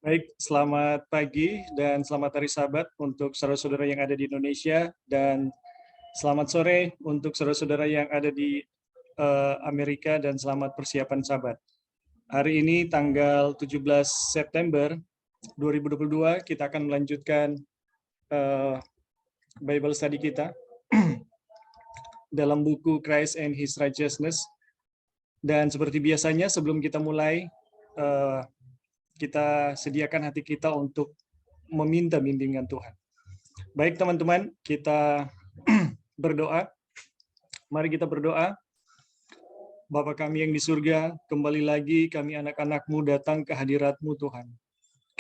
Baik, selamat pagi dan selamat hari Sabat untuk saudara-saudara yang ada di Indonesia dan selamat sore untuk saudara-saudara yang ada di Amerika dan selamat persiapan Sabat. Hari ini tanggal 17 September 2022 kita akan melanjutkan Bible study kita dalam buku Christ and His Righteousness. Dan seperti biasanya sebelum kita mulai kita sediakan hati kita untuk meminta bimbingan Tuhan. Baik teman-teman, kita berdoa. Mari kita berdoa. Bapa kami yang di surga, kembali lagi kami anak-anak-Mu datang ke hadirat-Mu Tuhan.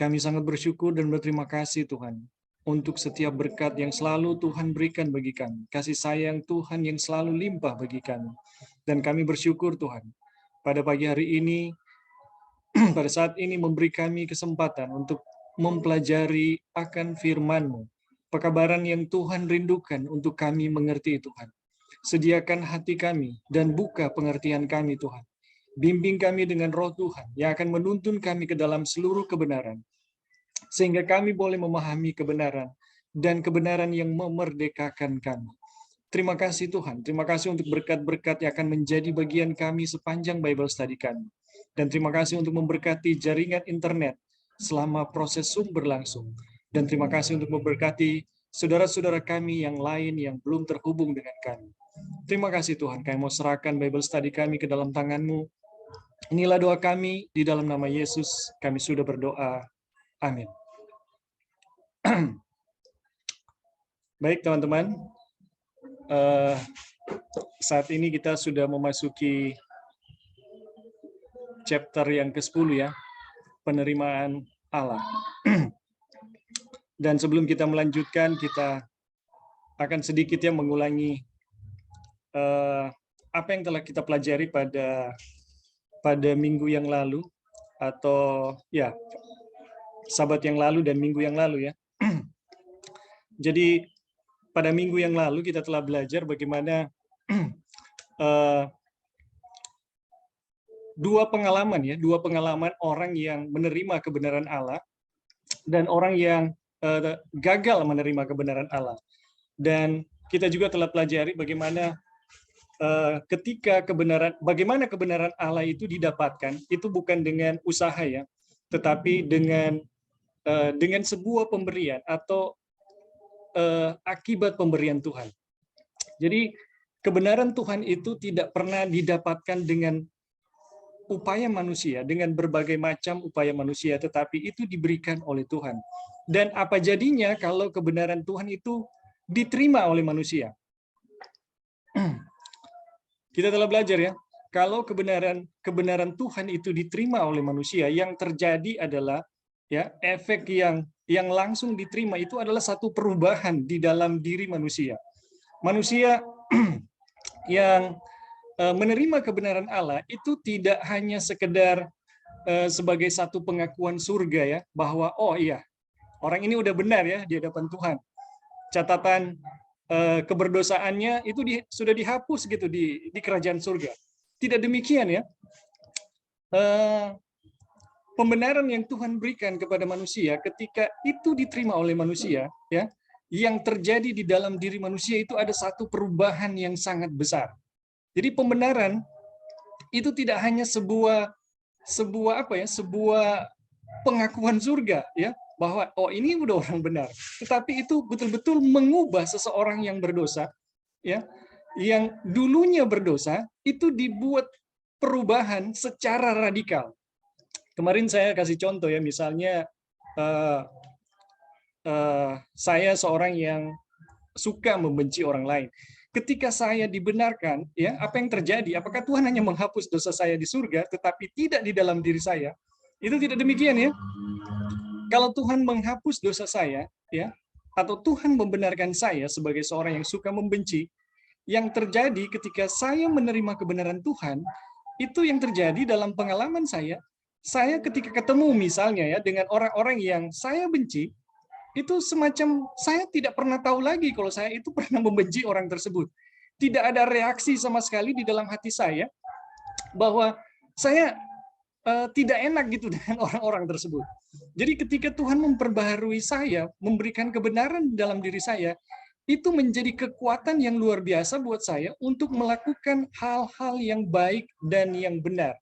Kami sangat bersyukur dan berterima kasih Tuhan untuk setiap berkat yang selalu Tuhan berikan bagi kami. Kasih sayang Tuhan yang selalu limpah bagi kami. Dan kami bersyukur Tuhan, pada pagi hari ini, pada saat ini memberi kami kesempatan untuk mempelajari akan firman-Mu. Pekabaran yang Tuhan rindukan untuk kami mengerti Tuhan. Sediakan hati kami dan buka pengertian kami Tuhan. Bimbing kami dengan roh Tuhan yang akan menuntun kami ke dalam seluruh kebenaran. Sehingga kami boleh memahami kebenaran dan kebenaran yang memerdekakan kami. Terima kasih Tuhan. Terima kasih untuk berkat-berkat yang akan menjadi bagian kami sepanjang Bible study kami. Dan terima kasih untuk memberkati jaringan internet selama proses Zoom berlangsung. Dan terima kasih untuk memberkati saudara-saudara kami yang lain yang belum terhubung dengan kami. Terima kasih Tuhan, kami mau serahkan Bible study kami ke dalam tangan-Mu. Inilah doa kami, di dalam nama Yesus kami sudah berdoa. Amin. Baik teman-teman, saat ini kita sudah memasuki chapter yang ke-10 ya, penerimaan Allah. Dan sebelum kita melanjutkan, kita akan sedikit ya mengulangi apa yang telah kita pelajari pada minggu yang lalu, atau ya Sabat yang lalu dan minggu yang lalu ya. Jadi pada minggu yang lalu kita telah belajar bagaimana dua pengalaman orang yang menerima kebenaran Allah dan orang yang gagal menerima kebenaran Allah. Dan kita juga telah pelajari bagaimana bagaimana kebenaran Allah itu didapatkan, itu bukan dengan usaha ya, tetapi dengan sebuah pemberian atau akibat pemberian Tuhan. Jadi kebenaran Tuhan itu tidak pernah didapatkan dengan upaya manusia, dengan berbagai macam upaya manusia, tetapi itu diberikan oleh Tuhan. Dan apa jadinya kalau kebenaran Tuhan itu diterima oleh manusia? Kita telah belajar ya, kalau kebenaran Tuhan itu diterima oleh manusia, yang terjadi adalah ya efek yang langsung diterima itu adalah satu perubahan di dalam diri manusia. Manusia yang menerima kebenaran Allah itu tidak hanya sekedar sebagai satu pengakuan surga ya, bahwa oh iya, orang ini udah benar ya di hadapan Tuhan. Catatan keberdosaannya itu sudah dihapus gitu di kerajaan surga. Tidak demikian ya. Pembenaran yang Tuhan berikan kepada manusia, ketika itu diterima oleh manusia ya, yang terjadi di dalam diri manusia itu ada satu perubahan yang sangat besar. Jadi pembenaran itu tidak hanya sebuah pengakuan surga ya, bahwa oh ini udah orang benar, tetapi itu betul-betul mengubah seseorang yang berdosa ya, yang dulunya berdosa itu dibuat perubahan secara radikal. Kemarin saya kasih contoh ya, misalnya saya seorang yang suka membenci orang lain. Ketika saya dibenarkan, ya apa yang terjadi? Apakah Tuhan hanya menghapus dosa saya di surga, tetapi tidak di dalam diri saya? Itu tidak demikian ya. Kalau Tuhan menghapus dosa saya, ya, atau Tuhan membenarkan saya sebagai seorang yang suka membenci, yang terjadi ketika saya menerima kebenaran Tuhan, itu yang terjadi dalam pengalaman saya ketika ketemu misalnya ya dengan orang-orang yang saya benci, itu semacam saya tidak pernah tahu lagi kalau saya itu pernah membenci orang tersebut. Tidak ada reaksi sama sekali di dalam hati saya bahwa saya tidak enak gitu dengan orang-orang tersebut. Jadi ketika Tuhan memperbaharui saya, memberikan kebenaran dalam diri saya, itu menjadi kekuatan yang luar biasa buat saya untuk melakukan hal-hal yang baik dan yang benar.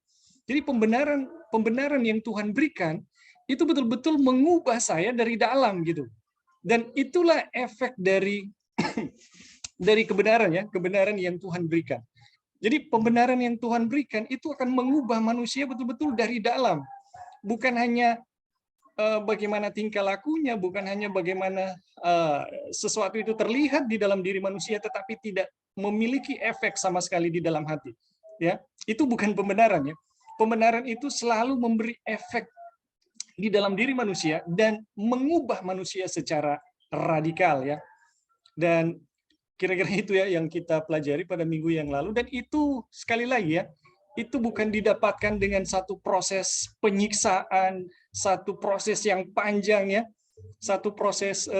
Jadi pembenaran yang Tuhan berikan itu betul-betul mengubah saya dari dalam gitu. Dan itulah efek dari dari kebenaran ya, kebenaran yang Tuhan berikan. Jadi pembenaran yang Tuhan berikan itu akan mengubah manusia betul-betul dari dalam. Bukan hanya bagaimana tingkah lakunya, bukan hanya bagaimana sesuatu itu terlihat di dalam diri manusia, tetapi tidak memiliki efek sama sekali di dalam hati. Ya, itu bukan pembenaran ya. Pembenaran itu selalu memberi efek di dalam diri manusia dan mengubah manusia secara radikal ya. Dan kira-kira itu ya yang kita pelajari pada minggu yang lalu, dan itu sekali lagi ya, itu bukan didapatkan dengan satu proses penyiksaan, satu proses yang panjang ya, satu proses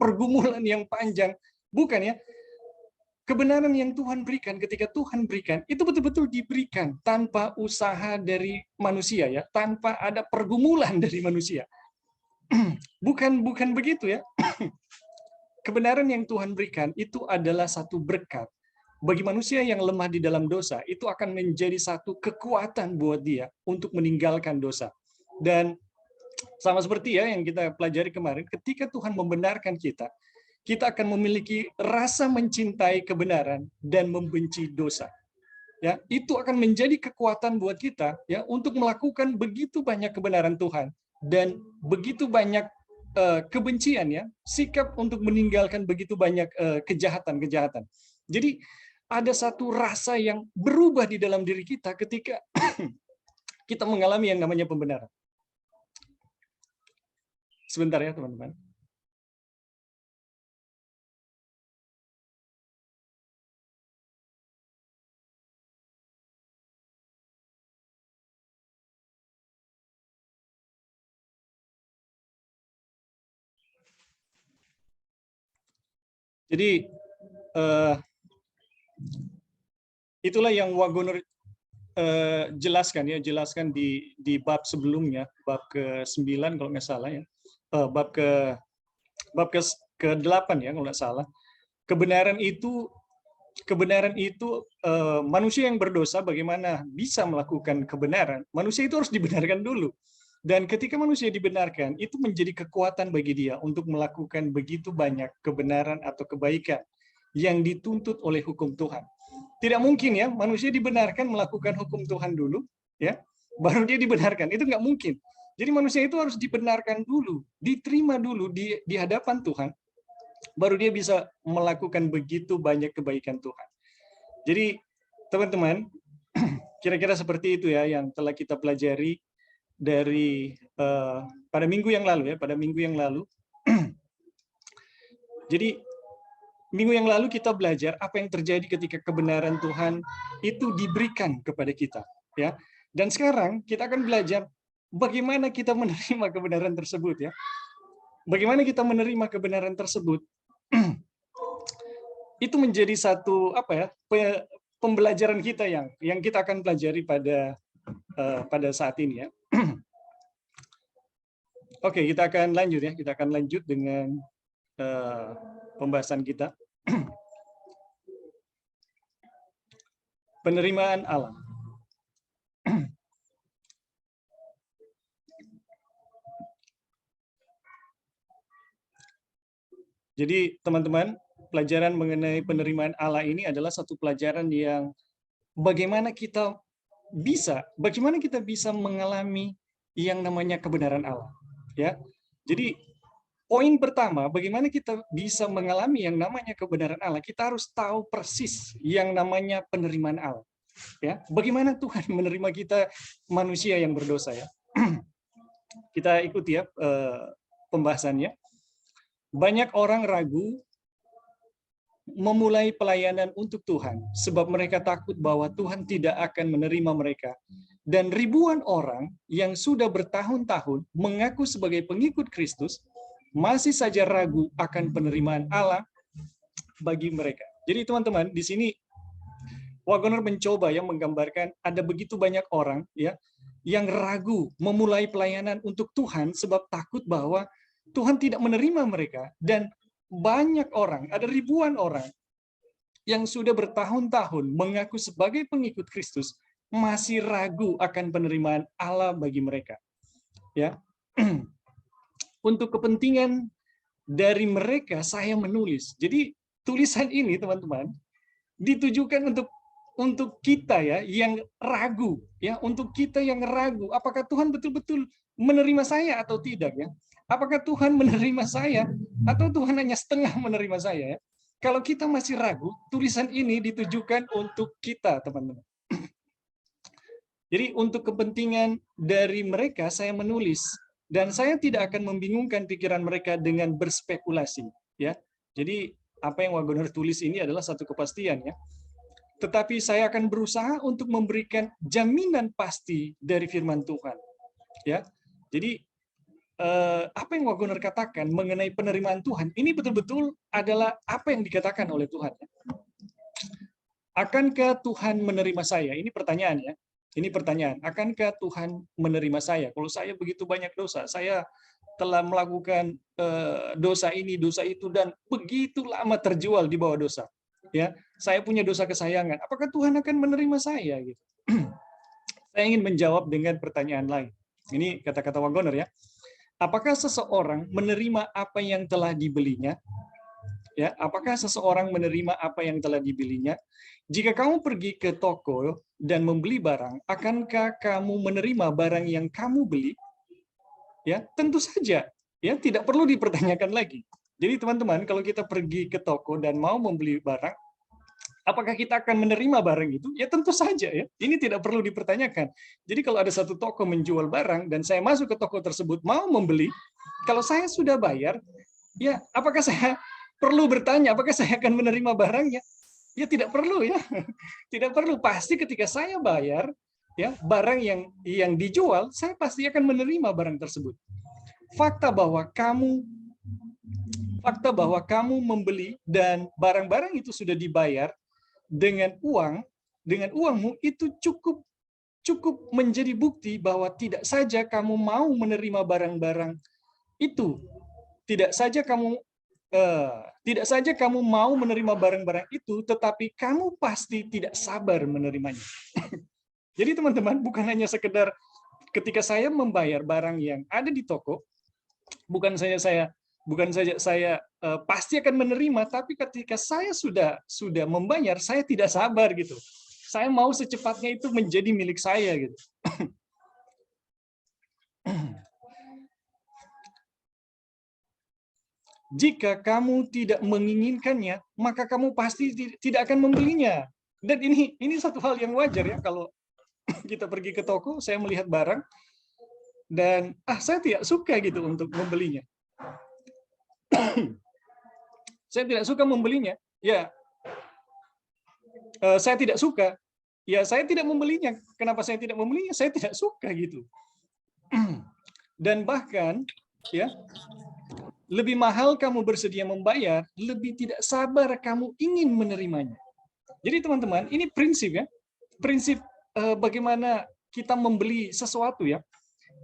pergumulan yang panjang, bukan ya. Kebenaran yang Tuhan berikan, ketika Tuhan berikan, itu betul-betul diberikan tanpa usaha dari manusia ya, tanpa ada pergumulan dari manusia. Bukan begitu ya. Kebenaran yang Tuhan berikan itu adalah satu berkat. Bagi manusia yang lemah di dalam dosa, itu akan menjadi satu kekuatan buat dia untuk meninggalkan dosa. Dan sama seperti ya yang kita pelajari kemarin, ketika Tuhan membenarkan kita, kita akan memiliki rasa mencintai kebenaran dan membenci dosa. Ya, itu akan menjadi kekuatan buat kita ya untuk melakukan begitu banyak kebenaran Tuhan dan begitu banyak kebencian ya, sikap untuk meninggalkan begitu banyak kejahatan-kejahatan. Jadi ada satu rasa yang berubah di dalam diri kita ketika kita mengalami yang namanya pembenaran. Sebentar ya teman-teman. Jadi itulah yang Wagoner jelaskan di bab sebelumnya, bab ke-9 kalau nggak salah ya, bab ke-8 ya kalau nggak salah. Kebenaran itu manusia yang berdosa bagaimana bisa melakukan kebenaran? Manusia itu harus dibenarkan dulu. Dan ketika manusia dibenarkan, itu menjadi kekuatan bagi dia untuk melakukan begitu banyak kebenaran atau kebaikan yang dituntut oleh hukum Tuhan. Tidak mungkin ya, manusia dibenarkan melakukan hukum Tuhan dulu, ya, baru dia dibenarkan. Itu nggak mungkin. Jadi manusia itu harus dibenarkan dulu, diterima dulu di hadapan Tuhan, baru dia bisa melakukan begitu banyak kebaikan Tuhan. Jadi teman-teman, kira-kira seperti itu ya yang telah kita pelajari dari pada minggu yang lalu ya, pada minggu yang lalu. Jadi minggu yang lalu kita belajar apa yang terjadi ketika kebenaran Tuhan itu diberikan kepada kita, ya. Dan sekarang kita akan belajar bagaimana kita menerima kebenaran tersebut, ya. Bagaimana kita menerima kebenaran tersebut? Itu menjadi satu pembelajaran kita yang kita akan pelajari pada saat ini, ya. Oke, kita akan lanjut ya. Kita akan lanjut dengan pembahasan kita. Penerimaan Allah. Jadi teman-teman, pelajaran mengenai penerimaan Allah ini adalah satu pelajaran yang bagaimana kita bisa mengalami yang namanya kebenaran Allah. Ya, jadi poin pertama, bagaimana kita bisa mengalami yang namanya kebenaran Allah, kita harus tahu persis yang namanya penerimaan Allah. Ya, bagaimana Tuhan menerima kita manusia yang berdosa ya. Kita ikuti ya pembahasannya. Banyak orang ragu memulai pelayanan untuk Tuhan sebab mereka takut bahwa Tuhan tidak akan menerima mereka. Dan ribuan orang yang sudah bertahun-tahun mengaku sebagai pengikut Kristus masih saja ragu akan penerimaan Allah bagi mereka. Jadi teman-teman, di sini Wagoner mencoba ya menggambarkan ada begitu banyak orang ya yang ragu memulai pelayanan untuk Tuhan sebab takut bahwa Tuhan tidak menerima mereka, dan banyak orang, ada ribuan orang yang sudah bertahun-tahun mengaku sebagai pengikut Kristus masih ragu akan penerimaan Allah bagi mereka. Ya. Untuk kepentingan dari mereka saya menulis. Jadi tulisan ini teman-teman ditujukan untuk kita ya yang ragu, ya, untuk kita yang ragu apakah Tuhan betul-betul menerima saya atau tidak ya. Apakah Tuhan menerima saya atau Tuhan hanya setengah menerima saya ya. Kalau kita masih ragu, tulisan ini ditujukan untuk kita, teman-teman. Jadi untuk kepentingan dari mereka saya menulis, dan saya tidak akan membingungkan pikiran mereka dengan berspekulasi, ya. Jadi apa yang Wagoner tulis ini adalah satu kepastian ya. Tetapi saya akan berusaha untuk memberikan jaminan pasti dari firman Tuhan. Ya. Jadi apa yang Wagoner katakan mengenai penerimaan Tuhan, ini betul-betul adalah apa yang dikatakan oleh Tuhan. Akankah Tuhan menerima saya? Ini pertanyaan ya. Ini pertanyaan. Akankah Tuhan menerima saya? Kalau saya begitu banyak dosa, saya telah melakukan dosa ini, dosa itu, dan begitu lama terjual di bawah dosa. Ya, saya punya dosa kesayangan. Apakah Tuhan akan menerima saya? Gitu. Saya ingin menjawab dengan pertanyaan lain. Ini kata-kata Wagoner ya. Apakah seseorang menerima apa yang telah dibelinya? Ya, apakah seseorang menerima apa yang telah dibelinya? Jika kamu pergi ke toko dan membeli barang, akankah kamu menerima barang yang kamu beli? Ya, tentu saja. Ya, tidak perlu dipertanyakan lagi. Jadi teman-teman, kalau kita pergi ke toko dan mau membeli barang, apakah kita akan menerima barang itu? Ya tentu saja ya. Ini tidak perlu dipertanyakan. Jadi kalau ada satu toko menjual barang dan saya masuk ke toko tersebut mau membeli, kalau saya sudah bayar, ya apakah saya perlu bertanya apakah saya akan menerima barangnya? Ya tidak perlu ya. Tidak perlu. Pasti ketika saya bayar, ya barang yang dijual, saya pasti akan menerima barang tersebut. Fakta bahwa kamu membeli dan barang-barang itu sudah dibayar dengan uangmu itu cukup menjadi bukti bahwa tidak saja kamu mau menerima barang-barang itu, tidak saja kamu mau menerima barang-barang itu, tetapi kamu pasti tidak sabar menerimanya. Jadi teman-teman, bukan hanya sekedar ketika saya membayar barang yang ada di toko, bukan saja saya pasti akan menerima, tapi ketika saya sudah membayar, saya tidak sabar gitu. Saya mau secepatnya itu menjadi milik saya gitu. Jika kamu tidak menginginkannya, maka kamu pasti tidak akan membelinya. Dan ini satu hal yang wajar ya, kalau kita pergi ke toko, saya melihat barang dan saya tidak suka gitu untuk membelinya. Saya tidak suka membelinya. Ya, saya tidak suka. Ya, saya tidak membelinya. Kenapa saya tidak membelinya? Saya tidak suka gitu. Dan bahkan, ya, lebih mahal kamu bersedia membayar, lebih tidak sabar kamu ingin menerimanya. Jadi teman-teman, ini prinsip ya. Prinsip bagaimana kita membeli sesuatu ya.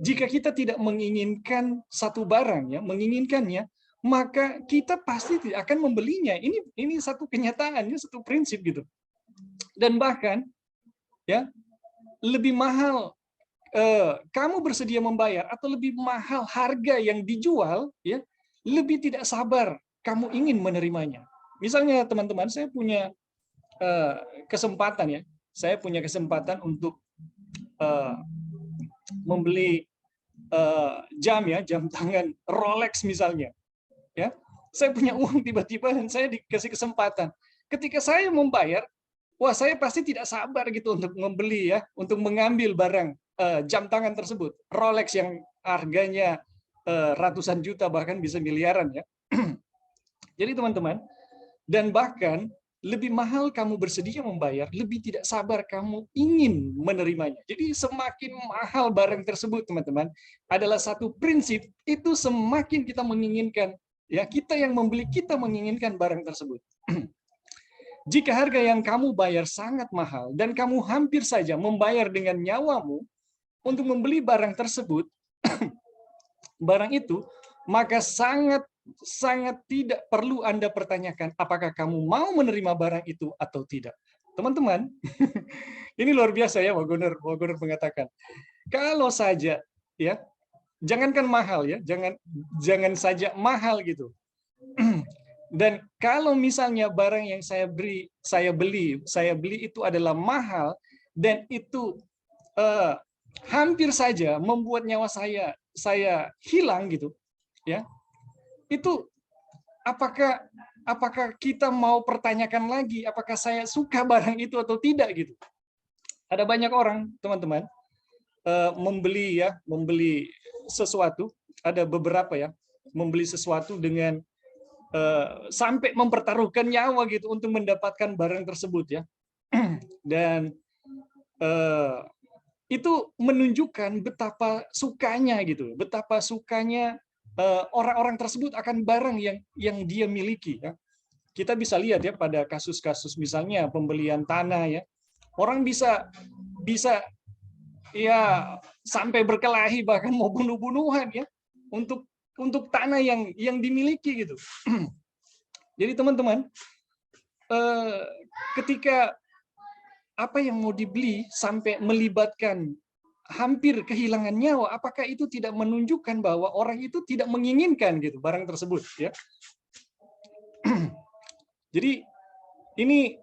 Jika kita tidak menginginkan satu barang ya, menginginkannya, maka kita pasti tidak akan membelinya. Ini satu kenyataan, satu prinsip gitu. Dan bahkan ya, lebih mahal kamu bersedia membayar atau lebih mahal harga yang dijual ya, lebih tidak sabar kamu ingin menerimanya. Misalnya teman-teman, saya punya kesempatan ya. Saya punya kesempatan untuk membeli jam tangan Rolex misalnya. Ya, saya punya uang tiba-tiba dan saya dikasih kesempatan. Ketika saya membayar, wah saya pasti tidak sabar gitu untuk membeli ya, untuk mengambil barang jam tangan tersebut, Rolex yang harganya ratusan juta bahkan bisa miliaran ya. Jadi teman-teman, dan bahkan lebih mahal kamu bersedia membayar, lebih tidak sabar kamu ingin menerimanya. Jadi semakin mahal barang tersebut, teman-teman, adalah satu prinsip, itu semakin kita menginginkan, ya kita yang membeli, kita menginginkan barang tersebut. Jika harga yang kamu bayar sangat mahal dan kamu hampir saja membayar dengan nyawamu untuk membeli barang tersebut, barang itu, maka sangat tidak perlu Anda pertanyakan apakah kamu mau menerima barang itu atau tidak. Teman-teman, ini luar biasa ya, Wagoner mengatakan. Kalau saja ya, jangankan mahal ya, jangan saja mahal gitu. Dan kalau misalnya barang yang saya beli itu adalah mahal dan itu hampir saja membuat nyawa saya hilang gitu, ya. Itu apakah kita mau pertanyakan lagi apakah saya suka barang itu atau tidak gitu. Ada banyak orang, teman-teman, membeli sesuatu, ada beberapa ya, membeli sesuatu dengan sampai mempertaruhkan nyawa gitu untuk mendapatkan barang tersebut ya. Dan itu menunjukkan betapa sukanya gitu, betapa sukanya orang-orang tersebut akan barang yang dia miliki ya. Kita bisa lihat ya pada kasus-kasus misalnya pembelian tanah ya. Orang bisa ya sampai berkelahi bahkan mau bunuh-bunuhan ya untuk tanah yang dimiliki gitu. Jadi teman-teman, ketika apa yang mau dibeli sampai melibatkan hampir kehilangan nyawa, apakah itu tidak menunjukkan bahwa orang itu tidak menginginkan gitu barang tersebut ya? Jadi ini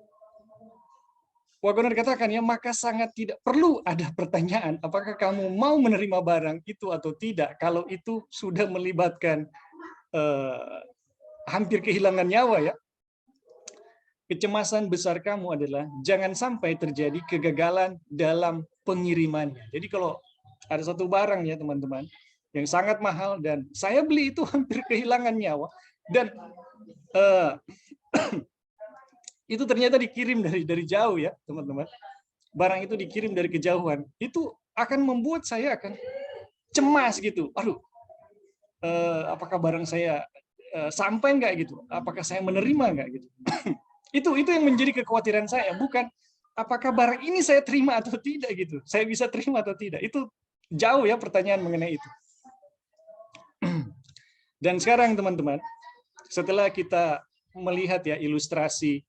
Wagoner katakan ya, maka sangat tidak perlu ada pertanyaan apakah kamu mau menerima barang itu atau tidak kalau itu sudah melibatkan hampir kehilangan nyawa ya. Kecemasan besar kamu adalah jangan sampai terjadi kegagalan dalam pengirimannya. Jadi kalau ada satu barang ya teman-teman yang sangat mahal dan saya beli itu hampir kehilangan nyawa dan itu ternyata dikirim dari jauh ya teman-teman. Barang itu dikirim dari kejauhan. Itu akan membuat saya akan cemas gitu. Aduh, apakah barang saya sampai nggak gitu? Apakah saya menerima nggak gitu? Itu yang menjadi kekhawatiran saya, bukan apakah barang ini saya terima atau tidak gitu. Saya bisa terima atau tidak. Itu jauh ya pertanyaan mengenai itu. Dan sekarang teman-teman, setelah kita melihat ya ilustrasi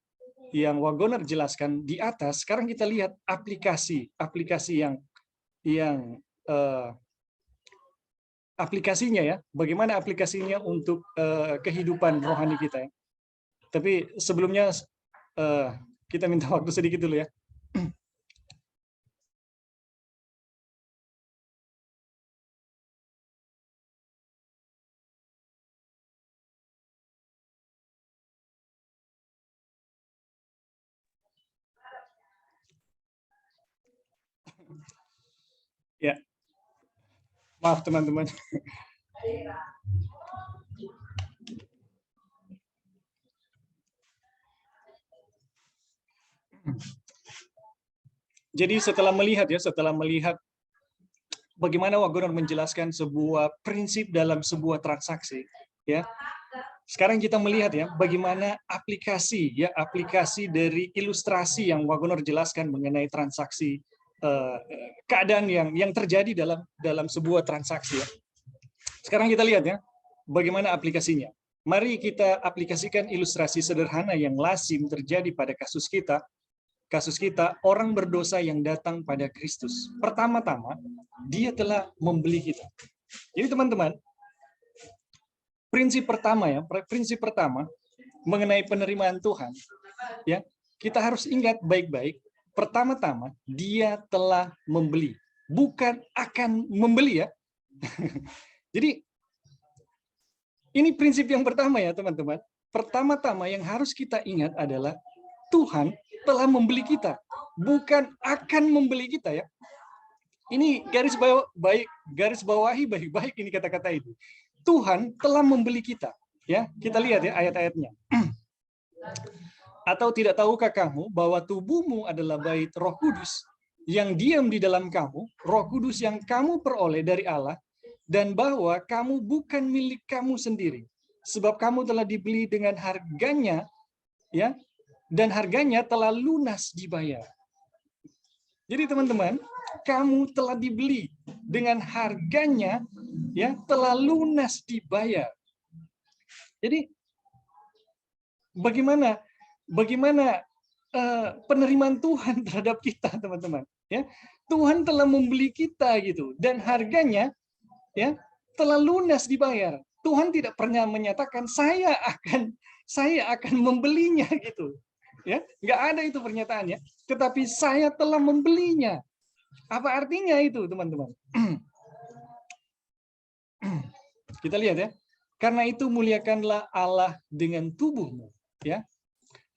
yang Wagoner jelaskan di atas, sekarang kita lihat aplikasi yang aplikasinya ya. Bagaimana aplikasinya untuk kehidupan rohani kita ya. Tapi sebelumnya kita minta waktu sedikit dulu ya. Ya, maaf teman-teman. Jadi setelah melihat bagaimana Wagoner menjelaskan sebuah prinsip dalam sebuah transaksi, ya. Sekarang kita melihat ya bagaimana aplikasi dari ilustrasi yang Wagoner jelaskan mengenai transaksi, keadaan yang terjadi dalam sebuah transaksi ya. Sekarang kita lihat ya bagaimana aplikasinya. Mari kita aplikasikan ilustrasi sederhana yang lazim terjadi pada kasus kita orang berdosa yang datang pada Kristus. Pertama-tama, dia telah membeli kita. Jadi teman-teman, prinsip pertama mengenai penerimaan Tuhan, ya, kita harus ingat baik-baik. Pertama-tama, dia telah membeli, bukan akan membeli ya. Jadi ini prinsip yang pertama ya teman-teman. Pertama-tama yang harus kita ingat adalah Tuhan telah membeli kita, bukan akan membeli kita ya. Ini garis bawahi baik-baik ini kata-kata itu. Tuhan telah membeli kita, ya. Kita lihat ya ayat-ayatnya. Atau tidak tahukah kamu bahwa tubuhmu adalah bait Roh Kudus yang diam di dalam kamu, Roh Kudus yang kamu peroleh dari Allah, dan bahwa kamu bukan milik kamu sendiri, sebab kamu telah dibeli dengan harganya, ya. dan harganya telah lunas dibayar. Jadi teman-teman, kamu telah dibeli dengan harganya ya telah lunas dibayar. Jadi bagaimana penerimaan Tuhan terhadap kita, teman-teman? Ya, Tuhan telah membeli kita gitu, dan harganya ya telah lunas dibayar. Tuhan tidak pernah menyatakan saya akan membelinya gitu. Ya, nggak ada itu pernyataannya. Tetapi saya telah membelinya. Apa artinya itu, teman-teman? Kita lihat ya. Karena itu muliakanlah Allah dengan tubuhmu. Ya,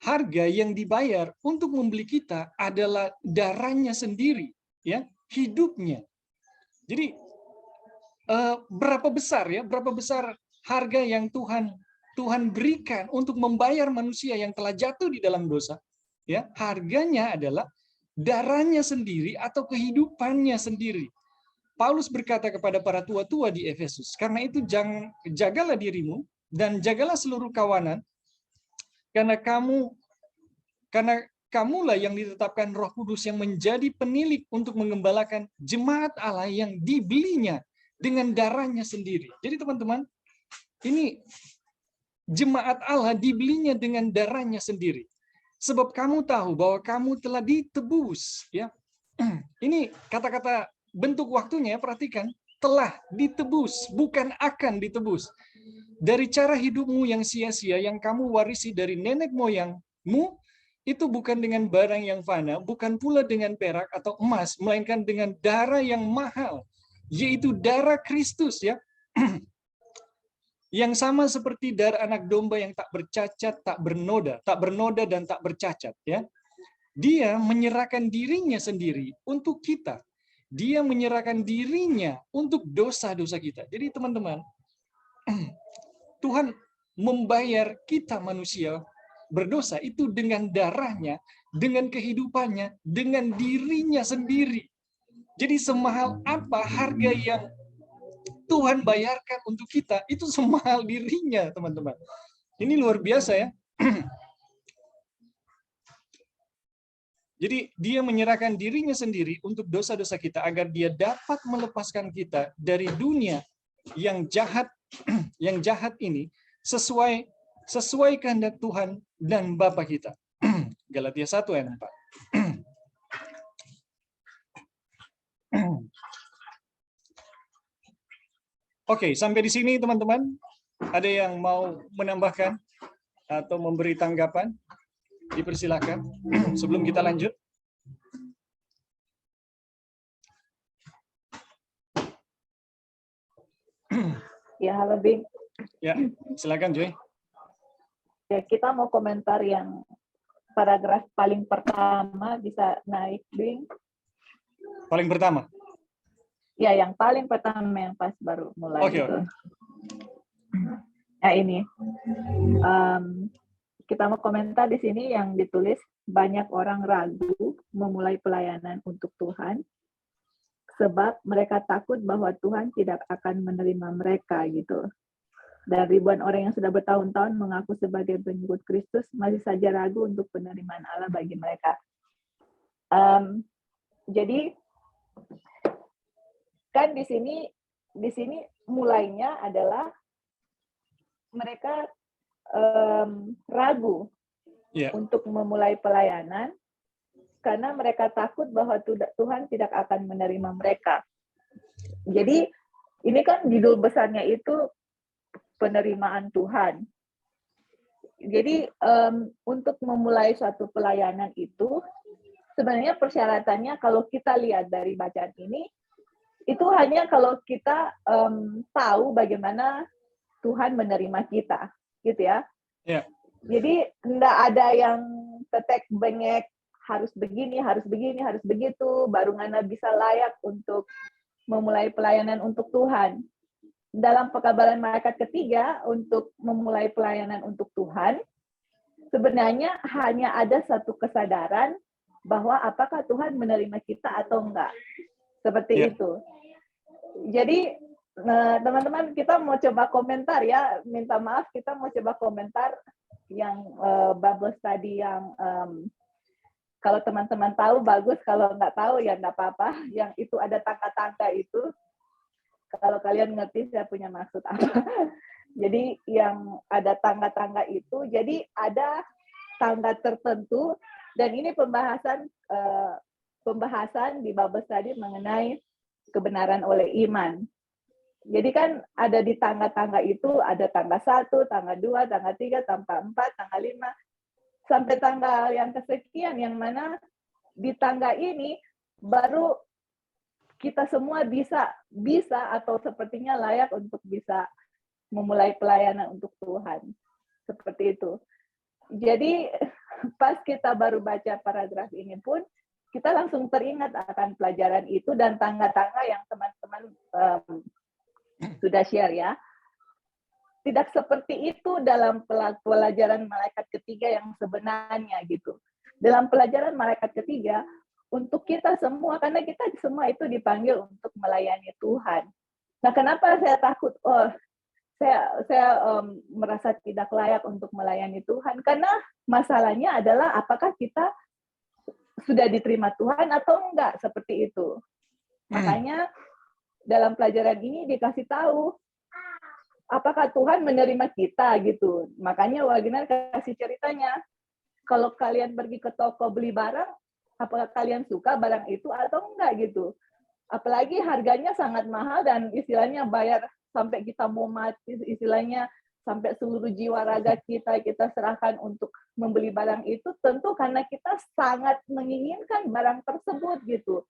harga yang dibayar untuk membeli kita adalah darahnya sendiri, ya, hidupnya. Jadi berapa besar harga yang Tuhan berikan untuk membayar manusia yang telah jatuh di dalam dosa, ya, harganya adalah darahnya sendiri atau kehidupannya sendiri. Paulus berkata kepada para tua-tua di Efesus, karena itu jagalah dirimu dan jagalah seluruh kawanan, karena kamulah yang ditetapkan Roh Kudus yang menjadi penilik untuk mengembalakan jemaat Allah yang dibelinya dengan darahnya sendiri. Jadi teman-teman, ini jemaat Allah dibelinya dengan darahnya sendiri. Sebab kamu tahu bahwa kamu telah ditebus, ya. Ini kata-kata bentuk waktunya, perhatikan, telah ditebus, bukan akan ditebus. Dari cara hidupmu yang sia-sia yang kamu warisi dari nenek moyangmu, itu bukan dengan barang yang fana, bukan pula dengan perak atau emas, melainkan dengan darah yang mahal, yaitu darah Kristus, ya. Yang sama seperti darah anak domba yang tak bercacat, tak bernoda dan tak bercacat, ya. Dia menyerahkan dirinya sendiri untuk kita. Dia menyerahkan dirinya untuk dosa-dosa kita. Jadi teman-teman, Tuhan membayar kita manusia berdosa itu dengan darahnya, dengan kehidupannya, dengan dirinya sendiri. Jadi semahal apa harga yang Tuhan bayarkan untuk kita, itu semahal dirinya, teman-teman. Ini luar biasa ya. Jadi dia menyerahkan dirinya sendiri untuk dosa-dosa kita agar dia dapat melepaskan kita dari dunia yang jahat ini sesuai kehendak Tuhan dan Bapa kita. Galatia 1 ayat 4. Oke, sampai di sini teman-teman. Ada yang mau menambahkan atau memberi tanggapan? Dipersilakan sebelum kita lanjut. Ya, halo Bing. Ya, silakan Joy. Ya, kita mau komentar yang paragraf paling pertama, bisa naik Bing. Paling pertama? Ya, yang paling pertama yang pas baru mulai. Oke. Gitu. Nah ini, kita mau komentar di sini yang ditulis, banyak orang ragu memulai pelayanan untuk Tuhan sebab mereka takut bahwa Tuhan tidak akan menerima mereka gitu. Dan ribuan orang yang sudah bertahun-tahun mengaku sebagai pengikut Kristus masih saja ragu untuk penerimaan Allah bagi mereka. Jadi kan di sini mulainya adalah mereka ragu untuk memulai pelayanan karena mereka takut bahwa Tuhan tidak akan menerima mereka. Jadi ini kan judul besarnya itu penerimaan Tuhan. Jadi untuk memulai suatu pelayanan itu sebenarnya persyaratannya kalau kita lihat dari bacaan ini itu hanya kalau kita tahu bagaimana Tuhan menerima kita, gitu ya. Yeah. Jadi enggak ada yang tetek bengek harus begini, harus begitu, baru ngana bisa layak untuk memulai pelayanan untuk Tuhan. Dalam pekabaran malaikat ketiga untuk memulai pelayanan untuk Tuhan, sebenarnya hanya ada satu kesadaran bahwa apakah Tuhan menerima kita atau enggak. Seperti itu. Jadi teman-teman kita mau coba komentar ya, minta maaf kita mau coba komentar Bible study yang kalau teman-teman tahu bagus, kalau nggak tahu ya nggak apa-apa. Yang itu ada tangga-tangga itu, kalau kalian ngerti saya punya maksud apa. Jadi yang ada tangga-tangga itu, jadi ada tangga tertentu, dan ini pembahasan di Bible study mengenai kebenaran oleh iman. Jadi kan ada di tangga-tangga itu, ada tangga 1, tangga 2, tangga 3, tangga 4, tangga 5, sampai tanggal yang kesekian, yang mana di tangga ini baru kita semua bisa atau sepertinya layak untuk bisa memulai pelayanan untuk Tuhan. Seperti itu. Jadi pas kita baru baca paragraf ini pun, kita langsung teringat akan pelajaran itu dan tangga-tangga yang teman-teman sudah share ya. Tidak seperti itu dalam pelajaran malaikat ketiga yang sebenarnya gitu. Dalam pelajaran malaikat ketiga, untuk kita semua, karena kita semua itu dipanggil untuk melayani Tuhan. Nah, kenapa saya takut? Saya merasa tidak layak untuk melayani Tuhan, karena masalahnya adalah apakah kita sudah diterima Tuhan atau enggak, seperti itu. Makanya dalam pelajaran ini dikasih tahu apakah Tuhan menerima kita gitu. Makanya Wagner kasih ceritanya, kalau kalian pergi ke toko beli barang, apakah kalian suka barang itu atau enggak gitu. Apalagi harganya sangat mahal dan istilahnya bayar sampai kita mau mati, istilahnya sampai seluruh jiwa raga kita serahkan untuk membeli barang itu, tentu karena kita sangat menginginkan barang tersebut gitu.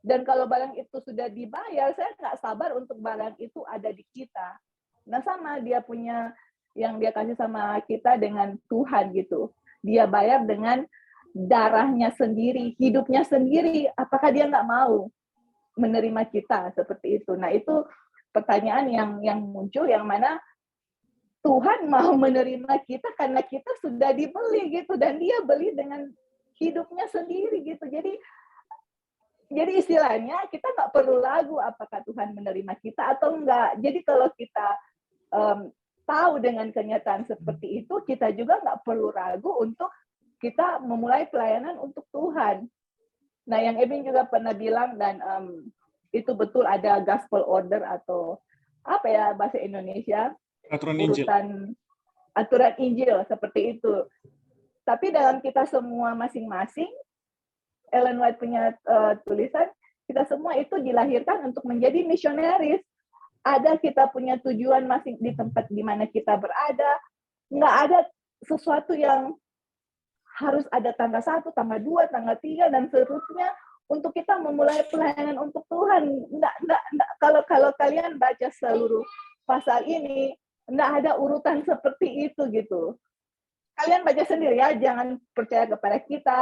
Dan kalau barang itu sudah dibayar, saya nggak sabar untuk barang itu ada di kita. Nah, sama dia punya yang dia kasih sama kita dengan Tuhan gitu. Dia bayar dengan darahnya sendiri, hidupnya sendiri. Apakah dia nggak mau menerima kita seperti itu? Nah, itu pertanyaan yang muncul, yang mana Tuhan mau menerima kita karena kita sudah dibeli gitu, dan dia beli dengan hidupnya sendiri gitu. Jadi istilahnya kita nggak perlu ragu apakah Tuhan menerima kita atau enggak. Jadi kalau kita tahu dengan kenyataan seperti itu, kita juga nggak perlu ragu untuk kita memulai pelayanan untuk Tuhan. Nah, yang Ebin juga pernah bilang, dan itu betul, ada gospel order atau apa ya bahasa Indonesia, aturan Injil seperti itu. Tapi dalam kita semua masing-masing, Ellen White punya tulisan, kita semua itu dilahirkan untuk menjadi misionaris. Ada kita punya tujuan masing di tempat di mana kita berada. Nggak ada sesuatu yang harus ada tangga 1, tangga 2, tangga 3, dan seterusnya untuk kita memulai pelayanan untuk Tuhan. Nggak. Kalau kalian baca seluruh pasal ini, nggak ada urutan seperti itu gitu. Kalian baca sendiri ya, jangan percaya kepada kita.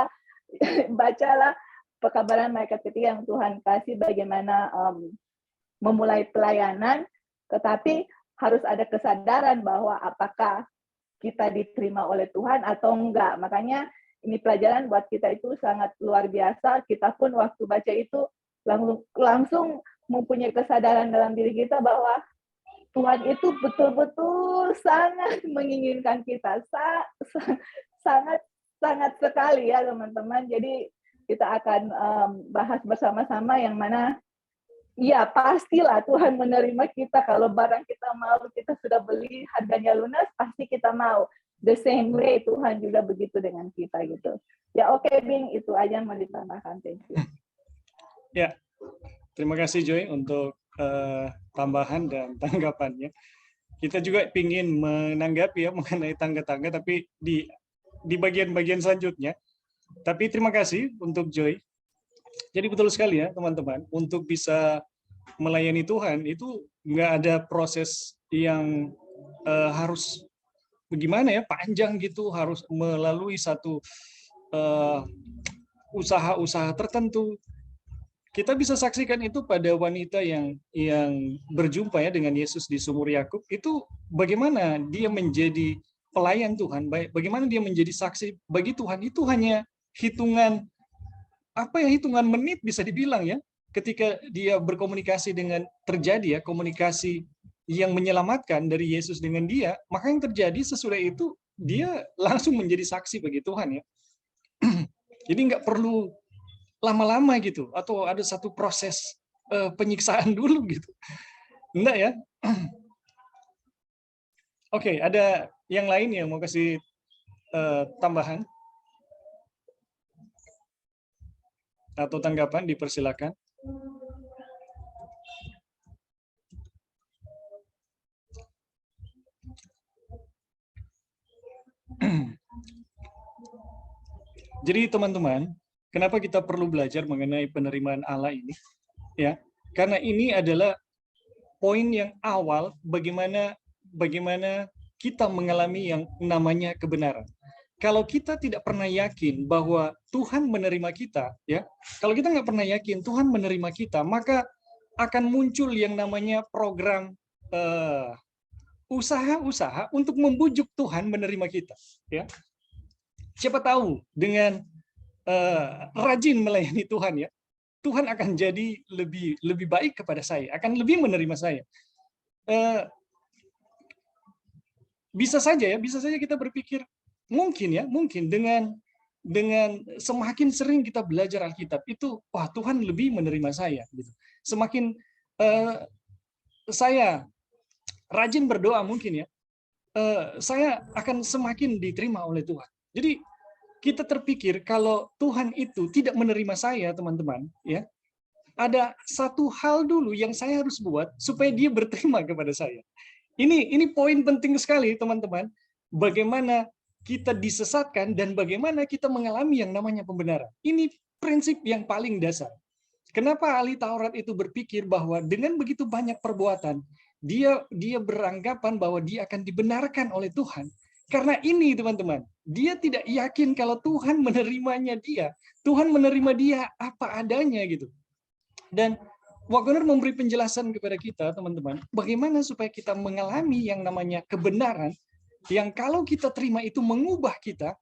Bacalah pekabaran malaikat ketiga yang Tuhan kasih bagaimana memulai pelayanan, tetapi harus ada kesadaran bahwa apakah kita diterima oleh Tuhan atau enggak. Makanya ini pelajaran buat kita itu sangat luar biasa. Kita pun waktu baca itu langsung mempunyai kesadaran dalam diri kita bahwa Tuhan itu betul-betul sangat menginginkan kita. Sangat sekali ya teman-teman. Jadi kita akan bahas bersama-sama yang mana ya pastilah Tuhan menerima kita. Kalau barang kita mau, kita sudah beli, harganya lunas, pasti kita mau. The same way Tuhan juga begitu dengan kita gitu. Ya oke, Bing, itu aja yang mau ditambahkan. Thank you. Ya, terima kasih Joy untuk tambahan dan tanggapannya. Kita juga ingin menanggapi ya mengenai tangga-tangga, tapi di bagian-bagian selanjutnya. Tapi terima kasih untuk Joy. Jadi betul sekali ya teman-teman, untuk bisa melayani Tuhan itu nggak ada proses yang harus bagaimana ya, panjang gitu, harus melalui satu usaha-usaha tertentu. Kita bisa saksikan itu pada wanita yang berjumpa ya dengan Yesus di sumur Yakub, itu bagaimana dia menjadi pelayan Tuhan, bagaimana dia menjadi saksi bagi Tuhan. Itu hanya hitungan menit bisa dibilang ya, ketika dia berkomunikasi dengan terjadi ya komunikasi yang menyelamatkan dari Yesus dengan dia, maka yang terjadi sesudah itu dia langsung menjadi saksi bagi Tuhan ya. Jadi nggak perlu lama-lama gitu, atau ada satu proses penyiksaan dulu gitu. Enggak ya. Oke, ada yang lain yang mau kasih tambahan atau tanggapan, dipersilakan. Jadi teman-teman, kenapa kita perlu belajar mengenai penerimaan Allah ini? Ya, karena ini adalah poin yang awal bagaimana kita mengalami yang namanya kebenaran. Kalau kita tidak pernah yakin bahwa Tuhan menerima kita, ya, kalau kita nggak pernah yakin Tuhan menerima kita, maka akan muncul yang namanya program usaha-usaha untuk membujuk Tuhan menerima kita. Ya, siapa tahu dengan rajin melayani Tuhan ya, Tuhan akan jadi lebih baik kepada saya, akan lebih menerima saya. Bisa saja kita berpikir mungkin dengan semakin sering kita belajar Alkitab itu, wah Tuhan lebih menerima saya gitu. Semakin saya rajin berdoa mungkin ya, saya akan semakin diterima oleh Tuhan. Jadi kita terpikir kalau Tuhan itu tidak menerima saya, teman-teman, ya, ada satu hal dulu yang saya harus buat supaya dia berterima kepada saya. Ini poin penting sekali, teman-teman. Bagaimana kita disesatkan dan bagaimana kita mengalami yang namanya pembenaran. Ini prinsip yang paling dasar. Kenapa ahli Taurat itu berpikir bahwa dengan begitu banyak perbuatan, dia beranggapan bahwa dia akan dibenarkan oleh Tuhan. Karena ini, teman-teman, dia tidak yakin kalau Tuhan menerimanya dia. Tuhan menerima dia apa adanya gitu. Dan Wagner memberi penjelasan kepada kita, teman-teman, bagaimana supaya kita mengalami yang namanya kebenaran, yang kalau kita terima itu mengubah kita.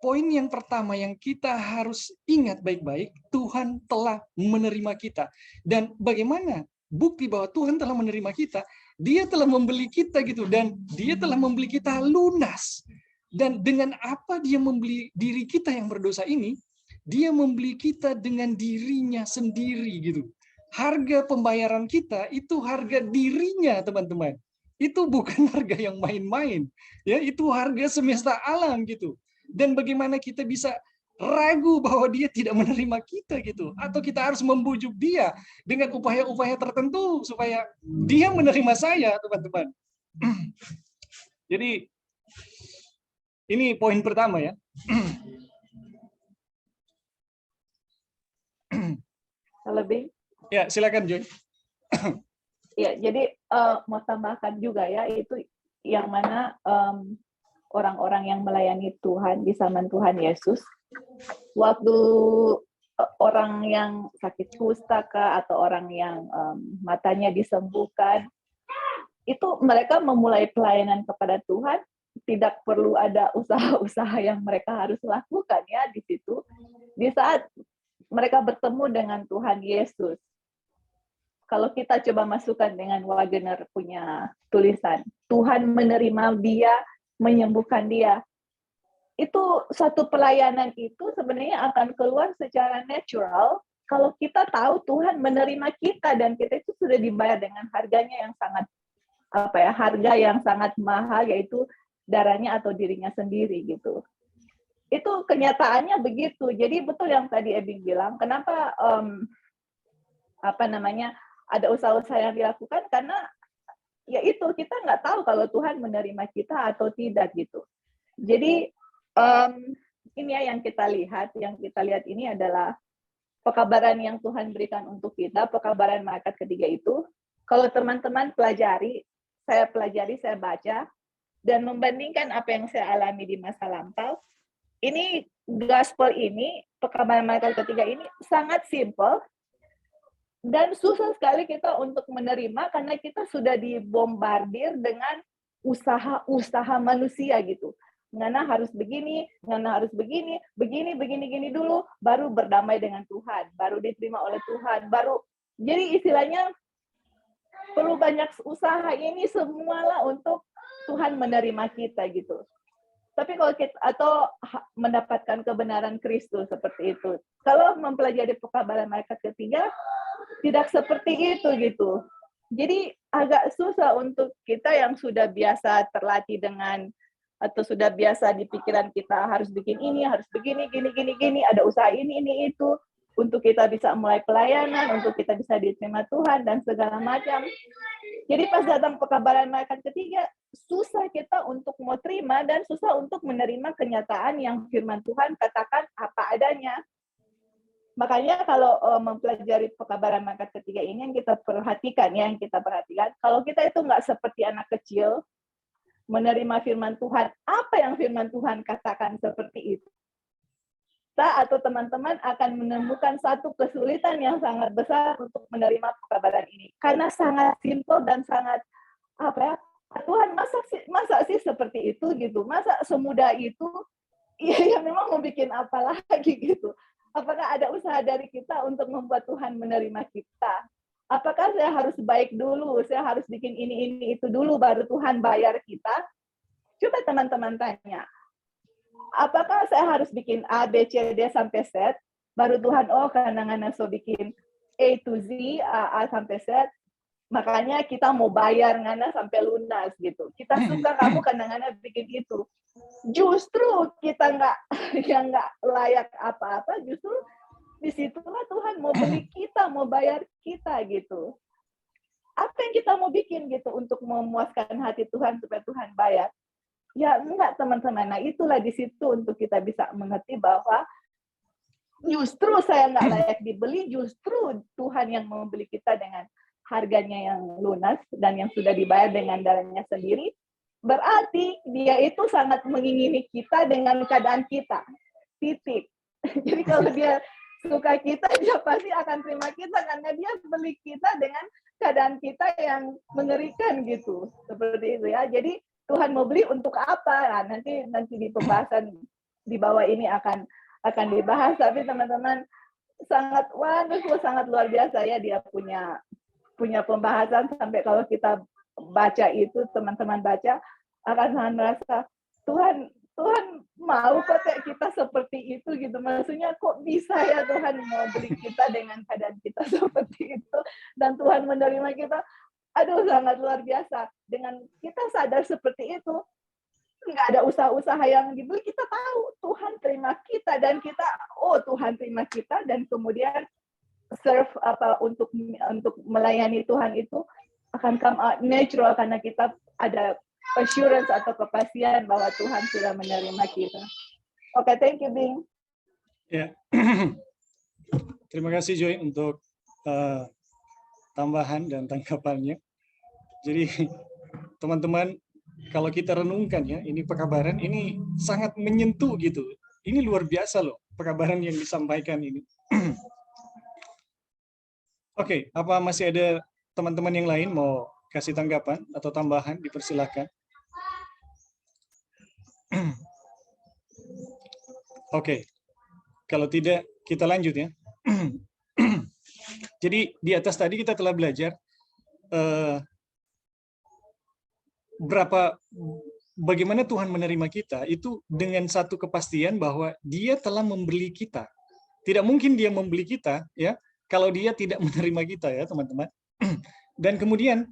Poin yang pertama yang kita harus ingat baik-baik, Tuhan telah menerima kita. Dan bagaimana bukti bahwa Tuhan telah menerima kita? Dia telah membeli kita gitu, dan dia telah membeli kita lunas. Dan dengan apa dia membeli diri kita yang berdosa ini? Dia membeli kita dengan dirinya sendiri gitu. Harga pembayaran kita itu harga dirinya, teman-teman. Itu bukan harga yang main-main. Ya, itu harga semesta alam gitu. Dan bagaimana kita bisa ragu bahwa dia tidak menerima kita gitu, atau kita harus membujuk dia dengan upaya-upaya tertentu supaya dia menerima saya, teman-teman. Jadi ini poin pertama ya. Lebih? Ya, silakan Joy. Ya, jadi mau tambahkan juga ya, itu yang mana orang-orang yang melayani Tuhan di zaman Tuhan Yesus, waktu orang yang sakit kusta atau orang yang matanya disembuhkan, itu mereka memulai pelayanan kepada Tuhan, tidak perlu ada usaha-usaha yang mereka harus lakukan ya di situ. Di saat mereka bertemu dengan Tuhan Yesus, kalau kita coba masukkan dengan Wagner punya tulisan, Tuhan menerima dia, menyembuhkan dia, itu suatu pelayanan itu sebenarnya akan keluar secara natural kalau kita tahu Tuhan menerima kita dan kita itu sudah dibayar dengan harganya yang sangat harga yang sangat mahal, yaitu darahnya atau dirinya sendiri gitu. Itu kenyataannya begitu. Jadi betul yang tadi Ebing bilang, kenapa ada usaha-usaha yang dilakukan, karena ya itu kita nggak tahu kalau Tuhan menerima kita atau tidak gitu. Jadi ini ya yang kita lihat ini adalah pekabaran yang Tuhan berikan untuk kita, pekabaran malaikat ketiga itu. Kalau teman-teman saya baca dan membandingkan apa yang saya alami di masa lampau, ini gospel ini, pekabaran malaikat ketiga ini sangat simple dan susah sekali kita untuk menerima karena kita sudah dibombardir dengan usaha-usaha manusia gitu. Ngana harus begini, begini dulu, baru berdamai dengan Tuhan, baru diterima oleh Tuhan, jadi istilahnya perlu banyak usaha ini semualah untuk Tuhan menerima kita gitu. Tapi kalau kita atau mendapatkan kebenaran Kristus seperti itu. Kalau mempelajari pekabaran malaikat ketiga tidak seperti itu gitu. Jadi agak susah untuk kita yang sudah biasa terlatih dengan atau sudah biasa di pikiran kita harus bikin ini, harus begini, gini, ada usaha ini itu untuk kita bisa mulai pelayanan, untuk kita bisa diterima Tuhan dan segala macam. Jadi pas datang pekabaran malaikat ketiga, susah kita untuk mau terima dan susah untuk menerima kenyataan yang firman Tuhan katakan apa adanya. Makanya kalau mempelajari pekabaran malaikat ketiga ini yang kita perhatikan, kalau kita itu nggak seperti anak kecil, menerima firman Tuhan, apa yang firman Tuhan katakan seperti itu, kita atau teman-teman akan menemukan satu kesulitan yang sangat besar untuk menerima pekabaran ini. Karena sangat simpel dan sangat, Tuhan masa sih seperti itu gitu, masa semudah itu, ya memang mau bikin apa lagi gitu. Apakah ada usaha dari kita untuk membuat Tuhan menerima kita? Apakah saya harus baik dulu, saya harus bikin ini itu dulu, baru Tuhan bayar kita? Coba teman-teman tanya, apakah saya harus bikin A, B, C, D sampai Z, baru Tuhan, kadang-kadang so bikin A to Z, A sampai Z, makanya kita mau bayar ngana sampai lunas gitu. Kita suka kamu kadang-kadang bikin itu. Justru kita nggak layak apa-apa, justru disitulah Tuhan mau beli kita, mau bayar kita gitu. Apa yang kita mau bikin gitu untuk memuaskan hati Tuhan supaya Tuhan bayar? Ya enggak teman-teman. Nah itulah di situ untuk kita bisa mengerti bahwa justru saya nggak layak dibeli, justru Tuhan yang membeli kita dengan harganya yang lunas dan yang sudah dibayar dengan darahnya sendiri. Berarti dia itu sangat mengingini kita dengan keadaan kita. Titik. Jadi kalau dia suka kita, dia pasti akan terima kita karena dia beli kita dengan keadaan kita yang mengerikan gitu. Seperti itu ya. Jadi Tuhan mau beli untuk apa? Nah, nanti di pembahasan di bawah ini akan dibahas. Tapi teman-teman sangat wonderful, sangat luar biasa ya dia punya pembahasan sampai kalau kita baca itu, teman-teman baca akan sangat merasa Tuhan mau kok kita seperti itu gitu. Maksudnya kok bisa ya Tuhan mau beli kita dengan keadaan kita seperti itu dan Tuhan menerima kita. Aduh, sangat luar biasa. Dengan kita sadar seperti itu, nggak ada usaha-usaha yang dibeli, kita tahu Tuhan terima kita dan kita, Tuhan terima kita dan kemudian serve untuk melayani Tuhan itu akan come out natural karena kita ada assurance atau kepastian bahwa Tuhan sudah menerima kita. Oke, thank you, Bing. Ya, terima kasih Joy untuk tambahan dan tanggapannya. Jadi teman-teman, kalau kita renungkan ya, ini pekabaran ini sangat menyentuh gitu. Ini luar biasa loh pekabaran yang disampaikan ini. Oke, apa masih ada teman-teman yang lain mau kasih tanggapan atau tambahan? Dipersilakan. Oke, kalau tidak kita lanjut ya. Jadi di atas tadi kita telah belajar bagaimana Tuhan menerima kita itu dengan satu kepastian bahwa Dia telah membeli kita. Tidak mungkin Dia membeli kita ya kalau Dia tidak menerima kita ya teman-teman. Dan kemudian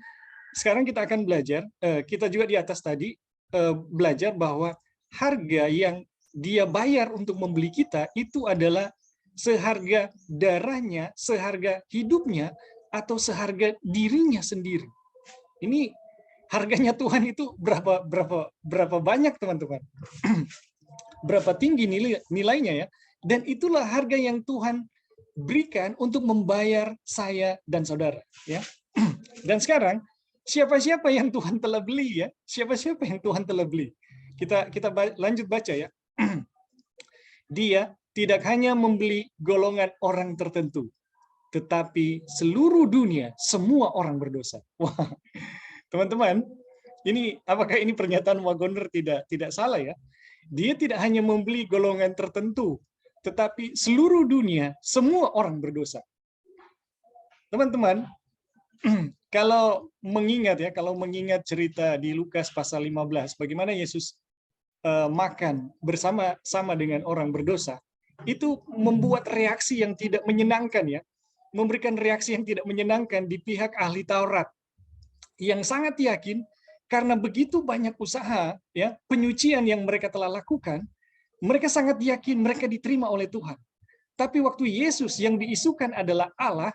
sekarang kita akan belajar, kita juga di atas tadi belajar bahwa harga yang Dia bayar untuk membeli kita itu adalah seharga darahnya, seharga hidupnya, atau seharga dirinya sendiri. Ini harganya Tuhan itu berapa banyak teman-teman? Berapa tinggi nilainya ya? Dan itulah harga yang Tuhan berikan untuk membayar saya dan saudara ya. Dan sekarang siapa-siapa yang Tuhan telah beli ya? Siapa-siapa yang Tuhan telah beli? Kita lanjut baca ya. Dia tidak hanya membeli golongan orang tertentu, tetapi seluruh dunia, semua orang berdosa. Wah, teman-teman, ini apakah ini pernyataan Wagoner tidak salah ya? Dia tidak hanya membeli golongan tertentu, tetapi seluruh dunia, semua orang berdosa. Teman-teman, kalau mengingat cerita di Lukas pasal 15, bagaimana Yesus makan bersama-sama dengan orang berdosa, itu membuat reaksi yang tidak menyenangkan ya, memberikan reaksi yang tidak menyenangkan di pihak ahli Taurat yang sangat yakin karena begitu banyak usaha ya penyucian yang mereka telah lakukan, mereka sangat yakin mereka diterima oleh Tuhan. Tapi waktu Yesus yang diisukan adalah Allah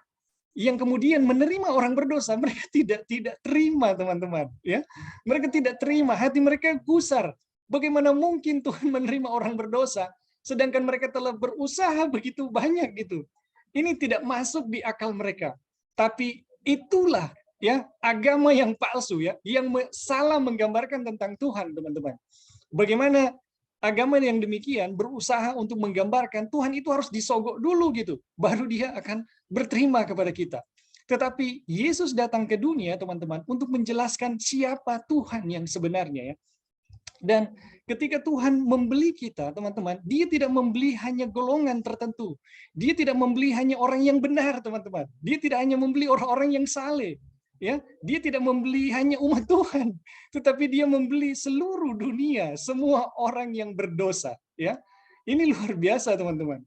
yang kemudian menerima orang berdosa, mereka tidak terima, teman-teman, ya. Mereka tidak terima, hati mereka gusar. Bagaimana mungkin Tuhan menerima orang berdosa sedangkan mereka telah berusaha begitu banyak gitu. Ini tidak masuk di akal mereka. Tapi itulah ya agama yang palsu ya, yang salah menggambarkan tentang Tuhan, teman-teman. Bagaimana agama yang demikian berusaha untuk menggambarkan Tuhan itu harus disogok dulu gitu, baru dia akan berterima kepada kita. Tetapi Yesus datang ke dunia, teman-teman, untuk menjelaskan siapa Tuhan yang sebenarnya ya. Dan ketika Tuhan membeli kita, teman-teman, dia tidak membeli hanya golongan tertentu. Dia tidak membeli hanya orang yang benar, teman-teman. Dia tidak hanya membeli orang-orang yang saleh. Ya, dia tidak membeli hanya umat Tuhan, tetapi dia membeli seluruh dunia, semua orang yang berdosa. Ya, ini luar biasa, teman-teman.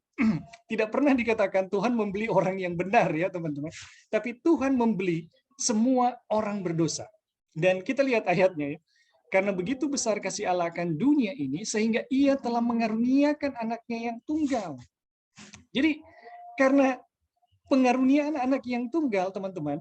Tidak pernah dikatakan Tuhan membeli orang yang benar, ya, teman-teman. Tapi Tuhan membeli semua orang berdosa. Dan kita lihat ayatnya, ya. Karena begitu besar kasih Allah akan dunia ini, sehingga Ia telah mengaruniakan anaknya yang tunggal. Jadi, karena pengaruniaan anak yang tunggal, teman-teman,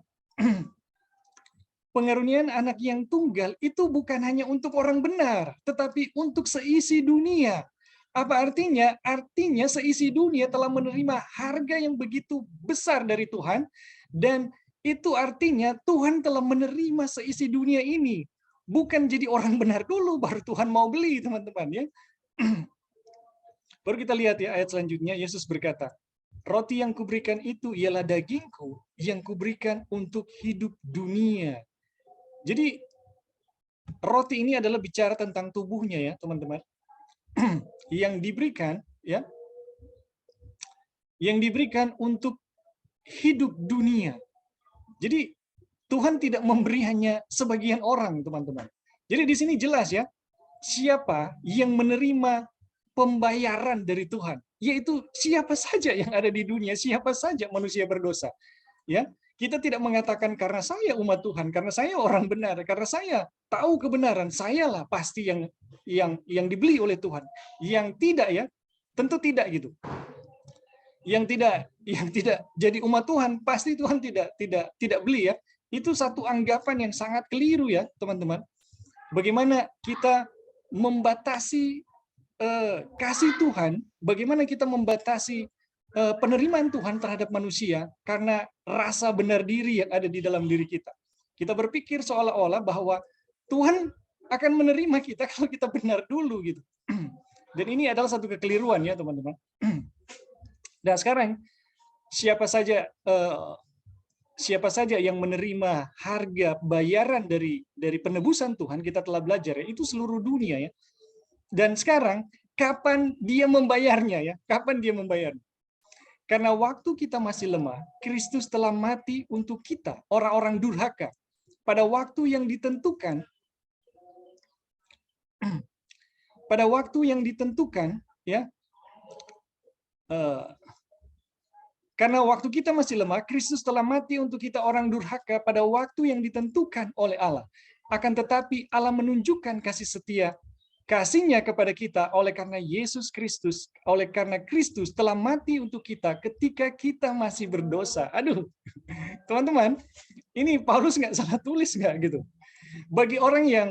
pengaruniaan anak yang tunggal itu bukan hanya untuk orang benar, tetapi untuk seisi dunia. Apa artinya? Artinya seisi dunia telah menerima harga yang begitu besar dari Tuhan, dan itu artinya Tuhan telah menerima seisi dunia ini. Bukan jadi orang benar dulu, baru Tuhan mau beli, teman-teman. Ya. Baru kita lihat ya ayat selanjutnya, Yesus berkata, roti yang kuberikan itu ialah dagingku yang kuberikan untuk hidup dunia. Jadi roti ini adalah bicara tentang tubuhnya ya, teman-teman. Yang diberikan ya. Yang diberikan untuk hidup dunia. Jadi Tuhan tidak memberi hanya sebagian orang, teman-teman. Jadi di sini jelas ya, siapa yang menerima pembayaran dari Tuhan, yaitu siapa saja yang ada di dunia, siapa saja manusia berdosa. Ya, kita tidak mengatakan karena saya umat Tuhan, karena saya orang benar, karena saya tahu kebenaran, sayalah pasti yang dibeli oleh Tuhan. Yang tidak ya, tentu tidak gitu. Yang tidak jadi umat Tuhan, pasti Tuhan tidak beli ya. Itu satu anggapan yang sangat keliru ya, teman-teman. Bagaimana kita membatasi kasih Tuhan, bagaimana kita membatasi penerimaan Tuhan terhadap manusia karena rasa benar diri yang ada di dalam diri kita. Kita berpikir seolah-olah bahwa Tuhan akan menerima kita kalau kita benar dulu gitu. Dan ini adalah satu kekeliruan ya, teman-teman. Dan sekarang siapa saja yang menerima harga bayaran dari penebusan Tuhan, kita telah belajar ya, itu seluruh dunia ya. Dan sekarang kapan dia membayarnya ya? Kapan dia membayarnya? Karena waktu kita masih lemah, Kristus telah mati untuk kita, orang-orang durhaka, pada waktu yang ditentukan. Pada waktu yang ditentukan ya. Karena waktu kita masih lemah, Kristus telah mati untuk kita orang durhaka pada waktu yang ditentukan oleh Allah. Akan tetapi Allah menunjukkan kasih setia kasih-Nya kepada kita oleh karena Yesus Kristus, oleh karena Kristus telah mati untuk kita ketika kita masih berdosa. Aduh, teman-teman, ini Paulus nggak salah tulis nggak gitu. Bagi orang yang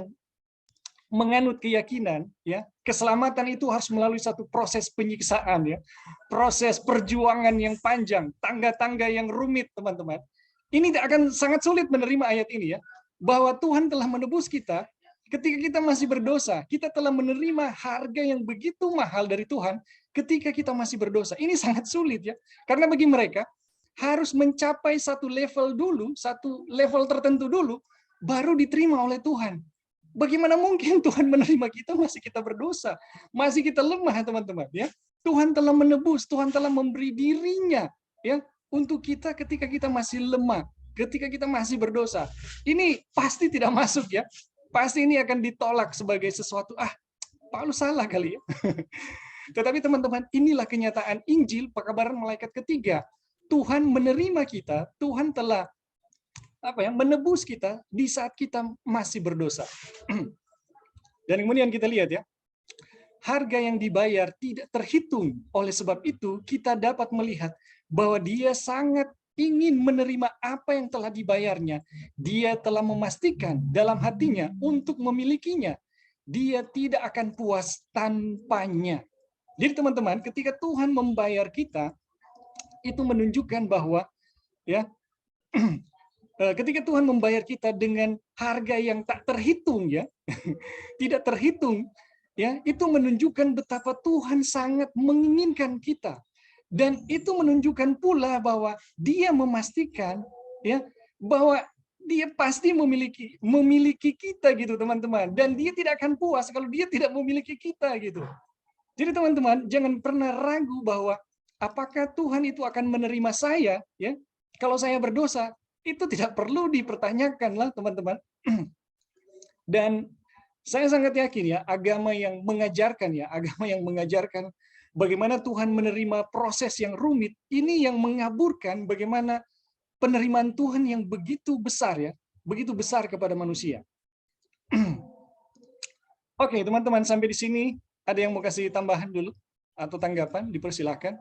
menganut keyakinan ya, keselamatan itu harus melalui satu proses penyiksaan ya, proses perjuangan yang panjang, tangga-tangga yang rumit, teman-teman. Ini akan sangat sulit menerima ayat ini ya, bahwa Tuhan telah menebus kita ketika kita masih berdosa. Kita telah menerima harga yang begitu mahal dari Tuhan ketika kita masih berdosa. Ini sangat sulit ya, karena bagi mereka harus mencapai satu level dulu, satu level tertentu dulu, baru diterima oleh Tuhan. Bagaimana mungkin Tuhan menerima kita masih kita berdosa, masih kita lemah, teman-teman ya. Tuhan telah menebus, Tuhan telah memberi diri-Nya ya untuk kita ketika kita masih lemah, ketika kita masih berdosa. Ini pasti tidak masuk ya. Pasti ini akan ditolak sebagai sesuatu Paulus salah kali ya. Tetapi teman-teman, inilah kenyataan Injil, pekabaran malaikat ketiga. Tuhan menerima kita, Tuhan telah menebus kita di saat kita masih berdosa. Dan kemudian kita lihat ya, harga yang dibayar tidak terhitung. Oleh sebab itu, kita dapat melihat bahwa dia sangat ingin menerima apa yang telah dibayarnya. Dia telah memastikan dalam hatinya untuk memilikinya. Dia tidak akan puas tanpanya. Jadi teman-teman, ketika Tuhan membayar kita, itu menunjukkan bahwa ya ketika Tuhan membayar kita dengan harga yang tak terhitung ya, tidak terhitung ya, itu menunjukkan betapa Tuhan sangat menginginkan kita. Dan itu menunjukkan pula bahwa Dia memastikan ya bahwa Dia pasti memiliki kita gitu teman-teman, dan Dia tidak akan puas kalau Dia tidak memiliki kita gitu. Jadi teman-teman, jangan pernah ragu bahwa apakah Tuhan itu akan menerima saya ya. Kalau saya berdosa, itu tidak perlu dipertanyakan lah teman-teman. Dan saya sangat yakin ya, agama yang mengajarkan bagaimana Tuhan menerima proses yang rumit, ini yang mengaburkan bagaimana penerimaan Tuhan yang begitu besar ya, begitu besar kepada manusia. Oke, teman-teman, sampai di sini ada yang mau kasih tambahan dulu atau tanggapan? Dipersilakan.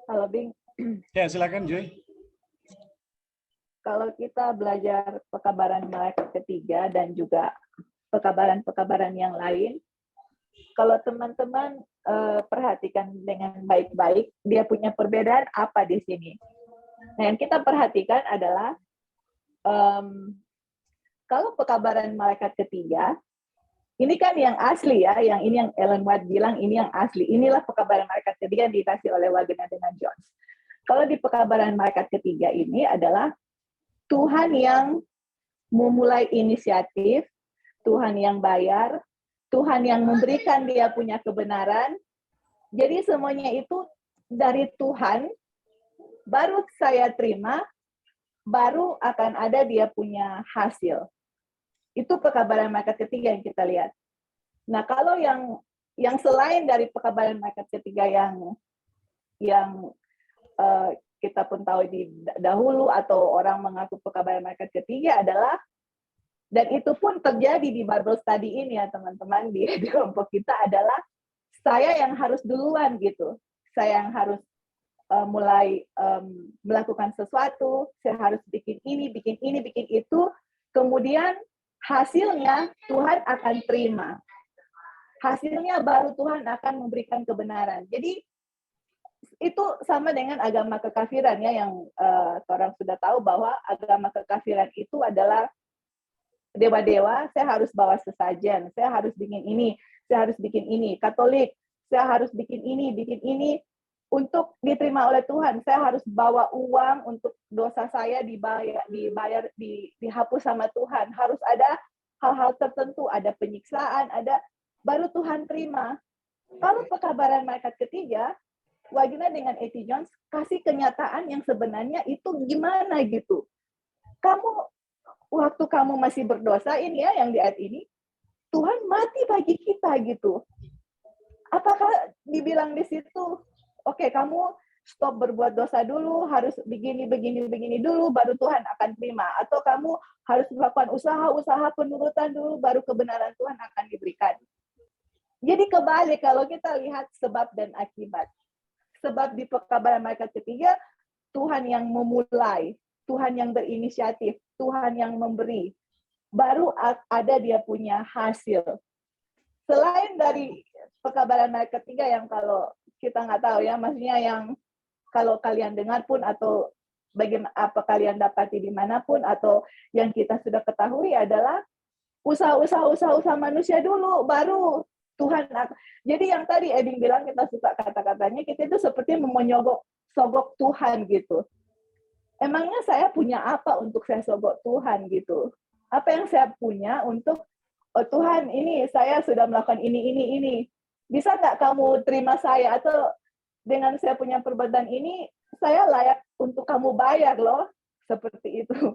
Halo Bing. Ya, silakan Joy. Kalau kita belajar pekabaran malaikat ketiga dan juga pekabaran-pekabaran yang lain, kalau teman-teman perhatikan dengan baik-baik, dia punya perbedaan apa di sini? Nah, yang kita perhatikan adalah kalau pekabaran malaikat ketiga, ini kan yang asli ya, yang ini yang Ellen White bilang ini yang asli. Inilah pekabaran malaikat ketiga yang dikasih oleh Wagner dengan Jones. Kalau di pekabaran malaikat ketiga ini adalah Tuhan yang memulai inisiatif, Tuhan yang bayar, Tuhan yang memberikan dia punya kebenaran. Jadi semuanya itu dari Tuhan, baru saya terima, baru akan ada dia punya hasil. Itu pekabaran malaikat ketiga yang kita lihat. Nah, kalau yang selain dari pekabaran malaikat ketiga yang kita pun tahu di dahulu atau orang mengaku pekabaran malaikat ketiga adalah, dan itu pun terjadi di Bible study ini ya teman-teman, di kelompok kita adalah saya yang harus duluan gitu. Saya yang harus mulai melakukan sesuatu, saya harus bikin ini, bikin itu, kemudian hasilnya Tuhan akan terima. Hasilnya baru Tuhan akan memberikan kebenaran. Jadi itu sama dengan agama kekafiran ya, yang orang sudah tahu bahwa agama kekafiran itu adalah dewa-dewa, saya harus bawa sesajen, saya harus bikin ini, saya harus bikin ini. Katolik, saya harus bikin ini untuk diterima oleh Tuhan. Saya harus bawa uang untuk dosa saya dihapus sama Tuhan. Harus ada hal-hal tertentu, ada penyiksaan, ada baru Tuhan terima. Kalau pekabaran malaikat ketiga, Wagner dengan A.T. Jones kasih kenyataan yang sebenarnya itu gimana gitu. Waktu kamu masih berdosa ini ya, yang di ayat ini, Tuhan mati bagi kita gitu. Apakah dibilang di situ, oke, kamu stop berbuat dosa dulu, harus begini dulu, baru Tuhan akan terima. Atau kamu harus melakukan usaha penurutan dulu, baru kebenaran Tuhan akan diberikan. Jadi kebalik kalau kita lihat sebab dan akibat. Sebab di pekabaran malaikat ketiga, Tuhan yang memulai, Tuhan yang berinisiatif, Tuhan yang memberi. Baru ada dia punya hasil. Selain dari pekabaran malaikat ketiga yang kalau kita nggak tahu ya, maksudnya yang kalau kalian dengar pun atau bagaimana apa kalian dapati dimanapun atau yang kita sudah ketahui adalah usaha manusia dulu, baru Tuhan. Jadi yang tadi Eding bilang kita suka kata-katanya, kita itu seperti sogok Tuhan gitu. Emangnya saya punya apa untuk saya sogok Tuhan gitu? Apa yang saya punya untuk, oh Tuhan ini saya sudah melakukan ini. Bisa nggak kamu terima saya? Atau dengan saya punya perbuatan ini, saya layak untuk kamu bayar loh. seperti itu.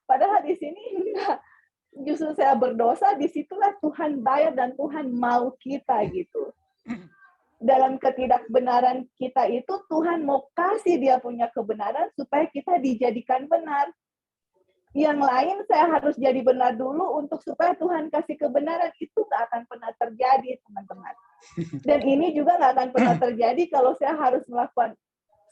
Padahal di sini enggak. Justru saya berdosa, disitulah Tuhan bayar dan Tuhan mau kita gitu. Dalam ketidakbenaran kita itu, Tuhan mau kasih dia punya kebenaran supaya kita dijadikan benar. Yang lain saya harus jadi benar dulu untuk supaya Tuhan kasih kebenaran, itu nggak akan pernah terjadi, teman-teman. Dan ini juga nggak akan pernah terjadi kalau saya harus melakukan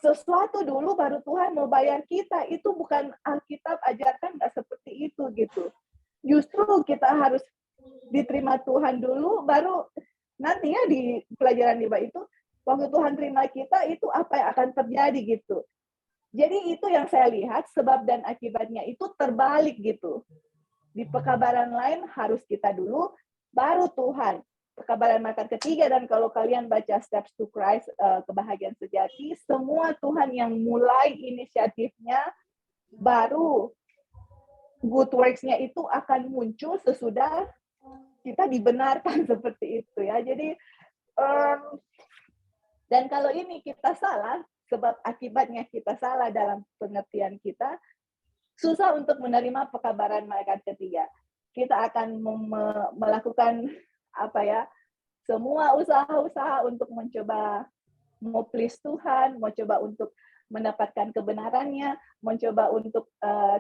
sesuatu dulu baru Tuhan mau bayar kita. Itu bukan Alkitab ajarkan, nggak seperti itu gitu. Justru kita harus diterima Tuhan dulu, baru nantinya di pelajaran Liba itu, waktu Tuhan terima kita, itu apa yang akan terjadi gitu. Jadi itu yang saya lihat, sebab dan akibatnya itu terbalik gitu. Di pekabaran lain harus kita dulu, baru Tuhan. Pekabaran malaikat ketiga, dan kalau kalian baca Steps to Christ, kebahagiaan sejati, semua Tuhan yang mulai inisiatifnya, baru good works-nya itu akan muncul sesudah kita dibenarkan seperti itu ya. Jadi dan kalau ini kita salah, sebab akibatnya kita salah dalam pengertian kita, susah untuk menerima pekabaran malaikat ketiga. Kita akan melakukan apa ya, semua usaha-usaha untuk mencoba mau please Tuhan, mau coba untuk mendapatkan kebenarannya, mencoba untuk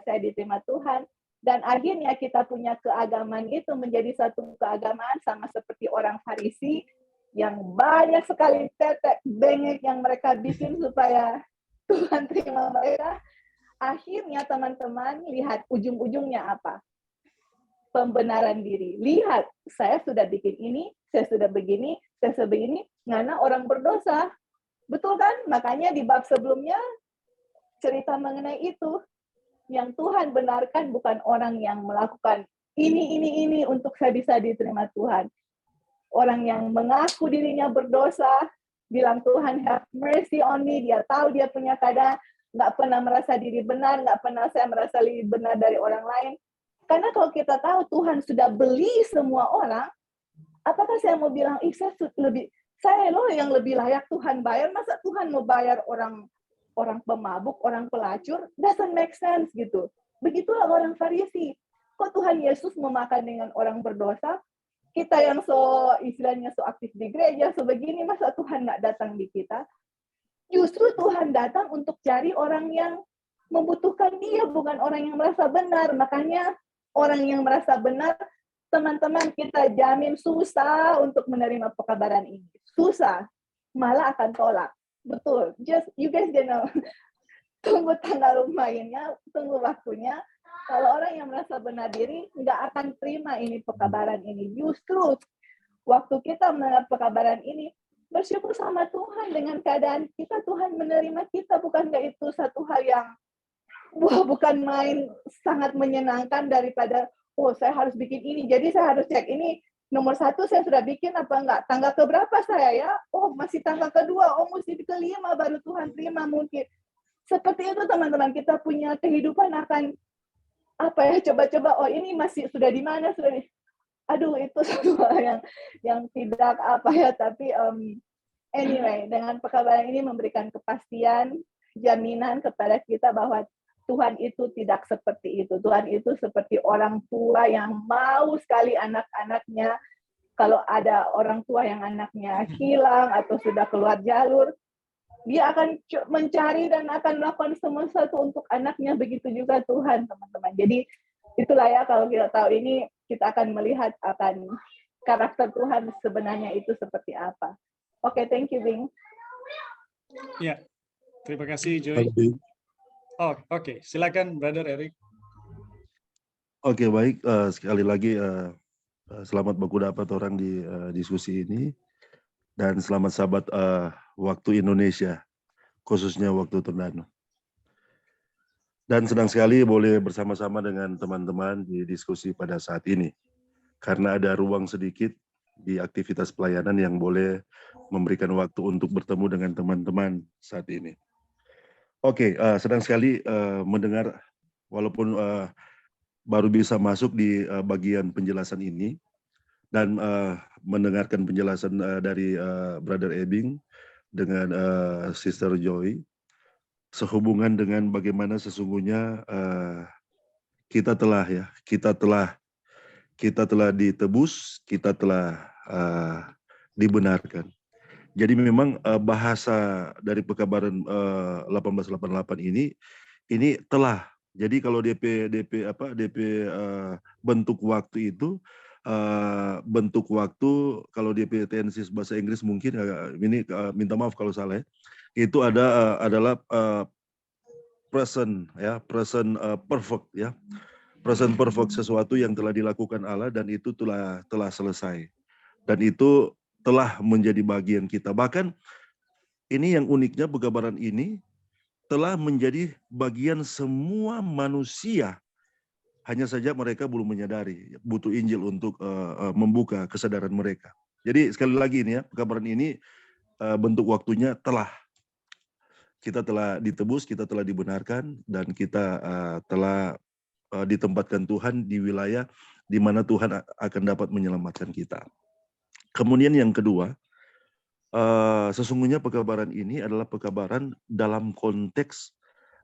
saya diterima Tuhan, dan akhirnya kita punya keagamaan itu menjadi satu keagamaan sama seperti orang Farisi yang banyak sekali tetek bengek yang mereka bikin supaya Tuhan terima mereka. Akhirnya teman-teman lihat ujung-ujungnya apa? Pembenaran diri. Lihat, saya sudah bikin ini, saya sudah begini, saya sudah begini, karena orang berdosa. Betul kan? Makanya di bab sebelumnya cerita mengenai itu. Yang Tuhan benarkan bukan orang yang melakukan ini untuk saya bisa diterima Tuhan. Orang yang mengaku dirinya berdosa, bilang Tuhan have mercy on me, dia tahu dia punya keadaan, nggak pernah merasa diri benar, nggak pernah saya merasa lebih benar dari orang lain. Karena kalau kita tahu Tuhan sudah beli semua orang, apakah saya mau bilang, saya loh yang lebih layak Tuhan bayar, masa Tuhan mau bayar orang pemabuk, orang pelacur? Doesn't make sense gitu. Begitulah orang Farisi. Kok Tuhan Yesus mau makan dengan orang berdosa? Kita yang istilahnya aktif di gereja, sebegini, masa Tuhan nggak datang di kita? Justru Tuhan datang untuk cari orang yang membutuhkan dia, bukan orang yang merasa benar. Makanya orang yang merasa benar, teman-teman, kita jamin susah untuk menerima pekabaran ini. Susah. Malah akan tolak. Betul. Just you guys gonna tunggu tanggal mainnya, tunggu waktunya. Kalau orang yang merasa benar diri nggak akan terima ini pekabaran ini. Justru waktu kita mendengar pekabaran ini, bersyukur sama Tuhan dengan keadaan kita. Tuhan menerima kita, bukan nggak itu satu hal yang bukan main, sangat menyenangkan daripada saya harus bikin ini. Jadi saya harus cek ini. Nomor 1 saya sudah bikin apa enggak? Tanggal keberapa saya ya? Masih tanggal kedua. Mesti kelima baru Tuhan terima mungkin. Seperti itu teman-teman, kita punya kehidupan akan coba-coba. Ini masih sudah di mana? Aduh, itu satu hal yang tidak tapi anyway, dengan pekabaran ini memberikan kepastian, jaminan kepada kita bahwa Tuhan itu tidak seperti itu. Tuhan itu seperti orang tua yang mau sekali anak-anaknya. Kalau ada orang tua yang anaknya hilang atau sudah keluar jalur, dia akan mencari dan akan melakukan semua sesuatu untuk anaknya. Begitu juga Tuhan, teman-teman. Jadi itulah ya, kalau kita tahu ini, kita akan melihat akan karakter Tuhan sebenarnya itu seperti apa. Oke, thank you, Bing. Ya, terima kasih, Joy. Oke. Silakan, Brother Eric. Oke, baik. Sekali lagi, selamat baku dapat orang di diskusi ini. Dan selamat sahabat waktu Indonesia, khususnya waktu Tondano. Dan senang sekali boleh bersama-sama dengan teman-teman di diskusi pada saat ini. Karena ada ruang sedikit di aktivitas pelayanan yang boleh memberikan waktu untuk bertemu dengan teman-teman saat ini. Oke, senang sekali mendengar, walaupun baru bisa masuk di bagian penjelasan ini, dan mendengarkan penjelasan dari Brother Ebing dengan Sister Joy. sehubungan dengan bagaimana sesungguhnya kita telah ditebus, kita telah dibenarkan. Jadi memang bahasa dari pekabaran 1888 ini telah. Jadi kalau DP bentuk waktu itu kalau DP tensis bahasa Inggris mungkin ini minta maaf kalau salah ya. Itu adalah present perfect ya. Present perfect, sesuatu yang telah dilakukan Allah dan itu telah selesai. Dan itu telah menjadi bagian kita. Bahkan ini yang uniknya, pekabaran ini telah menjadi bagian semua manusia. Hanya saja mereka belum menyadari, butuh Injil untuk membuka kesadaran mereka. Jadi sekali lagi ini ya, pekabaran ini bentuk waktunya telah. Kita telah ditebus, kita telah dibenarkan, dan kita telah ditempatkan Tuhan di wilayah di mana Tuhan akan dapat menyelamatkan kita. Kemudian yang kedua, sesungguhnya pekabaran ini adalah pekabaran dalam konteks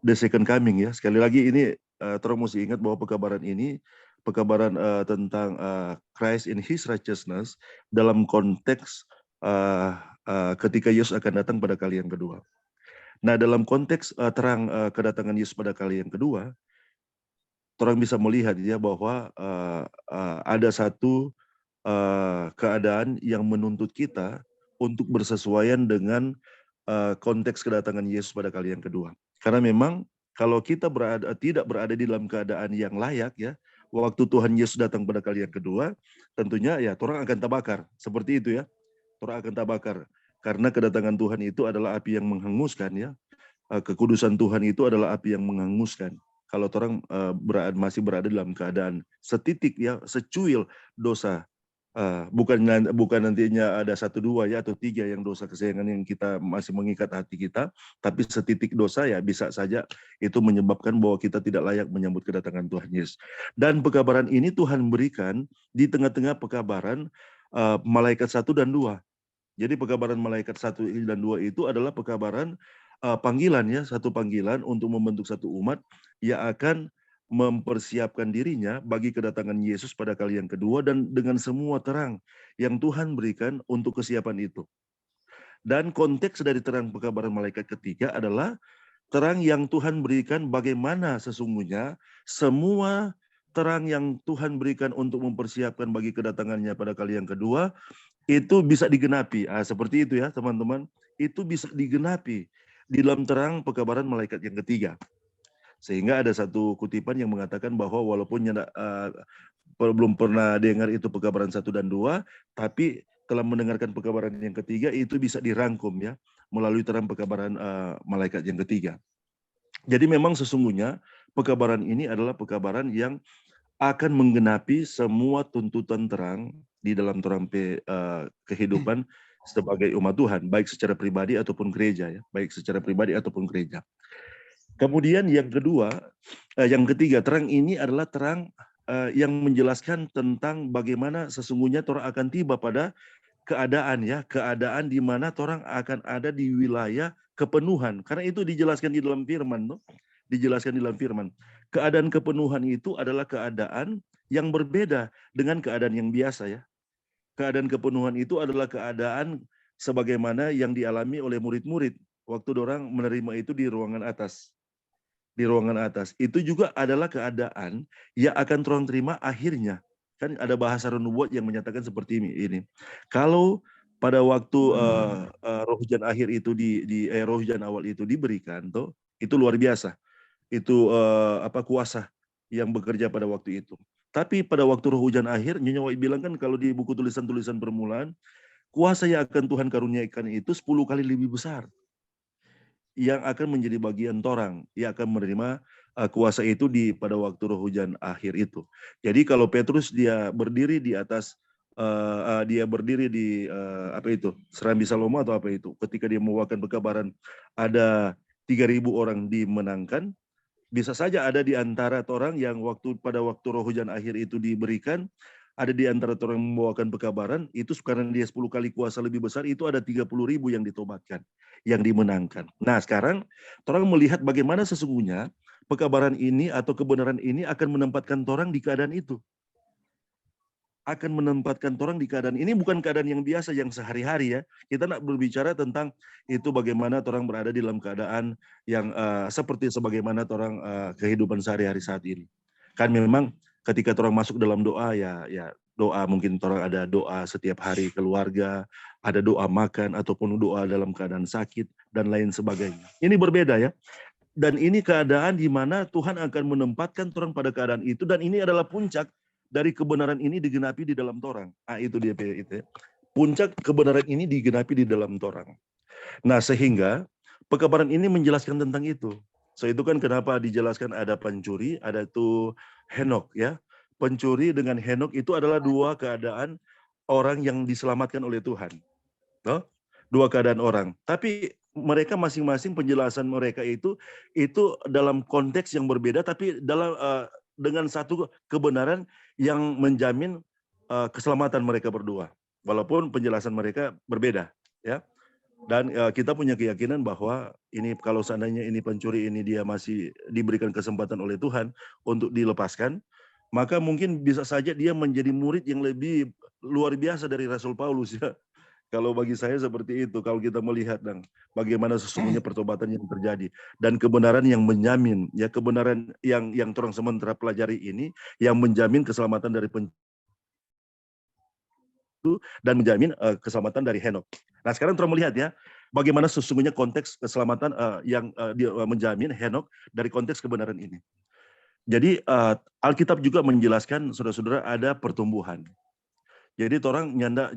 the second coming ya. Sekali lagi ini terus mesti ingat bahwa pekabaran ini pekabaran tentang Christ in His righteousness dalam konteks ketika Yesus akan datang pada kali yang kedua. Nah, dalam konteks terang kedatangan Yesus pada kali yang kedua, orang bisa melihat ya bahwa ada satu keadaan yang menuntut kita untuk bersesuaian dengan konteks kedatangan Yesus pada kali yang kedua. Karena memang kalau kita tidak berada di dalam keadaan yang layak ya, waktu Tuhan Yesus datang pada kali yang kedua, tentunya ya orang akan terbakar. Seperti itu ya, orang akan terbakar. Karena kedatangan Tuhan itu adalah api yang menghanguskan ya. Kekudusan Tuhan itu adalah api yang menghanguskan. Kalau orang masih berada dalam keadaan setitik ya, secuil dosa, bukan nantinya ada 1, 2 ya atau 3 yang dosa kesayangan yang kita masih mengikat hati kita, tapi setitik dosa ya bisa saja itu menyebabkan bahwa kita tidak layak menyambut kedatangan Tuhan Yesus. Dan pekabaran ini Tuhan berikan di tengah-tengah pekabaran malaikat 1 dan 2. Jadi pekabaran malaikat 1 dan 2 itu adalah pekabaran panggilan ya, satu panggilan untuk membentuk satu umat yang akan mempersiapkan dirinya bagi kedatangan Yesus pada kali yang kedua, dan dengan semua terang yang Tuhan berikan untuk kesiapan itu. Dan konteks dari terang pekabaran malaikat ketiga adalah terang yang Tuhan berikan bagaimana sesungguhnya semua terang yang Tuhan berikan untuk mempersiapkan bagi kedatangannya pada kali yang kedua itu bisa digenapi. Seperti itu ya teman-teman, itu bisa digenapi di dalam terang pekabaran malaikat yang ketiga. Sehingga ada satu kutipan yang mengatakan bahwa walaupun belum pernah dengar itu pekabaran 1 dan 2, tapi telah mendengarkan pekabaran yang ketiga, itu bisa dirangkum ya melalui terang pekabaran malaikat yang ketiga. Jadi memang sesungguhnya pekabaran ini adalah pekabaran yang akan menggenapi semua tuntutan terang di dalam terang kehidupan sebagai umat Tuhan, baik secara pribadi ataupun gereja ya, baik secara pribadi ataupun gereja. Kemudian yang kedua, yang ketiga, terang ini adalah terang yang menjelaskan tentang bagaimana sesungguhnya orang akan tiba pada keadaan ya, keadaan di mana orang akan ada di wilayah kepenuhan. Karena itu dijelaskan di dalam firman, dijelaskan di dalam firman. Keadaan kepenuhan itu adalah keadaan yang berbeda dengan keadaan yang biasa ya. Keadaan kepenuhan itu adalah keadaan sebagaimana yang dialami oleh murid-murid waktu orang menerima itu di ruangan atas. Di ruangan atas. Itu juga adalah keadaan yang akan orang terima akhirnya. Kan ada bahasa nubuat yang menyatakan seperti ini. Kalau pada waktu roh hujan akhir itu roh hujan awal itu diberikan, itu luar biasa. Itu kuasa yang bekerja pada waktu itu. Tapi pada waktu roh hujan akhir, Nyonya Wai bilang kan kalau di buku tulisan-tulisan permulaan, kuasa yang akan Tuhan karuniakan itu 10 kali lebih besar yang akan menjadi bagian torang, yang akan menerima kuasa itu pada waktu roh hujan akhir itu. Jadi kalau Petrus dia berdiri di atas Serambi Salomo atau apa itu, ketika dia membawakan pekabaran ada 3.000 orang dimenangkan, bisa saja ada di antara orang yang pada waktu roh hujan akhir itu diberikan, ada di antara orang yang membawakan pekabaran, itu sekarang dia 10 kali kuasa lebih besar, itu ada 30.000 yang ditobatkan. yang dimenangkan. Nah, sekarang orang melihat bagaimana sesungguhnya pekabaran ini atau kebenaran ini akan menempatkan orang di keadaan itu. Akan menempatkan orang di keadaan ini, bukan keadaan yang biasa yang sehari-hari ya. Kita nak berbicara tentang itu bagaimana orang berada di dalam keadaan yang seperti sebagaimana orang kehidupan sehari-hari saat ini. Kan memang ketika orang masuk dalam doa ya doa, mungkin orang ada doa setiap hari keluarga, ada doa makan ataupun doa dalam keadaan sakit dan lain sebagainya. Ini berbeda ya. Dan ini keadaan di mana Tuhan akan menempatkan orang pada keadaan itu, dan ini adalah puncak dari kebenaran ini digenapi di dalam torang. Itu dia itu. Puncak kebenaran ini digenapi di dalam torang. Nah, sehingga pekabaran ini menjelaskan tentang itu. So itu kan kenapa dijelaskan ada pencuri, ada tuh Henok ya. Pencuri dengan Henok itu adalah dua keadaan orang yang diselamatkan oleh Tuhan. No? Dua keadaan orang. Tapi mereka masing-masing penjelasan mereka itu dalam konteks yang berbeda, tapi dalam dengan satu kebenaran yang menjamin keselamatan mereka berdua, walaupun penjelasan mereka berbeda, ya. Dan kita punya keyakinan bahwa ini kalau seandainya ini pencuri ini dia masih diberikan kesempatan oleh Tuhan untuk dilepaskan, maka mungkin bisa saja dia menjadi murid yang lebih luar biasa dari Rasul Paulus ya. Kalau bagi saya seperti itu, kalau kita melihat bagaimana sesungguhnya pertobatan yang terjadi dan kebenaran yang menjamin, ya kebenaran yang orang sementara pelajari ini yang menjamin keselamatan dari dan menjamin keselamatan dari Henok. Nah, sekarang orang melihat ya bagaimana sesungguhnya konteks keselamatan yang dia menjamin Henok dari konteks kebenaran ini. Jadi Alkitab juga menjelaskan saudara-saudara ada pertumbuhan. Jadi orang nyanda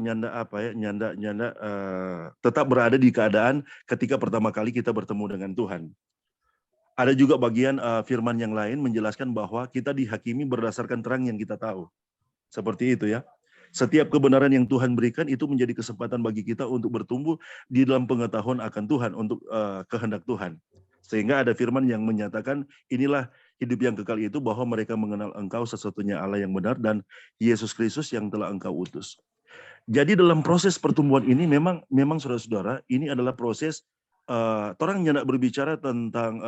tetap berada di keadaan ketika pertama kali kita bertemu dengan Tuhan. Ada juga bagian firman yang lain menjelaskan bahwa kita dihakimi berdasarkan terang yang kita tahu. Seperti itu ya. Setiap kebenaran yang Tuhan berikan itu menjadi kesempatan bagi kita untuk bertumbuh di dalam pengetahuan akan Tuhan, untuk kehendak Tuhan. Sehingga ada firman yang menyatakan inilah hidup yang kekal itu, bahwa mereka mengenal Engkau satu-satunya Allah yang benar dan Yesus Kristus yang telah Engkau utus. Jadi dalam proses pertumbuhan ini memang saudara-saudara, ini adalah proses orang hendak berbicara tentang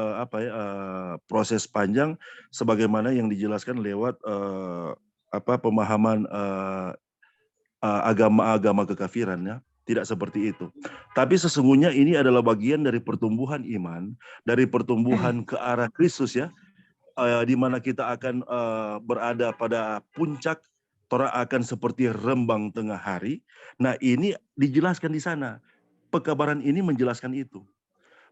proses panjang sebagaimana yang dijelaskan lewat pemahaman agama-agama kekafiran ya. Tidak seperti itu. Tapi sesungguhnya ini adalah bagian dari pertumbuhan iman, dari pertumbuhan ke arah Kristus ya. Di mana kita akan berada pada puncak, orang akan seperti rembang tengah hari. Nah, ini dijelaskan di sana. Pekabaran ini menjelaskan itu.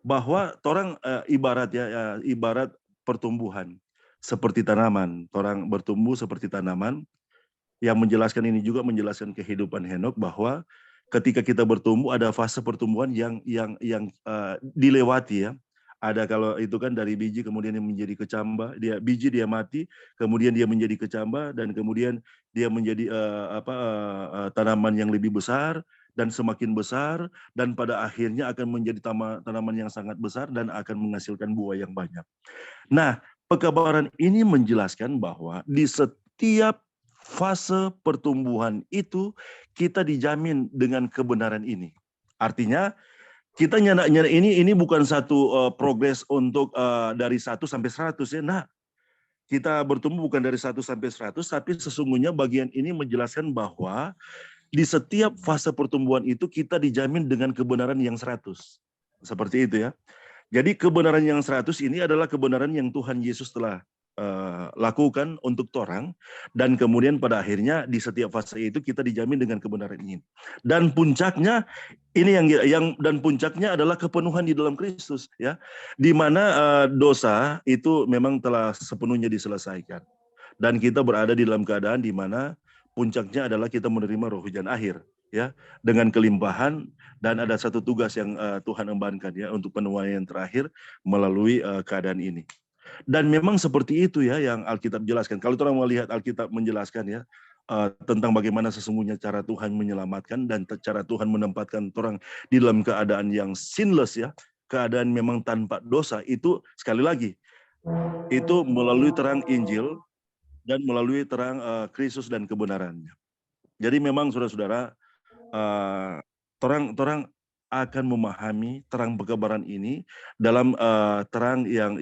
Bahwa orang ibarat pertumbuhan seperti tanaman. Orang bertumbuh seperti tanaman. Yang menjelaskan ini juga menjelaskan kehidupan Henok, bahwa ketika kita bertumbuh ada fase pertumbuhan yang dilewati ya. Ada kalau itu kan dari biji kemudian dia menjadi kecambah, biji dia mati, kemudian dia menjadi kecambah, dan kemudian dia menjadi tanaman yang lebih besar dan semakin besar, dan pada akhirnya akan menjadi tanaman yang sangat besar dan akan menghasilkan buah yang banyak. Nah, pekabaran ini menjelaskan bahwa di setiap fase pertumbuhan itu kita dijamin dengan kebenaran ini. Artinya kita nyana ini bukan satu progres untuk dari 1 sampai 100 ya. Nah, kita bertumbuh bukan dari 1 sampai 100, tapi sesungguhnya bagian ini menjelaskan bahwa di setiap fase pertumbuhan itu kita dijamin dengan kebenaran yang 100. Seperti itu ya. Jadi kebenaran yang 100 ini adalah kebenaran yang Tuhan Yesus telah lakukan untuk orang, dan kemudian pada akhirnya di setiap fase itu kita dijamin dengan kebenaran ini. Dan puncaknya ini dan puncaknya adalah kepenuhan di dalam Kristus ya, di mana dosa itu memang telah sepenuhnya diselesaikan, dan kita berada di dalam keadaan di mana puncaknya adalah kita menerima roh hujan akhir ya, dengan kelimpahan. Dan ada satu tugas yang Tuhan embankan ya untuk penuaian terakhir melalui keadaan ini. Dan memang seperti itu ya yang Alkitab jelaskan. Kalau orang melihat Alkitab menjelaskan ya tentang bagaimana sesungguhnya cara Tuhan menyelamatkan dan cara Tuhan menempatkan orang di dalam keadaan yang sinless ya, keadaan memang tanpa dosa, itu sekali lagi itu melalui terang Injil dan melalui terang Kristus dan kebenarannya. Jadi memang saudara-saudara, orang akan memahami terang pekabaran ini dalam terang yang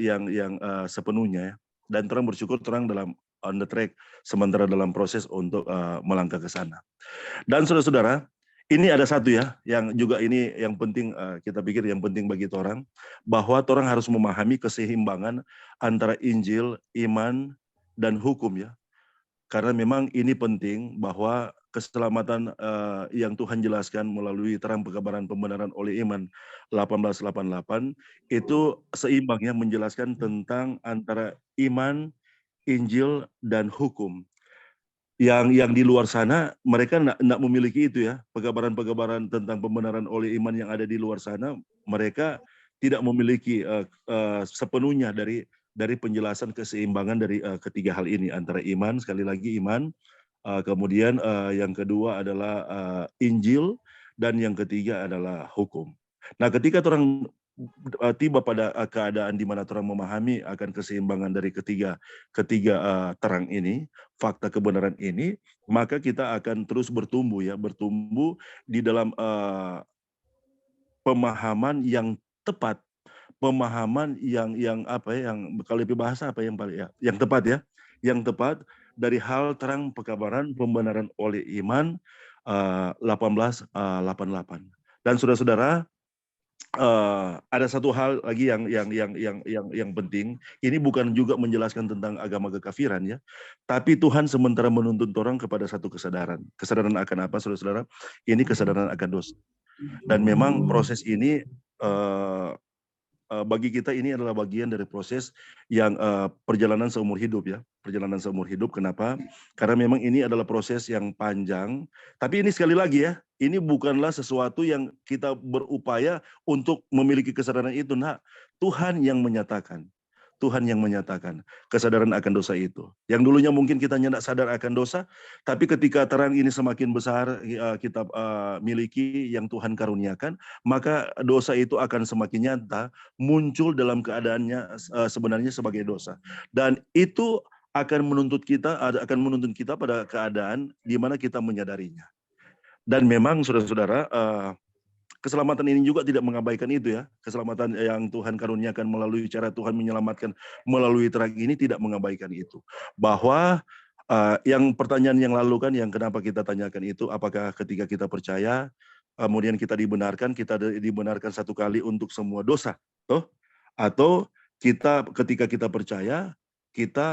sepenuhnya, ya. Dan terang bersyukur terang dalam on the track, sementara dalam proses untuk melangkah ke sana. Dan saudara-saudara, ini ada satu ya, yang juga ini yang penting, kita pikir yang penting bagi orang, bahwa orang harus memahami keseimbangan antara Injil, iman, dan hukum ya. Karena memang ini penting bahwa keselamatan yang Tuhan jelaskan melalui terang pekabaran pembenaran oleh iman 1888 itu seimbangnya menjelaskan tentang antara iman, Injil, dan hukum. Yang di luar sana mereka tidak memiliki itu ya, pekabaran-pekabaran tentang pembenaran oleh iman yang ada di luar sana, mereka tidak memiliki sepenuhnya dari penjelasan keseimbangan dari ketiga hal ini, antara iman, sekali lagi iman, kemudian yang kedua adalah Injil, dan yang ketiga adalah hukum. Nah, ketika orang tiba pada keadaan di mana orang memahami akan keseimbangan dari ketiga terang ini, fakta kebenaran ini, maka kita akan terus bertumbuh di dalam pemahaman yang tepat, pemahaman yang apa ya, yang kalau di bahasa apa yang paling ya, yang tepat ya, yang tepat dari hal terang pekabaran pembenaran oleh iman 1888. Dan saudara-saudara, ada satu hal lagi yang penting. Ini bukan juga menjelaskan tentang agama kekafiran ya, tapi Tuhan sementara menuntun orang kepada satu kesadaran. Kesadaran akan apa, saudara-saudara? Ini kesadaran akan dosa. Dan memang proses ini bagi kita ini adalah bagian dari proses yang perjalanan seumur hidup ya, perjalanan seumur hidup. Kenapa? Karena memang ini adalah proses yang panjang. Tapi ini sekali lagi ya, ini bukanlah sesuatu yang kita berupaya untuk memiliki kesadaran itu. Nah, Tuhan yang menyatakan. Tuhan yang menyatakan kesadaran akan dosa itu. Yang dulunya mungkin kita tidak sadar akan dosa, tapi ketika terang ini semakin besar kita miliki yang Tuhan karuniakan, maka dosa itu akan semakin nyata muncul dalam keadaannya sebenarnya sebagai dosa. Dan itu akan menuntut kita pada keadaan di mana kita menyadarinya. Dan memang saudara-saudara, keselamatan ini juga tidak mengabaikan itu ya. Keselamatan yang Tuhan karuniakan melalui cara Tuhan menyelamatkan melalui terang ini tidak mengabaikan itu. Bahwa yang pertanyaan yang lalu kan, yang kenapa kita tanyakan itu, apakah ketika kita percaya, kemudian kita dibenarkan satu kali untuk semua dosa, toh? Atau ketika kita percaya, kita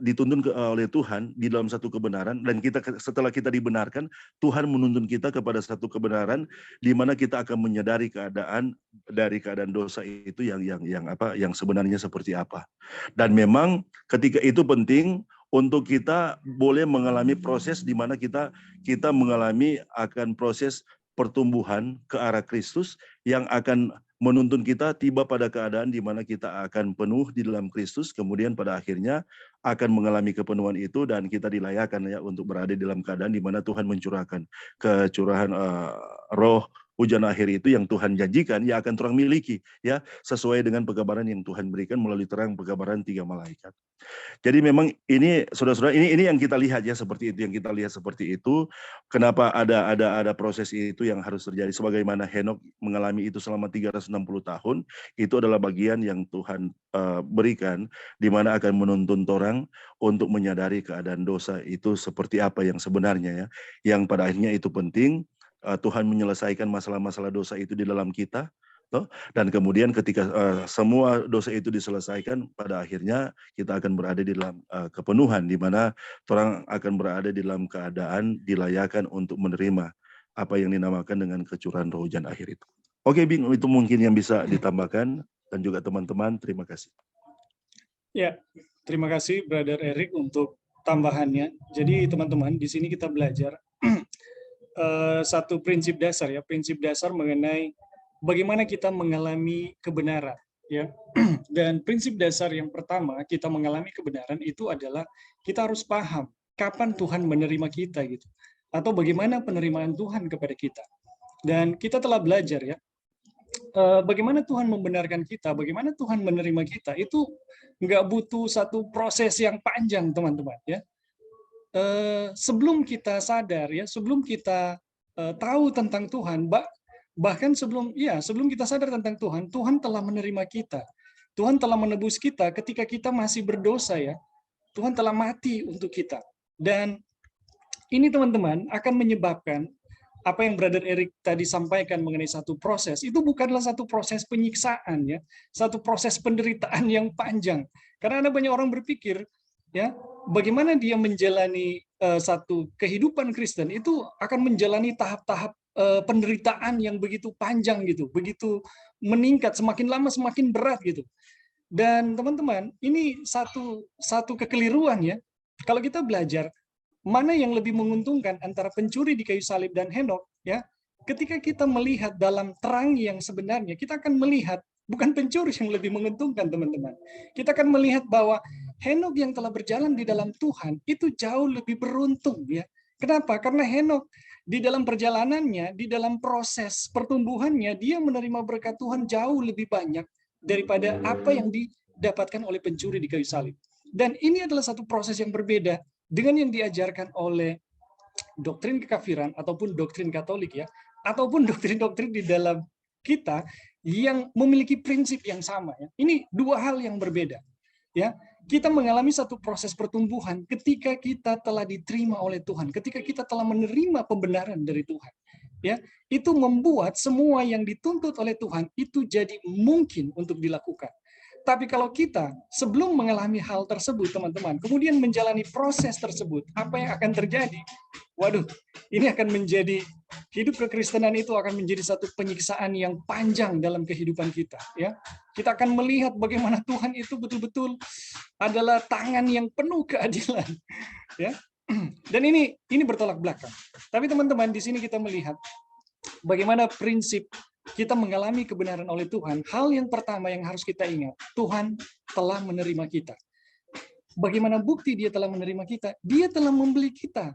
dituntun oleh Tuhan di dalam satu kebenaran, dan setelah kita dibenarkan, Tuhan menuntun kita kepada satu kebenaran di mana kita akan menyadari keadaan dosa itu yang sebenarnya seperti apa. Dan memang ketika itu penting untuk kita boleh mengalami proses di mana kita mengalami akan proses pertumbuhan ke arah Kristus yang akan menuntun kita tiba pada keadaan di mana kita akan penuh di dalam Kristus, kemudian pada akhirnya akan mengalami kepenuhan itu dan kita dilayakkan ya untuk berada di dalam keadaan di mana Tuhan mencurahkan kecurahan roh hujan akhir itu yang Tuhan janjikan ya akan orang miliki ya, sesuai dengan pekabaran yang Tuhan berikan melalui terang pekabaran 3 malaikat. Jadi memang ini saudara-saudara, ini yang kita lihat ya, seperti itu, Kenapa ada proses itu yang harus terjadi, sebagaimana Henokh mengalami itu selama 360 tahun, itu adalah bagian yang Tuhan berikan di mana akan menuntun orang untuk menyadari keadaan dosa itu seperti apa yang sebenarnya ya, yang pada akhirnya itu penting. Tuhan menyelesaikan masalah-masalah dosa itu di dalam kita, dan kemudian ketika semua dosa itu diselesaikan, pada akhirnya kita akan berada di dalam kepenuhan, di mana orang akan berada di dalam keadaan dilayakan untuk menerima apa yang dinamakan dengan kecurahan roh hujan akhir itu. Oke, Bing, itu mungkin yang bisa ditambahkan, dan juga teman-teman, terima kasih. Ya, terima kasih Brother Eric untuk tambahannya. Jadi teman-teman, di sini kita belajar satu prinsip dasar ya, prinsip dasar mengenai bagaimana kita mengalami kebenaran ya. Dan prinsip dasar yang pertama kita mengalami kebenaran itu adalah kita harus paham kapan Tuhan menerima kita gitu, atau bagaimana penerimaan Tuhan kepada kita. Dan kita telah belajar ya, bagaimana Tuhan membenarkan kita, bagaimana Tuhan menerima kita, itu nggak butuh satu proses yang panjang teman-teman ya. Sebelum kita sadar ya, sebelum kita tahu tentang Tuhan, Bahkan sebelum kita sadar tentang Tuhan, Tuhan telah menerima kita. Tuhan telah menebus kita ketika kita masih berdosa ya. Tuhan telah mati untuk kita. Dan ini teman-teman akan menyebabkan apa yang Brother Eric tadi sampaikan mengenai satu proses, itu bukanlah satu proses penyiksaan ya, satu proses penderitaan yang panjang. Karena ada banyak orang berpikir ya, bagaimana dia menjalani satu kehidupan Kristen itu akan menjalani tahap-tahap penderitaan yang begitu panjang gitu, begitu meningkat, semakin lama semakin berat gitu. Dan teman-teman, ini satu kekeliruan ya. Kalau kita belajar mana yang lebih menguntungkan antara pencuri di kayu salib dan Henok, ya, ketika kita melihat dalam terang yang sebenarnya, kita akan melihat bukan pencuri yang lebih menguntungkan, teman-teman. Kita akan melihat bahwa Henok yang telah berjalan di dalam Tuhan itu jauh lebih beruntung, ya. Kenapa? Karena Henok di dalam perjalanannya, di dalam proses pertumbuhannya, dia menerima berkat Tuhan jauh lebih banyak daripada apa yang didapatkan oleh pencuri di kayu salib. Dan ini adalah satu proses yang berbeda dengan yang diajarkan oleh doktrin kekafiran ataupun doktrin Katolik ya, ataupun doktrin-doktrin di dalam kita yang memiliki prinsip yang sama ya. Ini dua hal yang berbeda. Ya, kita mengalami satu proses pertumbuhan ketika kita telah diterima oleh Tuhan, ketika kita telah menerima pembenaran dari Tuhan. Ya, itu membuat semua yang dituntut oleh Tuhan itu jadi mungkin untuk dilakukan. Tapi kalau kita sebelum mengalami hal tersebut, teman-teman, kemudian menjalani proses tersebut, apa yang akan terjadi? Waduh, ini akan menjadi, hidup kekristenan itu akan menjadi satu penyiksaan yang panjang dalam kehidupan kita. Ya, kita akan melihat bagaimana Tuhan itu betul-betul adalah tangan yang penuh keadilan. Ya, dan ini bertolak belakang. Tapi teman-teman, di sini kita melihat bagaimana prinsip kita mengalami kebenaran oleh Tuhan. Hal yang pertama yang harus kita ingat, Tuhan telah menerima kita. Bagaimana bukti dia telah menerima kita? Dia telah membeli kita.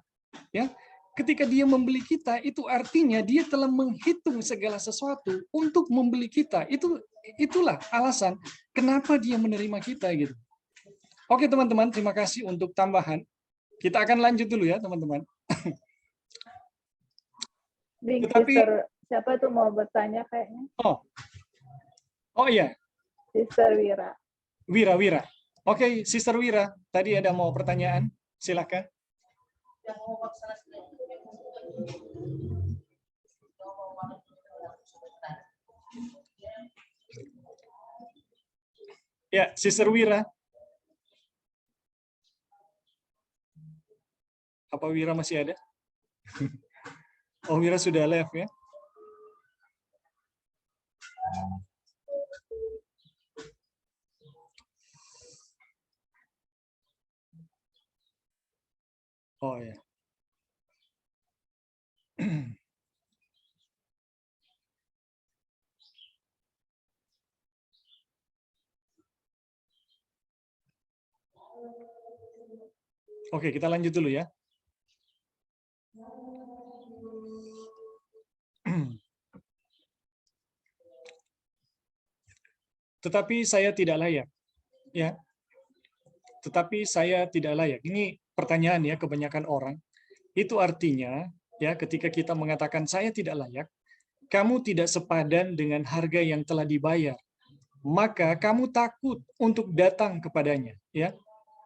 Ya, ketika dia membeli kita, itu artinya dia telah menghitung segala sesuatu untuk membeli kita. Itulah alasan kenapa dia menerima kita gitu. Oke teman-teman, terima kasih untuk tambahan. Kita akan lanjut dulu ya teman-teman. Tetapi siapa tuh mau bertanya kayaknya? Oh iya. Sister Wira. Wira. Oke, Sister Wira, tadi ada mau pertanyaan? Silakan. Ya, Sister Wira. Apa Wira masih ada? Oh, Wira sudah left ya? Oh ya. Oke, kita lanjut dulu ya. Tetapi saya tidak layak. Ya. Tetapi saya tidak layak. Ini pertanyaan ya kebanyakan orang. Itu artinya ya ketika kita mengatakan saya tidak layak, kamu tidak sepadan dengan harga yang telah dibayar. Maka kamu takut untuk datang kepadanya, ya.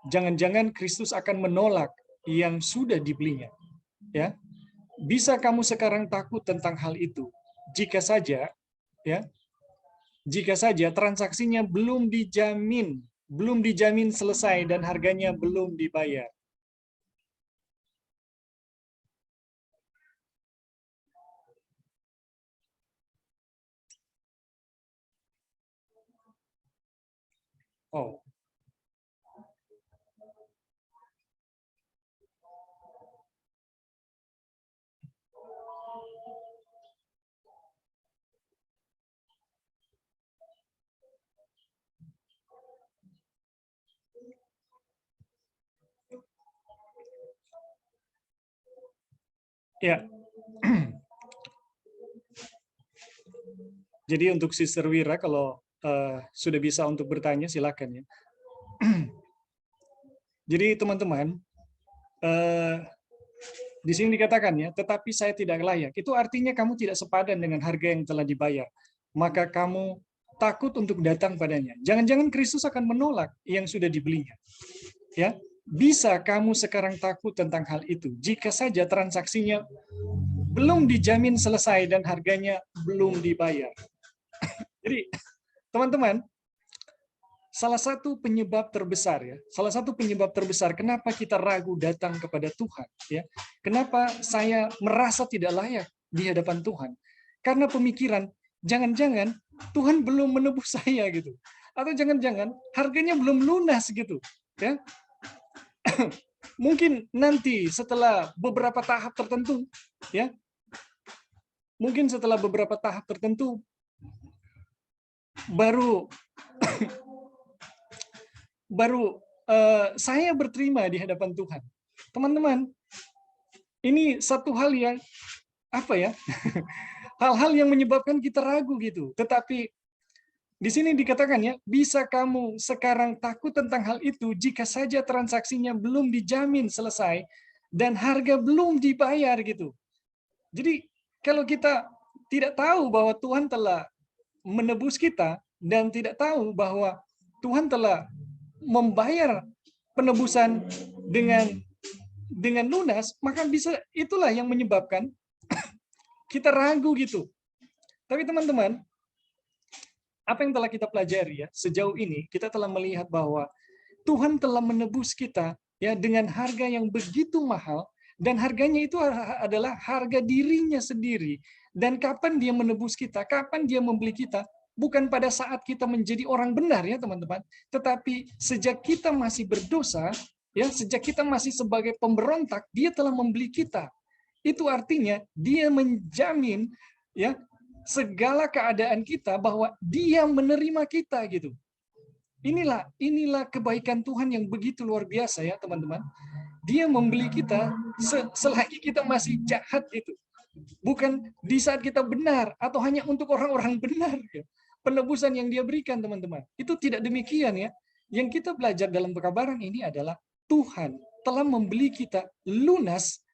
Jangan-jangan Kristus akan menolak yang sudah dibelinya, ya. Bisa kamu sekarang takut tentang hal itu? Jika saja, ya, jika saja transaksinya belum dijamin selesai dan harganya belum dibayar. Oh. Ya. Jadi untuk Sister Wira kalau sudah bisa untuk bertanya silakan ya. Jadi teman-teman, Di sini dikatakan ya, tetapi saya tidak layak. Itu artinya kamu tidak sepadan dengan harga yang telah dibayar. Maka kamu takut untuk datang padanya. Jangan-jangan Kristus akan menolak yang sudah dibelinya. Ya, bisa kamu sekarang takut tentang hal itu jika saja transaksinya belum dijamin selesai dan harganya belum dibayar. Jadi, teman-teman, salah satu penyebab terbesar kenapa kita ragu datang kepada Tuhan, ya. Kenapa saya merasa tidak layak di hadapan Tuhan? Karena pemikiran jangan-jangan Tuhan belum menebus saya gitu. Atau jangan-jangan harganya belum lunas gitu, ya. Mungkin nanti setelah beberapa tahap tertentu, ya. Mungkin setelah beberapa tahap tertentu baru saya berterima di hadapan Tuhan. Teman-teman, ini satu hal yang apa ya? Hal-hal yang menyebabkan kita ragu gitu. Tetapi di sini dikatakan ya, bisa kamu sekarang takut tentang hal itu jika saja transaksinya belum dijamin selesai dan harga belum dibayar gitu. Jadi kalau kita tidak tahu bahwa Tuhan telah menebus kita dan tidak tahu bahwa Tuhan telah membayar penebusan dengan lunas, maka bisa itulah yang menyebabkan kita ragu gitu. Tapi teman-teman, apa yang telah kita pelajari ya sejauh ini, kita telah melihat bahwa Tuhan telah menebus kita ya dengan harga yang begitu mahal, dan harganya itu adalah harga dirinya sendiri. Dan kapan dia menebus kita, kapan dia membeli kita, bukan pada saat kita menjadi orang benar ya teman-teman, tetapi sejak kita masih berdosa, ya sejak kita masih sebagai pemberontak, dia telah membeli kita. Itu artinya dia menjamin ya segala keadaan kita bahwa dia menerima kita gitu. Inilah kebaikan Tuhan yang begitu luar biasa ya teman-teman. Dia membeli kita selagi kita masih jahat gitu. Bukan di saat kita benar atau hanya untuk orang-orang benar. Ya. Penebusan yang dia berikan teman-teman. Itu tidak demikian ya. Yang kita belajar dalam pekabaran ini adalah Tuhan telah membeli kita lunas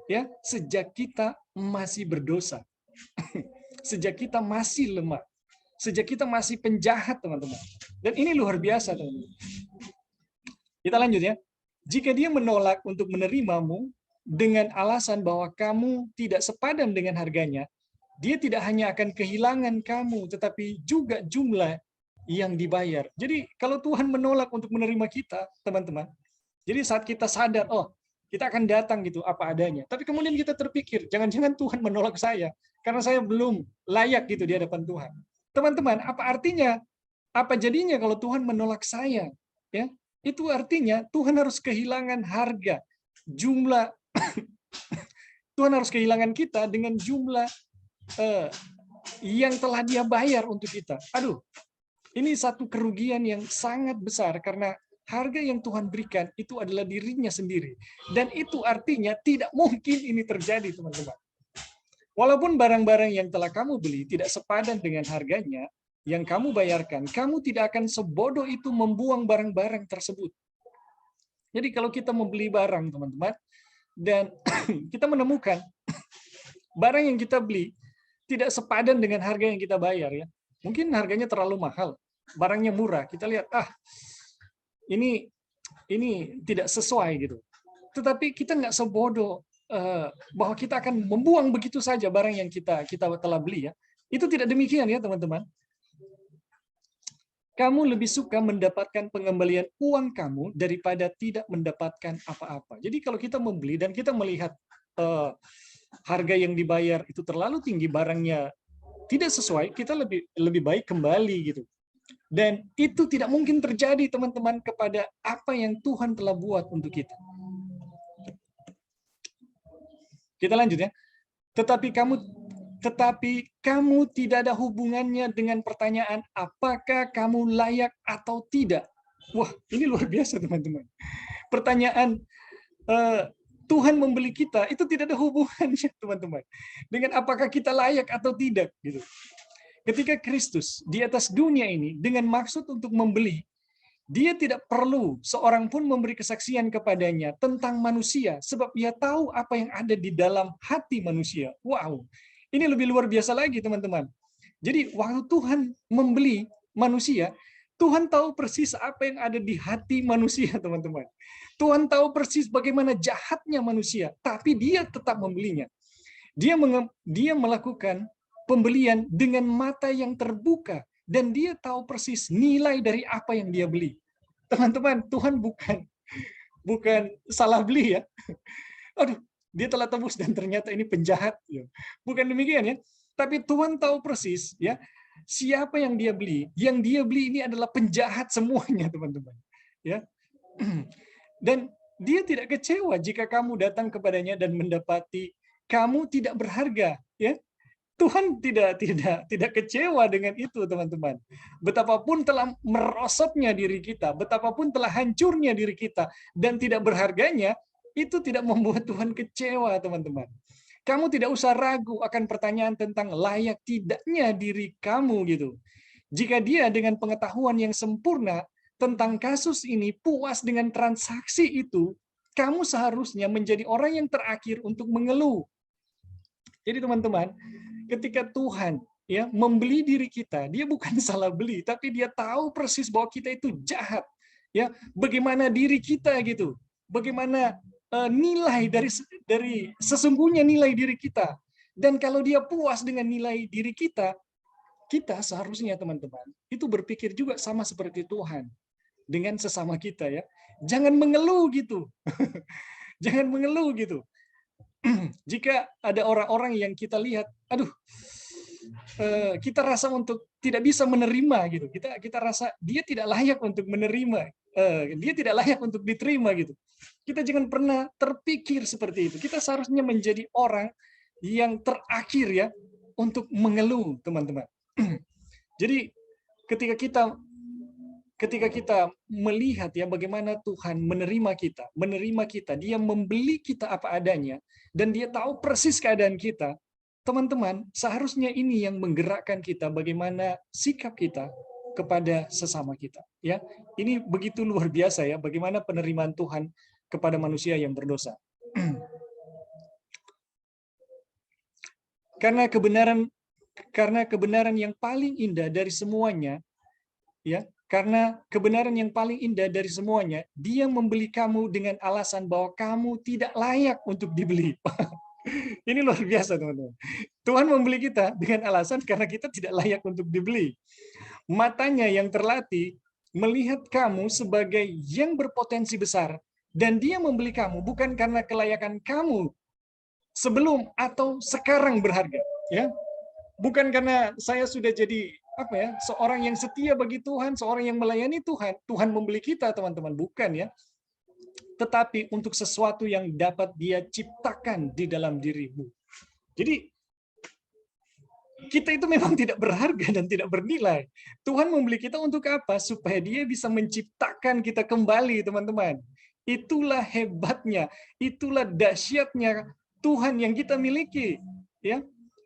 ya sejak kita masih berdosa. Sejak kita masih lemah. Sejak kita masih penjahat teman-teman. Dan ini luar biasa teman-teman. Kita lanjut ya. Jika dia menolak untuk menerimamu dengan alasan bahwa kamu tidak sepadan dengan harganya, dia tidak hanya akan kehilangan kamu, tetapi juga jumlah yang dibayar. Jadi kalau Tuhan menolak untuk menerima kita, teman-teman, jadi saat kita sadar, oh kita akan datang gitu apa adanya. Tapi kemudian kita terpikir, jangan-jangan Tuhan menolak saya, karena saya belum layak gitu di hadapan Tuhan. Teman-teman, apa artinya? Apa jadinya kalau Tuhan menolak saya? Ya, itu artinya Tuhan harus kehilangan harga, jumlah Tuhan harus kehilangan kita dengan jumlah yang telah Dia bayar untuk kita. Aduh, ini satu kerugian yang sangat besar karena harga yang Tuhan berikan itu adalah dirinya sendiri. Dan itu artinya tidak mungkin ini terjadi, teman-teman. Walaupun barang-barang yang telah kamu beli tidak sepadan dengan harganya, yang kamu bayarkan, kamu tidak akan sebodoh itu membuang barang-barang tersebut. Jadi kalau kita membeli barang, teman-teman, dan kita menemukan barang yang kita beli tidak sepadan dengan harga yang kita bayar, ya, mungkin harganya terlalu mahal, barangnya murah, kita lihat, ini tidak sesuai gitu. Tetapi kita nggak sebodoh bahwa kita akan membuang begitu saja barang yang kita telah beli, ya. Itu tidak demikian ya teman-teman. Kamu lebih suka mendapatkan pengembalian uang kamu daripada tidak mendapatkan apa-apa. Jadi kalau kita membeli dan kita melihat harga yang dibayar itu terlalu tinggi, barangnya tidak sesuai, kita lebih baik kembali gitu. Dan itu tidak mungkin terjadi teman-teman kepada apa yang Tuhan telah buat untuk kita. Kita lanjut ya. Tetapi kamu tidak ada hubungannya dengan pertanyaan apakah kamu layak atau tidak. Wah, ini luar biasa teman-teman. Pertanyaan Tuhan membeli kita itu tidak ada hubungannya teman-teman dengan apakah kita layak atau tidak gitu. Ketika Kristus di atas dunia ini dengan maksud untuk membeli, Dia tidak perlu seorang pun memberi kesaksian kepadanya tentang manusia, sebab ia tahu apa yang ada di dalam hati manusia. Wow, ini lebih luar biasa lagi, teman-teman. Jadi waktu Tuhan membeli manusia, Tuhan tahu persis apa yang ada di hati manusia, teman-teman. Tuhan tahu persis bagaimana jahatnya manusia, tapi dia tetap membelinya. Dia melakukan pembelian dengan mata yang terbuka, dan dia tahu persis nilai dari apa yang dia beli. Teman-teman, Tuhan bukan salah beli ya. Aduh, dia telah tebus dan ternyata ini penjahat. Bukan demikian ya. Tapi Tuhan tahu persis ya siapa yang dia beli. Yang dia beli ini adalah penjahat semuanya, teman-teman. Ya. Dan dia tidak kecewa jika kamu datang kepadanya dan mendapati kamu tidak berharga, ya. Tuhan tidak kecewa dengan itu, teman-teman. Betapapun telah merosotnya diri kita, betapapun telah hancurnya diri kita dan tidak berharganya, itu tidak membuat Tuhan kecewa, teman-teman. Kamu tidak usah ragu akan pertanyaan tentang layak tidaknya diri kamu gitu. Jika dia dengan pengetahuan yang sempurna tentang kasus ini puas dengan transaksi itu, kamu seharusnya menjadi orang yang terakhir untuk mengeluh. Jadi teman-teman, ketika Tuhan ya membeli diri kita, dia bukan salah beli, tapi dia tahu persis bahwa kita itu jahat. Ya, bagaimana diri kita gitu, bagaimana nilai dari sesungguhnya nilai diri kita. Dan kalau dia puas dengan nilai diri kita, kita seharusnya teman-teman itu berpikir juga sama seperti Tuhan dengan sesama kita ya. Jangan mengeluh gitu. Jangan mengeluh gitu. Jika ada orang-orang yang kita lihat, aduh, kita rasa untuk tidak bisa menerima gitu. Kita rasa dia tidak layak untuk menerima, dia tidak layak untuk diterima gitu. Kita jangan pernah terpikir seperti itu. Kita seharusnya menjadi orang yang terakhir ya untuk mengeluh, teman-teman. Jadi ketika kita melihat ya bagaimana Tuhan menerima kita, dia membeli kita apa adanya, dan dia tahu persis keadaan kita, teman-teman, seharusnya ini yang menggerakkan kita bagaimana sikap kita kepada sesama kita. Ya, ini begitu luar biasa ya, bagaimana penerimaan Tuhan kepada manusia yang berdosa. Karena kebenaran yang paling indah dari semuanya, ya. Karena kebenaran yang paling indah dari semuanya, dia membeli kamu dengan alasan bahwa kamu tidak layak untuk dibeli. Ini luar biasa, teman-teman. Tuhan membeli kita dengan alasan karena kita tidak layak untuk dibeli. Matanya yang terlatih melihat kamu sebagai yang berpotensi besar, dan dia membeli kamu bukan karena kelayakan kamu sebelum atau sekarang berharga. Ya, bukan karena saya sudah jadi seorang yang setia bagi Tuhan, seorang yang melayani Tuhan, Tuhan membeli kita, teman-teman, bukan ya. Tetapi untuk sesuatu yang dapat dia ciptakan di dalam dirimu. Jadi kita itu memang tidak berharga dan tidak bernilai. Tuhan membeli kita untuk apa? Supaya dia bisa menciptakan kita kembali, teman-teman. Itulah hebatnya, itulah dahsyatnya Tuhan yang kita miliki, ya.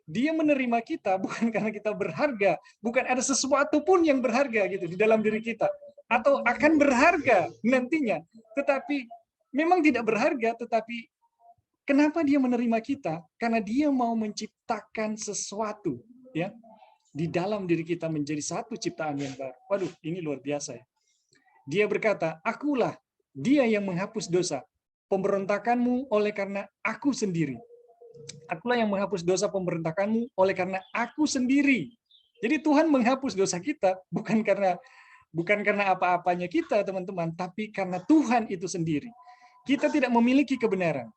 Dia menerima kita bukan karena kita berharga, bukan ada sesuatu pun yang berharga gitu di dalam diri kita atau akan berharga nantinya, tetapi memang tidak berharga. Tetapi kenapa dia menerima kita? Karena dia mau menciptakan sesuatu ya di dalam diri kita menjadi satu ciptaan yang baru. Waduh, ini luar biasa ya. Dia berkata, akulah dia yang menghapus dosa pemberontakanmu oleh karena aku sendiri. Akulah yang menghapus dosa pemberontakanmu oleh karena aku sendiri. Jadi Tuhan menghapus dosa kita bukan karena apa-apanya kita, teman-teman, tapi karena Tuhan itu sendiri. Kita tidak memiliki kebenaran.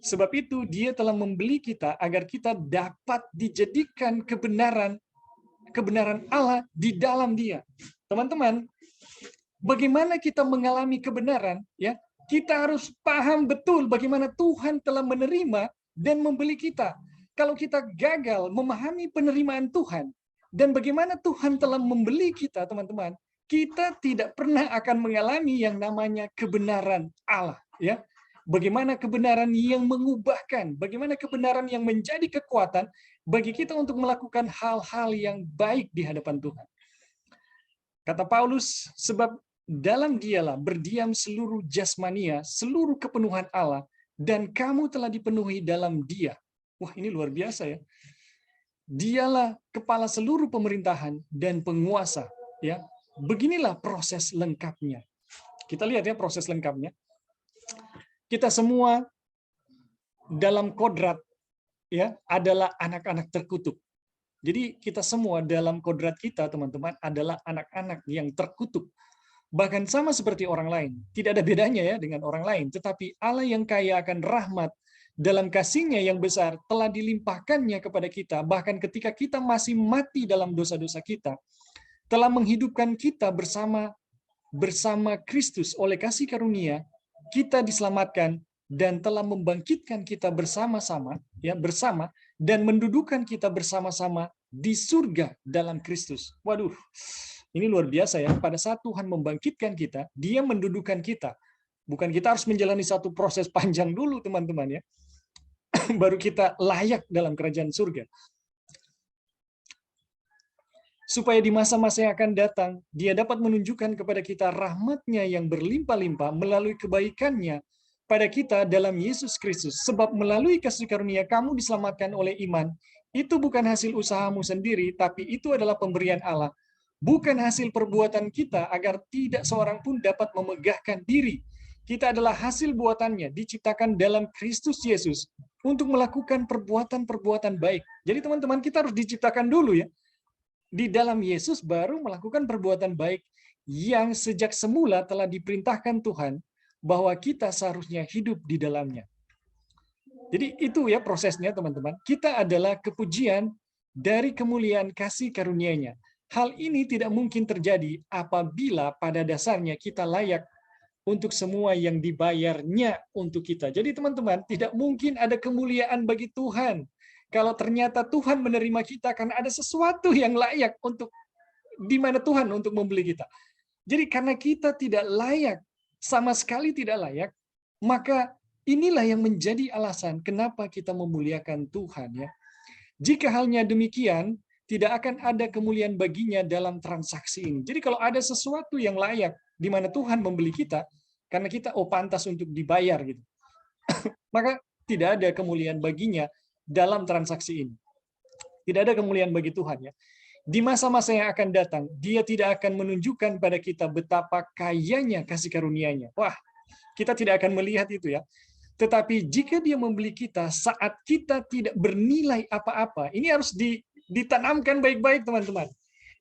Sebab itu dia telah membeli kita agar kita dapat dijadikan kebenaran Allah di dalam Dia. Teman-teman, bagaimana kita mengalami kebenaran ya? Kita harus paham betul bagaimana Tuhan telah menerima dan membeli kita. Kalau kita gagal memahami penerimaan Tuhan dan bagaimana Tuhan telah membeli kita, teman-teman, kita tidak pernah akan mengalami yang namanya kebenaran Allah, ya. Bagaimana kebenaran yang mengubahkan, bagaimana kebenaran yang menjadi kekuatan bagi kita untuk melakukan hal-hal yang baik di hadapan Tuhan. Kata Paulus, sebab dalam dialah berdiam seluruh jasmania, seluruh kepenuhan Allah, dan kamu telah dipenuhi dalam dia. Wah, ini luar biasa ya. Dialah kepala seluruh pemerintahan dan penguasa. Ya, beginilah proses lengkapnya. Kita lihat ya proses lengkapnya. Kita semua dalam kodrat ya adalah anak-anak terkutuk. Jadi kita semua dalam kodrat kita, teman-teman, adalah anak-anak yang terkutuk. Bahkan sama seperti orang lain. Tidak ada bedanya ya dengan orang lain. Tetapi Allah yang kaya akan rahmat dalam kasih-Nya yang besar telah dilimpahkannya kepada kita. Bahkan ketika kita masih mati dalam dosa-dosa kita, telah menghidupkan kita bersama Kristus oleh kasih karunia, kita diselamatkan dan telah membangkitkan kita bersama-sama, ya bersama, dan mendudukan kita bersama-sama di surga dalam Kristus. Waduh, ini luar biasa ya. Pada saat Tuhan membangkitkan kita, Dia mendudukan kita. Bukan kita harus menjalani satu proses panjang dulu, teman-teman ya. Baru kita layak dalam kerajaan surga. Supaya di masa-masa yang akan datang, Dia dapat menunjukkan kepada kita rahmat-Nya yang berlimpah-limpah melalui kebaikan-Nya pada kita dalam Yesus Kristus. Sebab melalui kasih karunia kamu diselamatkan oleh iman. Itu bukan hasil usahamu sendiri, tapi itu adalah pemberian Allah. Bukan hasil perbuatan kita agar tidak seorang pun dapat memegahkan diri. Kita adalah hasil buatannya, diciptakan dalam Kristus Yesus untuk melakukan perbuatan-perbuatan baik. Jadi teman-teman, kita harus diciptakan dulu ya. Di dalam Yesus baru melakukan perbuatan baik yang sejak semula telah diperintahkan Tuhan bahwa kita seharusnya hidup di dalamnya. Jadi itu ya prosesnya teman-teman. Kita adalah kepujian dari kemuliaan kasih karunia-Nya. Hal ini tidak mungkin terjadi apabila pada dasarnya kita layak untuk semua yang dibayarnya untuk kita. Jadi teman-teman, tidak mungkin ada kemuliaan bagi Tuhan kalau ternyata Tuhan menerima kita karena ada sesuatu yang layak untuk di mana Tuhan untuk membeli kita. Jadi karena kita tidak layak, sama sekali tidak layak, maka inilah yang menjadi alasan kenapa kita memuliakan Tuhan ya. Jika halnya demikian, tidak akan ada kemuliaan baginya dalam transaksi ini. Jadi kalau ada sesuatu yang layak di mana Tuhan membeli kita karena kita pantas untuk dibayar gitu. Maka tidak ada kemuliaan baginya dalam transaksi ini. Tidak ada kemuliaan bagi Tuhan ya. Di masa-masa yang akan datang, Dia tidak akan menunjukkan pada kita betapa kayanya kasih karunia-Nya. Wah, kita tidak akan melihat itu ya. Tetapi jika Dia membeli kita saat kita tidak bernilai apa-apa, ini harus ditanamkan baik-baik teman-teman.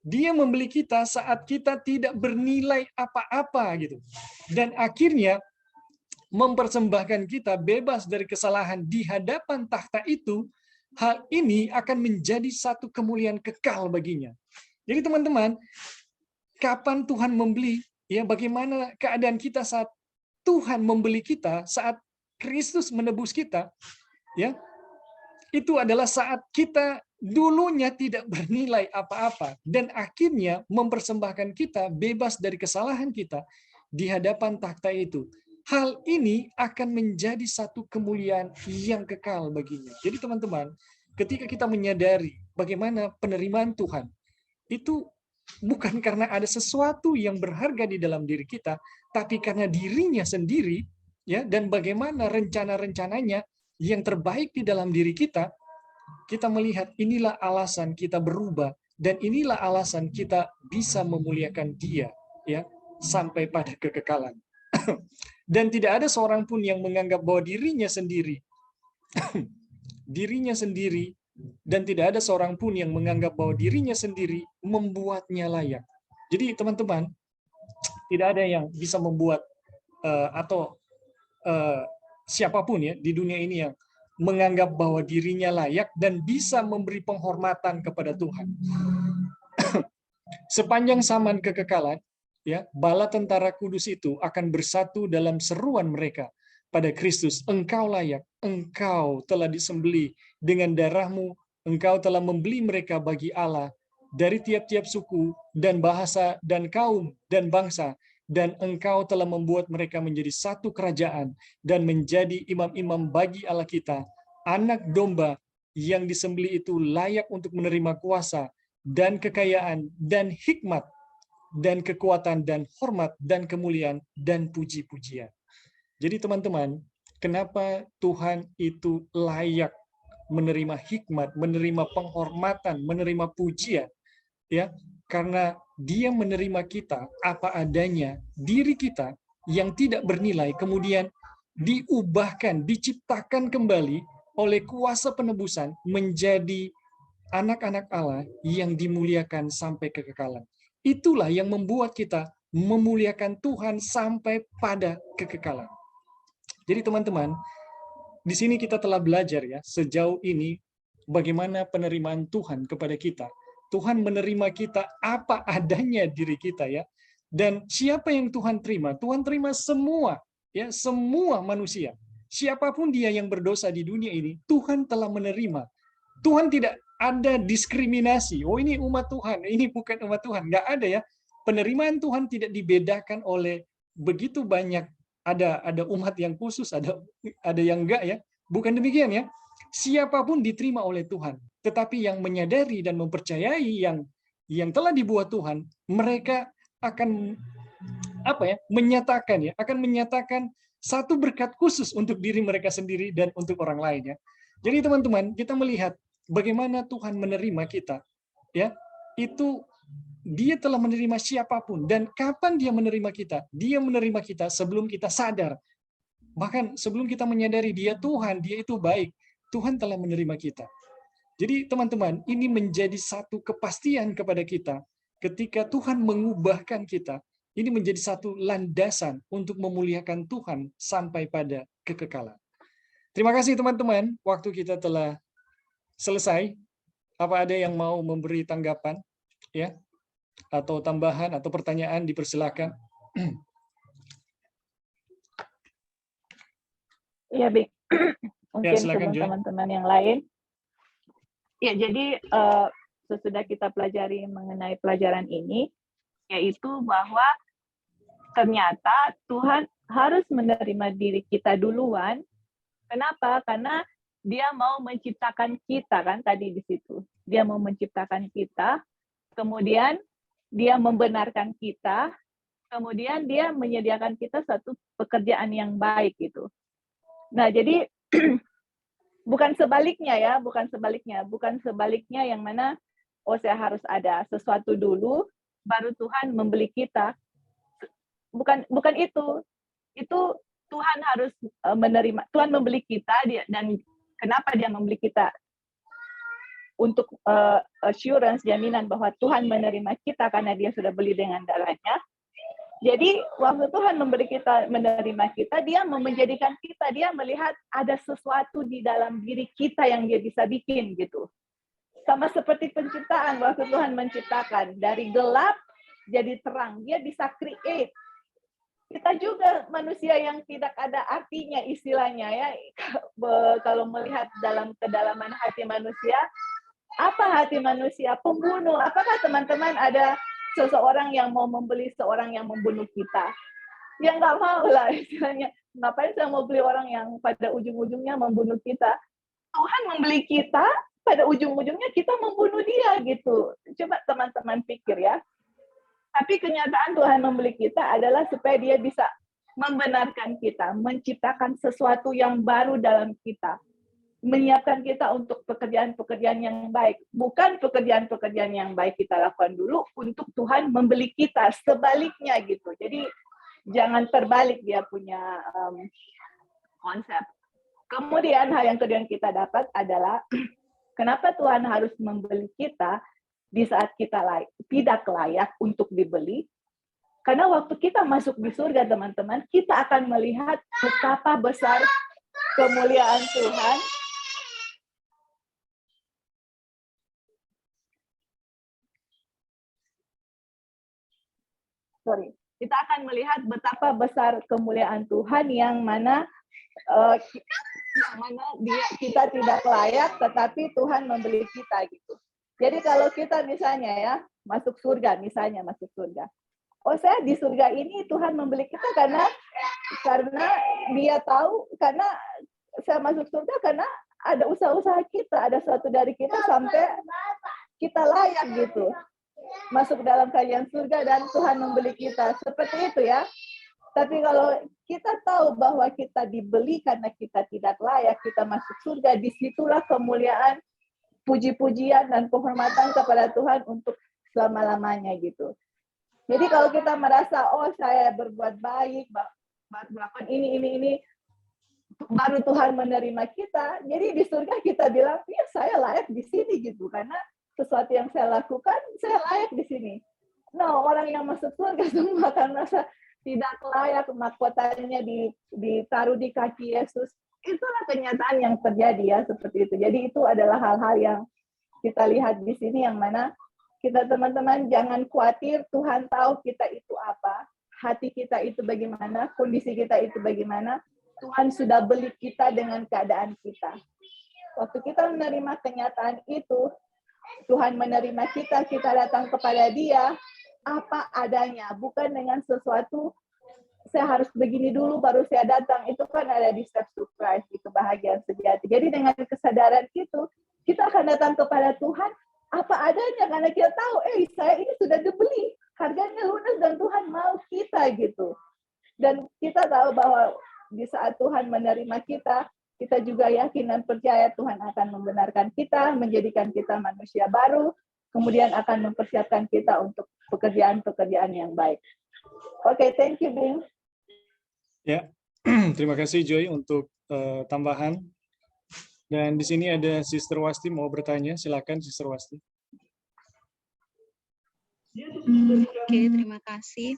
Dia membeli kita saat kita tidak bernilai apa-apa gitu. Dan akhirnya mempersembahkan kita bebas dari kesalahan di hadapan takhta itu. Hal ini akan menjadi satu kemuliaan kekal baginya. Jadi teman-teman, kapan Tuhan membeli, ya bagaimana keadaan kita saat Tuhan membeli kita, saat Kristus menebus kita, ya itu adalah saat kita dulunya tidak bernilai apa-apa dan akhirnya mempersembahkan kita bebas dari kesalahan kita di hadapan takhta itu. Hal ini akan menjadi satu kemuliaan yang kekal baginya. Jadi teman-teman, ketika kita menyadari bagaimana penerimaan Tuhan, itu bukan karena ada sesuatu yang berharga di dalam diri kita, tapi karena dirinya sendiri, ya, dan bagaimana rencana-rencananya yang terbaik di dalam diri kita, kita melihat inilah alasan kita berubah, dan inilah alasan kita bisa memuliakan Dia, ya, sampai pada kekekalan. Dan tidak ada seorang pun yang menganggap bahwa dirinya sendiri, dan tidak ada seorang pun yang menganggap bahwa dirinya sendiri membuatnya layak. Jadi teman-teman, tidak ada yang bisa membuat siapapun ya di dunia ini yang menganggap bahwa dirinya layak dan bisa memberi penghormatan kepada Tuhan. Sepanjang zaman kekekalan, ya, bala tentara kudus itu akan bersatu dalam seruan mereka pada Kristus. Engkau layak, engkau telah disembelih dengan darahmu, engkau telah membeli mereka bagi Allah dari tiap-tiap suku dan bahasa dan kaum dan bangsa, dan engkau telah membuat mereka menjadi satu kerajaan dan menjadi imam-imam bagi Allah kita. Anak domba yang disembelih itu layak untuk menerima kuasa dan kekayaan dan hikmat dan kekuatan dan hormat dan kemuliaan dan puji-pujian. Jadi teman-teman, kenapa Tuhan itu layak menerima hikmat, menerima penghormatan, menerima pujian? Ya, karena Dia menerima kita apa adanya, diri kita yang tidak bernilai kemudian diubahkan, diciptakan kembali oleh kuasa penebusan menjadi anak-anak Allah yang dimuliakan sampai kekekalan. Itulah yang membuat kita memuliakan Tuhan sampai pada kekekalan. Jadi teman-teman, di sini kita telah belajar ya sejauh ini bagaimana penerimaan Tuhan kepada kita. Tuhan menerima kita apa adanya diri kita ya. Dan siapa yang Tuhan terima? Tuhan terima semua ya, semua manusia. Siapapun dia yang berdosa di dunia ini, Tuhan telah menerima. Tuhan tidak ada diskriminasi. Oh, ini umat Tuhan, ini bukan umat Tuhan. Nggak ada ya. Penerimaan Tuhan tidak dibedakan oleh begitu banyak, ada umat yang khusus, ada yang enggak ya. Bukan demikian ya. Siapapun diterima oleh Tuhan. Tetapi yang menyadari dan mempercayai yang telah dibuat Tuhan, mereka akan menyatakan satu berkat khusus untuk diri mereka sendiri dan untuk orang lain ya. Jadi teman-teman, kita melihat bagaimana Tuhan menerima kita ya. Itu Dia telah menerima siapapun, dan kapan Dia menerima kita? Dia menerima kita sebelum kita sadar. Bahkan sebelum kita menyadari Dia Tuhan, Dia itu baik. Tuhan telah menerima kita. Jadi teman-teman, ini menjadi satu kepastian kepada kita ketika Tuhan mengubahkan kita. Ini menjadi satu landasan untuk memuliakan Tuhan sampai pada kekekalan. Terima kasih teman-teman, waktu kita telah selesai. Apa ada yang mau memberi tanggapan ya? Atau tambahan atau pertanyaan, dipersilakan. Ya, baik. Mungkin silakan, Joy. teman-teman yang lain. Ya, jadi sesudah kita pelajari mengenai pelajaran ini, yaitu bahwa ternyata Tuhan harus menerima diri kita duluan. Kenapa? Karena Dia mau menciptakan kita, kan tadi di situ. Dia mau menciptakan kita, kemudian Dia membenarkan kita, kemudian Dia menyediakan kita satu pekerjaan yang baik gitu. Nah, jadi bukan sebaliknya yang mana saya harus ada sesuatu dulu baru Tuhan membeli kita. Bukan itu. Itu Tuhan harus menerima. Tuhan membeli kita, dan kenapa Dia membeli kita? Untuk assurance, jaminan bahwa Tuhan menerima kita karena Dia sudah beli dengan darahnya. Jadi waktu Tuhan menerima kita, Dia menjadikan kita, Dia melihat ada sesuatu di dalam diri kita yang Dia bisa bikin gitu. Sama seperti penciptaan, waktu Tuhan menciptakan dari gelap jadi terang, Dia bisa create. Kita juga manusia yang tidak ada artinya istilahnya ya. Kalau melihat dalam kedalaman hati manusia, apa hati manusia? Pembunuh. Apakah teman-teman ada seseorang yang mau membeli seorang yang membunuh kita? Ya nggak mau lah istilahnya. Ngapain saya mau beli orang yang pada ujung-ujungnya membunuh kita? Tuhan membeli kita, pada ujung-ujungnya kita membunuh Dia gitu. Coba teman-teman pikir ya. Tapi kenyataan Tuhan membeli kita adalah supaya Dia bisa membenarkan kita, menciptakan sesuatu yang baru dalam kita. Menyiapkan kita untuk pekerjaan-pekerjaan yang baik. Bukan pekerjaan-pekerjaan yang baik kita lakukan dulu untuk Tuhan membeli kita. Sebaliknya gitu. Jadi jangan terbalik dia punya konsep. Kemudian hal yang kedua yang kita dapat adalah kenapa Tuhan harus membeli kita di saat kita tidak layak untuk dibeli. Karena waktu kita masuk di surga teman-teman, kita akan melihat betapa besar kemuliaan Tuhan. Kita akan melihat betapa besar kemuliaan Tuhan yang mana kita tidak layak, tetapi Tuhan membeli kita gitu. Jadi kalau kita misalnya ya masuk surga, saya di surga ini Tuhan membeli kita karena Dia tahu, karena saya masuk surga karena ada usaha-usaha kita, ada suatu dari kita sampai kita layak gitu. masuk dalam kerajaan surga dan Tuhan membeli kita. Seperti itu ya. Tapi kalau kita tahu bahwa kita dibeli karena kita tidak layak, kita masuk surga, disitulah kemuliaan, puji-pujian, dan penghormatan kepada Tuhan untuk selama-lamanya gitu. Jadi kalau kita merasa, oh saya berbuat baik, melakukan ini, baru Tuhan menerima kita, jadi di surga kita bilang, ya saya layak di sini gitu, karena sesuatu yang saya lakukan, saya layak di sini. No, orang yang masuk surga semua akan merasa tidak layak, mahkotanya ditaruh di kaki Yesus. Itulah kenyataan yang terjadi ya, seperti itu. Jadi itu adalah hal-hal yang kita lihat di sini, yang mana kita teman-teman jangan khawatir, Tuhan tahu kita itu apa, hati kita itu bagaimana, kondisi kita itu bagaimana. Tuhan sudah beli kita dengan keadaan kita. Waktu kita menerima kenyataan itu, Tuhan menerima kita, kita datang kepada Dia, apa adanya, bukan dengan sesuatu saya harus begini dulu baru saya datang. Itu kan ada di Steps to Christ, itu kebahagiaan sejati. Jadi dengan kesadaran itu, kita akan datang kepada Tuhan apa adanya, karena kita tahu, saya ini sudah dibeli, harganya lunas dan Tuhan mau kita gitu. Dan kita tahu bahwa di saat Tuhan menerima kita, kita juga yakin dan percaya Tuhan akan membenarkan kita, menjadikan kita manusia baru, kemudian akan mempersiapkan kita untuk pekerjaan-pekerjaan yang baik. Oke, thank you, Bing. Ya, terima kasih Joy untuk tambahan. Dan di sini ada Sister Wasti mau bertanya, silakan Sister Wasti. Oke, terima kasih.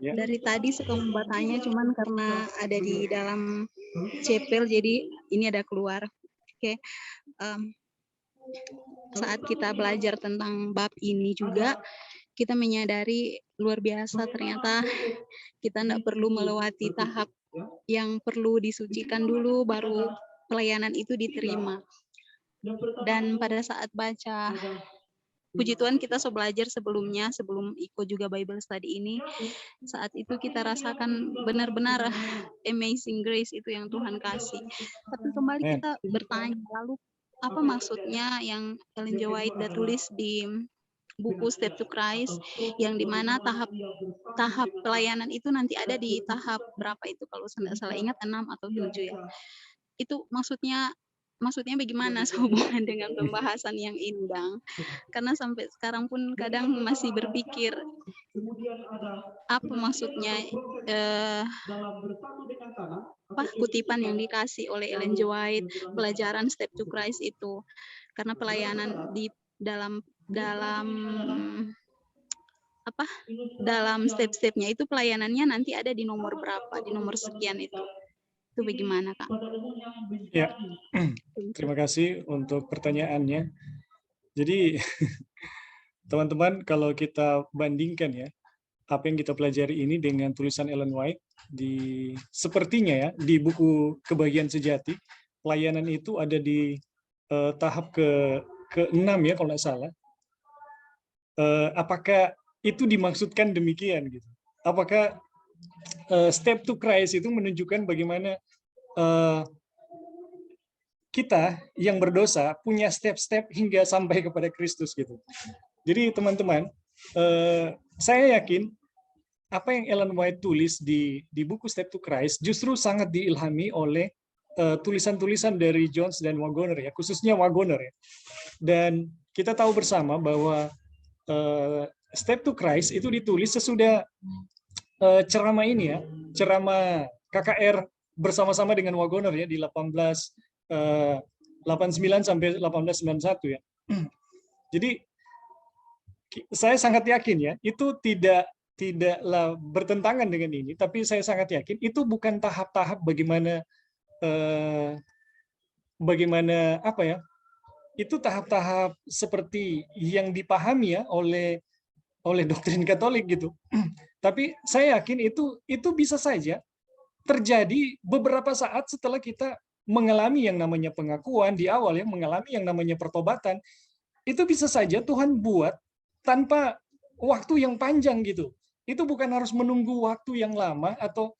Dari tadi suka bertanya, cuman karena ada di dalam chapel, jadi ini ada keluar. Oke, saat kita belajar tentang bab ini juga, kita menyadari luar biasa ternyata kita tidak perlu melewati tahap yang perlu disucikan dulu, baru pelayanan itu diterima. Dan pada saat baca, puji Tuhan kita belajar sebelumnya, sebelum ikut juga Bible Study ini, saat itu kita rasakan benar-benar amazing grace itu yang Tuhan kasih. Tapi kembali kita bertanya, lalu apa maksudnya yang Ellen G. White sudah tulis di buku Step to Christ, yang dimana tahap pelayanan itu nanti ada di tahap berapa itu, kalau saya salah ingat 6 atau 7 ya. Itu maksudnya bagaimana sehubungan dengan pembahasan yang ini, Bang? Karena sampai sekarang pun kadang masih berpikir apa maksudnya kutipan yang dikasih oleh Ellen G. White, pelajaran Step to Christ itu. Karena pelayanan di dalam step-stepnya itu, pelayanannya nanti ada di nomor berapa, di nomor sekian itu bagaimana, Kak? Ya, terima kasih untuk pertanyaannya. Jadi teman-teman, kalau kita bandingkan ya apa yang kita pelajari ini dengan tulisan Ellen White, sepertinya ya di buku Kebahagiaan Sejati, pelayanan itu ada di tahap ke-6 ya kalau nggak salah. Apakah itu dimaksudkan demikian gitu? Apakah Step to Christ itu menunjukkan bagaimana kita yang berdosa punya step-step hingga sampai kepada Kristus gitu? Jadi teman-teman, saya yakin apa yang Ellen White tulis di buku Step to Christ justru sangat diilhami oleh tulisan-tulisan dari Jones dan Waggoner ya, khususnya Waggoner ya. Dan kita tahu bersama bahwa Step to Christ itu ditulis sesudah ceramah ini ya, ceramah KKR bersama-sama dengan Waggoner ya di 1889 sampai 1891 ya. Jadi saya sangat yakin ya, itu tidaklah bertentangan dengan ini, tapi saya sangat yakin itu bukan tahap-tahap bagaimana apa ya? Itu tahap-tahap seperti yang dipahami ya oleh doktrin Katolik gitu. Tapi saya yakin itu bisa saja terjadi beberapa saat setelah kita mengalami yang namanya pengakuan di awal ya, mengalami yang namanya pertobatan. Itu bisa saja Tuhan buat tanpa waktu yang panjang gitu. Itu bukan harus menunggu waktu yang lama, atau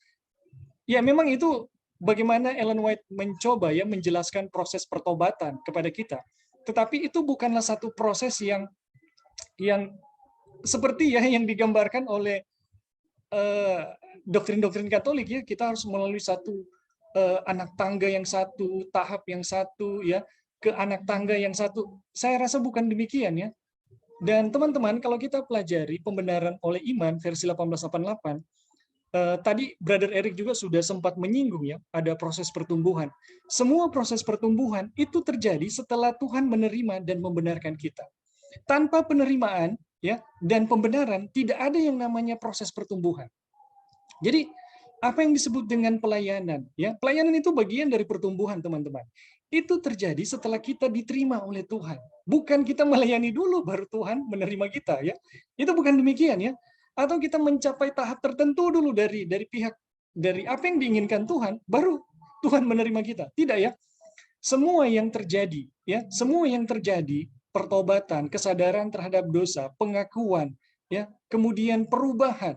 ya memang itu bagaimana Ellen White mencoba ya menjelaskan proses pertobatan kepada kita. Tetapi itu bukanlah satu proses yang yang seperti ya yang digambarkan oleh doktrin-doktrin Katolik ya, kita harus melalui satu anak tangga yang satu, tahap yang satu ya, ke anak tangga yang satu. Saya rasa bukan demikian ya. Dan teman-teman, kalau kita pelajari pembenaran oleh iman versi 1888, tadi Brother Eric juga sudah sempat menyinggung ya, ada proses pertumbuhan. Semua proses pertumbuhan itu terjadi setelah Tuhan menerima dan membenarkan kita. Tanpa penerimaan ya dan pembenaran tidak ada yang namanya proses pertumbuhan. Jadi apa yang disebut dengan pelayanan ya, pelayanan itu bagian dari pertumbuhan, teman-teman. Itu terjadi setelah kita diterima oleh Tuhan. Bukan kita melayani dulu baru Tuhan menerima kita ya. Itu bukan demikian ya. Atau kita mencapai tahap tertentu dulu dari pihak dari apa yang diinginkan Tuhan baru Tuhan menerima kita. Tidak ya. Semua yang terjadi ya, semua yang terjadi, pertobatan, kesadaran terhadap dosa, pengakuan ya, kemudian perubahan,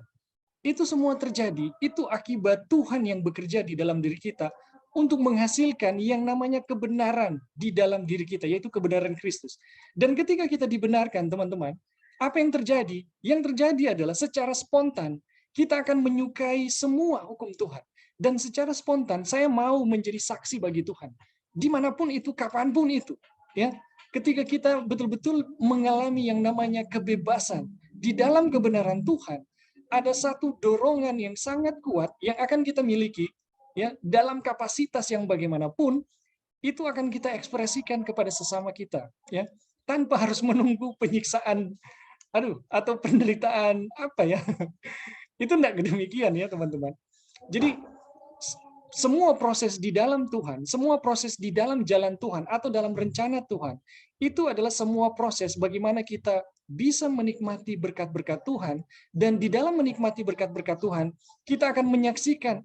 itu semua terjadi, itu akibat Tuhan yang bekerja di dalam diri kita untuk menghasilkan yang namanya kebenaran di dalam diri kita, yaitu kebenaran Kristus. Dan ketika kita dibenarkan, teman-teman, apa yang terjadi? Yang terjadi adalah secara spontan, kita akan menyukai semua hukum Tuhan. Dan secara spontan, saya mau menjadi saksi bagi Tuhan. Dimanapun itu, kapanpun itu. Ya, ketika kita betul-betul mengalami yang namanya kebebasan di dalam kebenaran Tuhan, ada satu dorongan yang sangat kuat yang akan kita miliki ya dalam kapasitas yang bagaimanapun itu akan kita ekspresikan kepada sesama kita ya tanpa harus menunggu penyiksaan atau penderitaan apa ya. Itu enggak demikian ya teman-teman. Jadi semua proses di dalam Tuhan, semua proses di dalam jalan Tuhan atau dalam rencana Tuhan, itu adalah semua proses bagaimana kita bisa menikmati berkat-berkat Tuhan, dan di dalam menikmati berkat-berkat Tuhan, kita akan menyaksikan,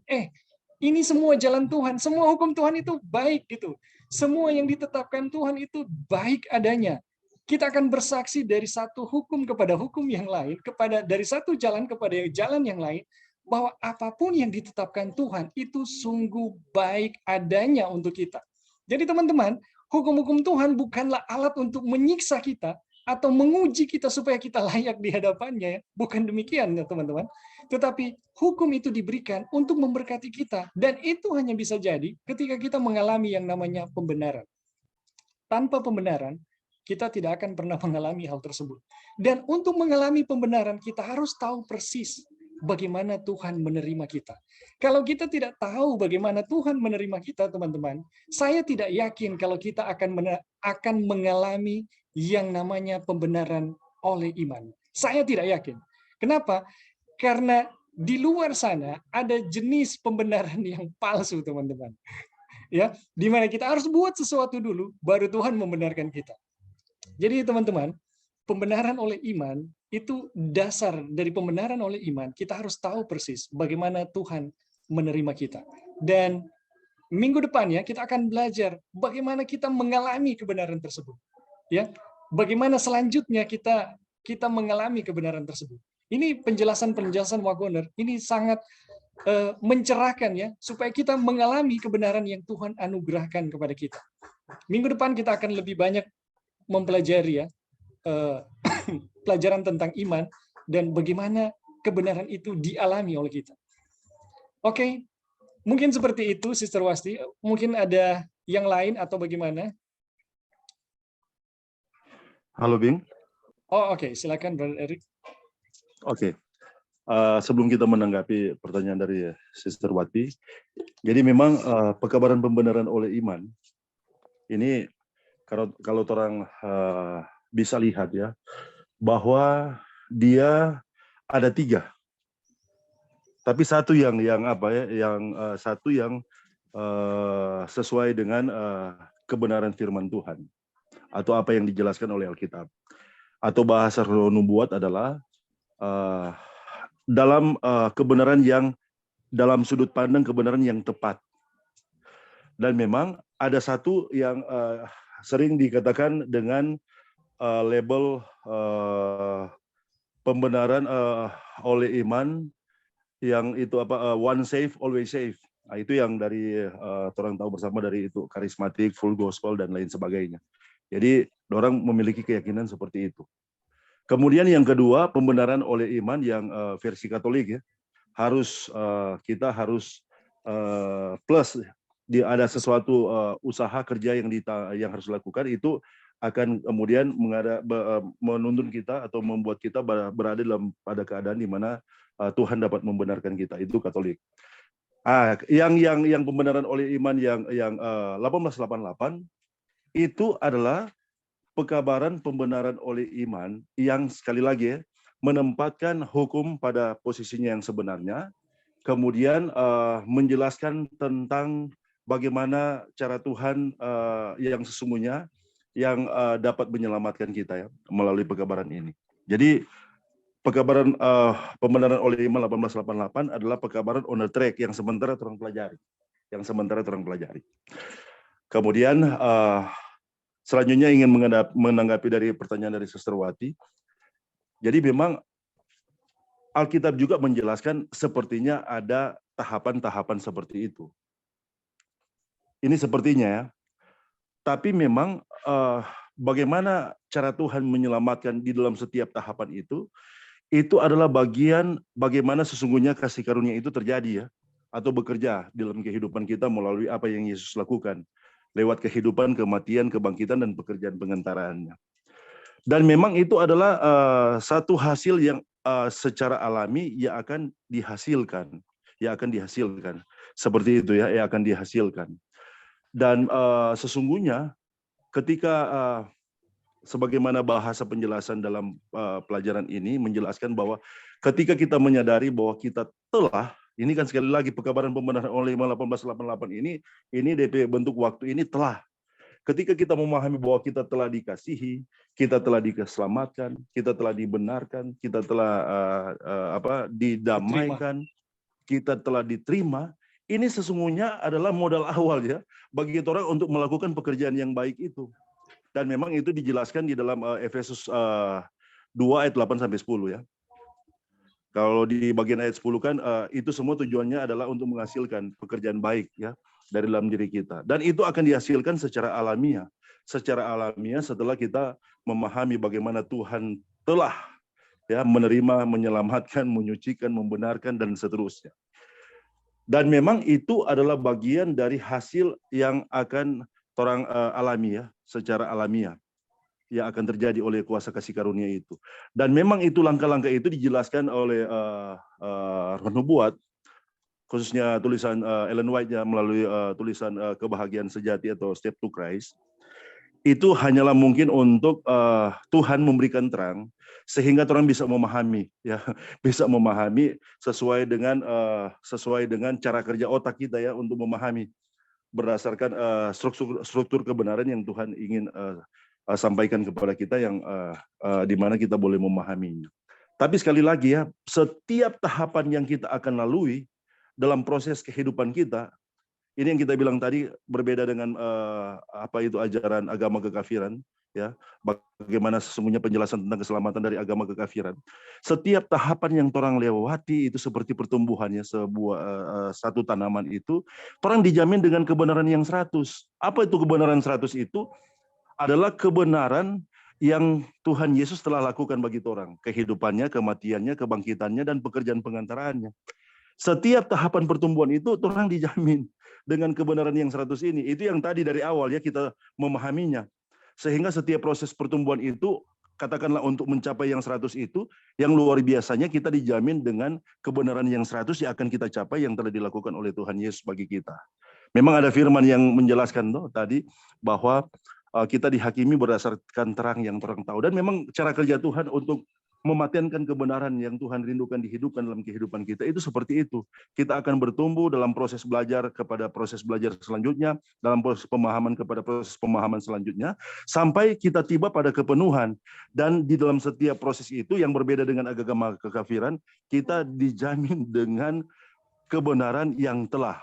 ini semua jalan Tuhan, semua hukum Tuhan itu baik gitu. Semua yang ditetapkan Tuhan itu baik adanya. Kita akan bersaksi dari satu hukum kepada hukum yang lain, dari satu jalan kepada jalan yang lain, bahwa apapun yang ditetapkan Tuhan itu sungguh baik adanya untuk kita. Jadi teman-teman, hukum-hukum Tuhan bukanlah alat untuk menyiksa kita atau menguji kita supaya kita layak di hadapannya. Bukan demikian ya teman-teman. Tetapi hukum itu diberikan untuk memberkati kita. Dan itu hanya bisa jadi ketika kita mengalami yang namanya pembenaran. Tanpa pembenaran, kita tidak akan pernah mengalami hal tersebut. Dan untuk mengalami pembenaran, kita harus tahu persis bagaimana Tuhan menerima kita. Kalau kita tidak tahu bagaimana Tuhan menerima kita, teman-teman, saya tidak yakin kalau kita akan mengalami yang namanya pembenaran oleh iman. Saya tidak yakin. Kenapa? Karena di luar sana ada jenis pembenaran yang palsu, teman-teman. Ya, di mana kita harus buat sesuatu dulu, baru Tuhan membenarkan kita. Jadi teman-teman, pembenaran oleh iman itu dasar dari pembenaran oleh iman. Kita harus tahu persis bagaimana Tuhan menerima kita. Dan minggu depannya kita akan belajar bagaimana kita mengalami kebenaran tersebut. Ya, bagaimana selanjutnya kita mengalami kebenaran tersebut. Ini penjelasan Wagoner ini sangat mencerahkan ya, supaya kita mengalami kebenaran yang Tuhan anugerahkan kepada kita. Minggu depan kita akan lebih banyak mempelajari ya pelajaran tentang iman dan bagaimana kebenaran itu dialami oleh kita. Oke, mungkin seperti itu, Sister Wasti. Mungkin ada yang lain atau bagaimana? Halo, Bing. Oh, oke. Silakan, Brother Eric. Oke. Sebelum kita menanggapi pertanyaan dari Sister Wati, jadi memang pekabaran pembenaran oleh iman ini kalau orang bisa lihat ya, bahwa dia ada 3, tapi satu yang satu yang sesuai dengan kebenaran firman Tuhan atau apa yang dijelaskan oleh Alkitab, atau bahasa Roh Nubuat adalah dalam kebenaran yang dalam sudut pandang kebenaran yang tepat. Dan memang ada satu yang sering dikatakan dengan label pembenaran oleh iman yang itu one safe always safe. Nah, itu yang dari orang tahu bersama dari itu karismatik, full gospel dan lain sebagainya. Jadi orang memiliki keyakinan seperti itu. Kemudian yang kedua, pembenaran oleh iman yang versi Katolik ya. Kita harus plus ada sesuatu usaha kerja yang harus dilakukan, itu akan kemudian menuntun kita atau membuat kita berada pada keadaan di mana Tuhan dapat membenarkan kita. Itu Katolik. Yang pembenaran oleh iman yang 1888 itu adalah pekabaran pembenaran oleh iman yang sekali lagi ya, menempatkan hukum pada posisinya yang sebenarnya, kemudian menjelaskan tentang bagaimana cara Tuhan yang sesungguhnya yang dapat menyelamatkan kita ya melalui pekabaran ini. Jadi pekabaran pembenaran oleh iman 1888 adalah pekabaran on the track yang sementara terang pelajari. Kemudian selanjutnya ingin menanggapi dari pertanyaan dari Sister Wati. Jadi memang Alkitab juga menjelaskan sepertinya ada tahapan-tahapan seperti itu. Ini sepertinya ya. Tapi memang bagaimana cara Tuhan menyelamatkan di dalam setiap tahapan itu adalah bagian bagaimana sesungguhnya kasih karunia itu terjadi ya, atau bekerja dalam kehidupan kita melalui apa yang Yesus lakukan lewat kehidupan, kematian, kebangkitan, dan pekerjaan pengantaraannya. Dan memang itu adalah satu hasil yang secara alami yang akan dihasilkan, seperti itu ya, yang akan dihasilkan. Dan sesungguhnya ketika sebagaimana bahasa penjelasan dalam pelajaran ini menjelaskan bahwa ketika kita menyadari bahwa kita telah, ini kan sekali lagi pekabaran pembenaran oleh 1888 ini DP bentuk waktu ini telah. Ketika kita memahami bahwa kita telah dikasihi, kita telah diselamatkan, kita telah dibenarkan, kita telah didamaikan, kita telah diterima, ini sesungguhnya adalah modal awal ya bagi orang untuk melakukan pekerjaan yang baik itu. Dan memang itu dijelaskan di dalam Efesus 2 ayat 8 sampai 10 ya. Kalau di bagian ayat 10 kan itu semua tujuannya adalah untuk menghasilkan pekerjaan baik ya dari dalam diri kita. Dan itu akan dihasilkan secara alamiah. Secara alamiah setelah kita memahami bagaimana Tuhan telah ya menerima, menyelamatkan, menyucikan, membenarkan, dan seterusnya. Dan memang itu adalah bagian dari hasil yang akan orang alami ya, secara alamiah yang akan terjadi oleh kuasa kasih karunia itu. Dan memang itu langkah-langkah itu dijelaskan oleh Roh Nubuat, khususnya tulisan Ellen White ya, melalui tulisan Kebahagiaan Sejati atau Step to Christ. Itu hanyalah mungkin untuk Tuhan memberikan terang sehingga orang bisa memahami ya, bisa memahami sesuai dengan cara kerja otak kita ya untuk memahami berdasarkan struktur kebenaran yang Tuhan ingin sampaikan kepada kita yang di mana kita boleh memahaminya. Tapi sekali lagi ya, setiap tahapan yang kita akan lalui dalam proses kehidupan kita, ini yang kita bilang tadi berbeda dengan apa itu ajaran agama kekafiran, ya, bagaimana sesungguhnya penjelasan tentang keselamatan dari agama kekafiran. Setiap tahapan yang orang lewati itu seperti pertumbuhannya satu tanaman itu, orang dijamin dengan kebenaran yang 100. Apa itu kebenaran 100 itu? Adalah kebenaran yang Tuhan Yesus telah lakukan bagi orang, kehidupannya, kematiannya, kebangkitannya, dan pekerjaan pengantaraannya. Setiap tahapan pertumbuhan itu orang dijamin dengan kebenaran yang 100 ini. Itu yang tadi dari awal ya kita memahaminya. Sehingga setiap proses pertumbuhan itu, katakanlah untuk mencapai yang 100 itu, yang luar biasanya kita dijamin dengan kebenaran yang 100 yang akan kita capai yang telah dilakukan oleh Tuhan Yesus bagi kita. Memang ada firman yang menjelaskan tadi bahwa kita dihakimi berdasarkan terang yang orang tahu. Dan memang cara kerja Tuhan untuk mematenkan kebenaran yang Tuhan rindukan dihidupkan dalam kehidupan kita itu seperti itu. Kita akan bertumbuh dalam proses belajar kepada proses belajar selanjutnya, dalam proses pemahaman kepada proses pemahaman selanjutnya, sampai kita tiba pada kepenuhan. Dan di dalam setiap proses itu yang berbeda dengan agama kekafiran, kita dijamin dengan kebenaran yang telah,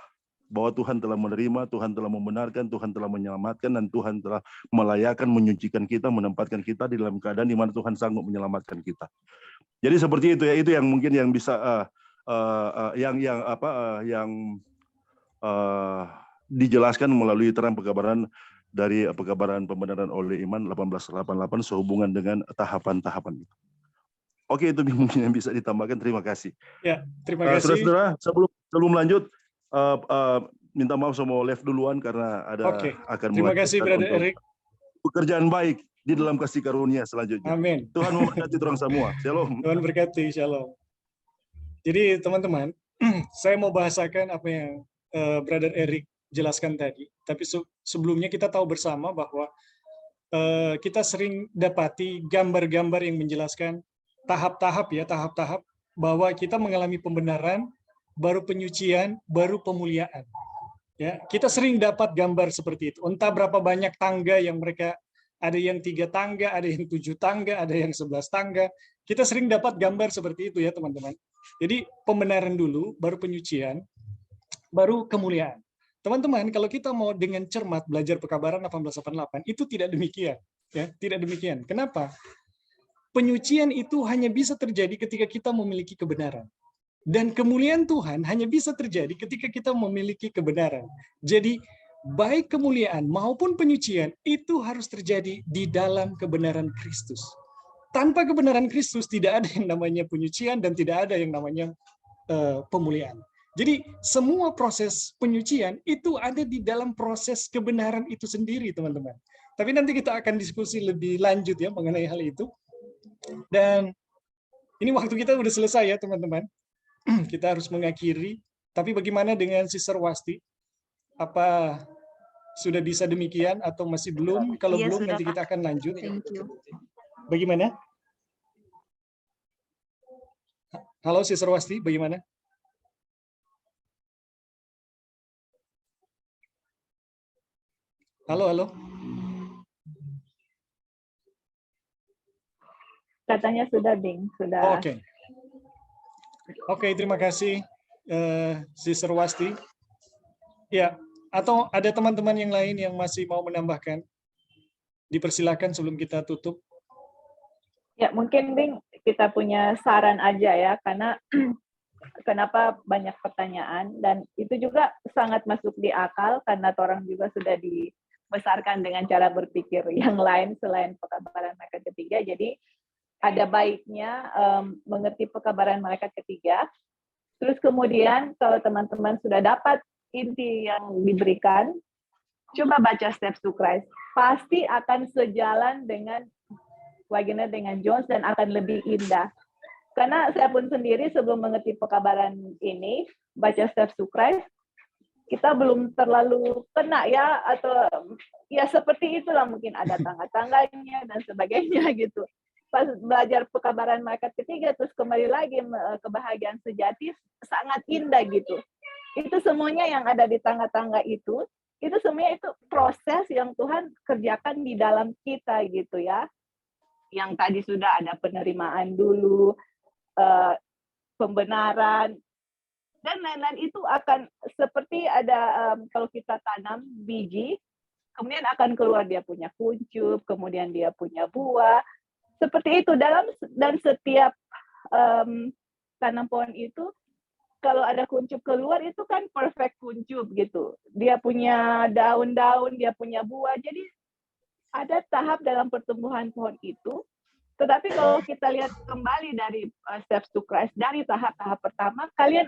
bahwa Tuhan telah menerima, Tuhan telah membenarkan, Tuhan telah menyelamatkan, dan Tuhan telah melayakkan, menyucikan kita, menempatkan kita di dalam keadaan di mana Tuhan sanggup menyelamatkan kita. Jadi seperti itu ya, itu yang mungkin yang bisa dijelaskan melalui terang pekabaran dari pekabaran pembenaran oleh iman 1888 sehubungan dengan tahapan-tahapan itu. Oke, itu mungkin yang bisa ditambahkan. Terima kasih. Ya, terima kasih. Saudara-saudara, sebelum lanjut, minta maaf sama Lev duluan karena Oke, akan terima kasih melanjutkan Brother untuk Eric. pekerjaan baik di dalam kasih karunia selanjutnya. Amin. Tuhan memberkati orang semua. Shalom. Tuhan berkati, shalom. Jadi teman-teman, saya mau bahasakan apa yang Brother Eric jelaskan tadi. Tapi sebelumnya kita tahu bersama bahwa kita sering dapati gambar-gambar yang menjelaskan tahap-tahap bahwa kita mengalami pembenaran, baru penyucian, baru pemuliaan. Ya, kita sering dapat gambar seperti itu. Entah berapa banyak tangga yang mereka, ada yang 3 tangga, ada yang 7 tangga, ada yang 11 tangga. Kita sering dapat gambar seperti itu ya teman-teman. Jadi pembenaran dulu, baru penyucian, baru kemuliaan. Teman-teman, kalau kita mau dengan cermat belajar Pekabaran 1888, itu tidak demikian. Ya, tidak demikian. Kenapa? Penyucian itu hanya bisa terjadi ketika kita memiliki kebenaran. Dan kemuliaan Tuhan hanya bisa terjadi ketika kita memiliki kebenaran. Jadi, baik kemuliaan maupun penyucian itu harus terjadi di dalam kebenaran Kristus. Tanpa kebenaran Kristus tidak ada yang namanya penyucian dan tidak ada yang namanya pemuliaan. Jadi semua proses penyucian itu ada di dalam proses kebenaran itu sendiri, teman-teman. Tapi nanti kita akan diskusi lebih lanjut ya mengenai hal itu. Dan ini waktu kita udah selesai ya, teman-teman. Kita harus mengakhiri. Tapi bagaimana dengan Sister Wasti? Apa sudah bisa demikian atau masih belum? Kalau Iya, belum, sudah, nanti Pak. kita akan lanjut. Thank you. Bagaimana? Halo, Sister Wasti, bagaimana? Halo, halo. Katanya sudah, Bing. Sudah. Oke. Oke, terima kasih, Sister Wasti. Ya, atau ada teman-teman yang lain yang masih mau menambahkan? Dipersilakan sebelum kita tutup. Ya, mungkin, Bing, kita punya saran aja ya, karena kenapa banyak pertanyaan, dan itu juga sangat masuk di akal, karena orang juga sudah dibesarkan dengan cara berpikir yang lain selain pekabaran malaikat ketiga. Jadi ada baiknya mengerti pekabaran malaikat ketiga. Terus kemudian kalau teman-teman sudah dapat inti yang diberikan, coba baca Steps to Christ. Pasti akan sejalan dengan Wagner dengan Jones dan akan lebih indah. Karena saya pun sendiri sebelum mengerti pekabaran ini, baca Steps to Christ, kita belum terlalu kena ya, atau ya seperti itulah, mungkin ada tangga-tangganya dan sebagainya gitu. Pas belajar pekabaran malaikat ketiga, terus kembali lagi kebahagiaan sejati, sangat indah gitu. Itu semuanya yang ada di tangga-tangga itu semuanya itu proses yang Tuhan kerjakan di dalam kita gitu ya. Yang tadi sudah ada penerimaan dulu, pembenaran, dan lain-lain itu akan seperti ada kalau kita tanam biji, kemudian akan keluar dia punya kuncup, kemudian dia punya buah, seperti itu dan setiap tanam pohon itu kalau ada kuncup keluar itu kan perfect kuncup gitu, dia punya daun-daun, dia punya buah, jadi ada tahap dalam pertumbuhan pohon itu. Tetapi kalau kita lihat kembali dari Steps to Christ, dari tahap-tahap pertama, kalian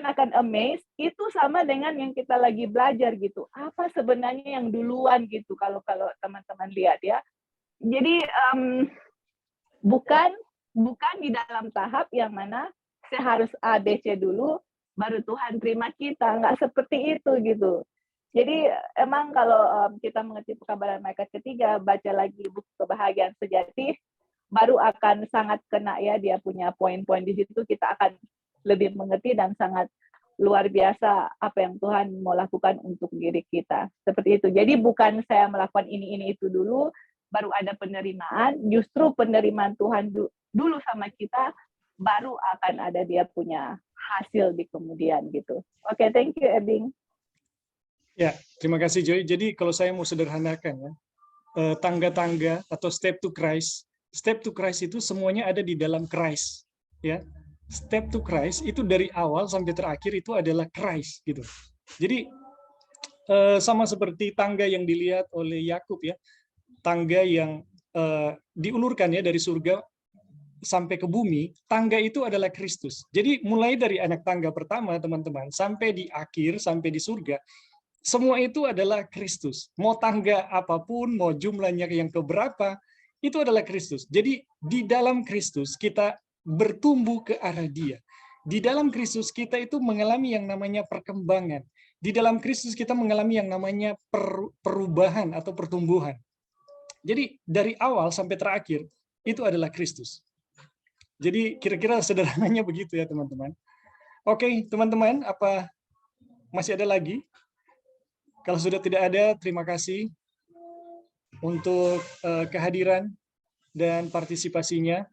akan amazed, itu sama dengan yang kita lagi belajar gitu. Apa sebenarnya yang duluan gitu, kalau teman-teman lihat ya. Jadi bukan di dalam tahap yang mana saya harus A, B, C dulu, baru Tuhan terima kita. Nggak seperti itu gitu. Jadi emang kalau kita mengerti pekabaran malaikat ketiga, baca lagi buku Kebahagiaan Sejati, baru akan sangat kena ya, dia punya poin-poin di situ, kita akan lebih mengerti dan sangat luar biasa apa yang Tuhan mau lakukan untuk diri kita. Seperti itu. Jadi bukan saya melakukan ini itu dulu, baru ada penerimaan, justru penerimaan Tuhan dulu sama kita, baru akan ada dia punya hasil di kemudian gitu. Oke, thank you, Ebing. Ya, terima kasih Joy. Jadi kalau saya mau sederhanakan ya, tangga-tangga atau step to Christ itu semuanya ada di dalam Christ. Ya, step to Christ itu dari awal sampai terakhir itu adalah Christ gitu. Jadi sama seperti tangga yang dilihat oleh Yakub ya, tangga yang diulurkan ya dari surga sampai ke bumi, tangga itu adalah Kristus. Jadi mulai dari anak tangga pertama, teman-teman, sampai di akhir, sampai di surga, semua itu adalah Kristus. Mau tangga apapun, mau jumlahnya yang keberapa, itu adalah Kristus. Jadi di dalam Kristus kita bertumbuh ke arah Dia. Di dalam Kristus kita itu mengalami yang namanya perkembangan. Di dalam Kristus kita mengalami yang namanya perubahan atau pertumbuhan. Jadi dari awal sampai terakhir itu adalah Kristus. Jadi kira-kira sederhananya begitu ya teman-teman. Oke teman-teman, apa masih ada lagi? Kalau sudah tidak ada, terima kasih untuk kehadiran dan partisipasinya.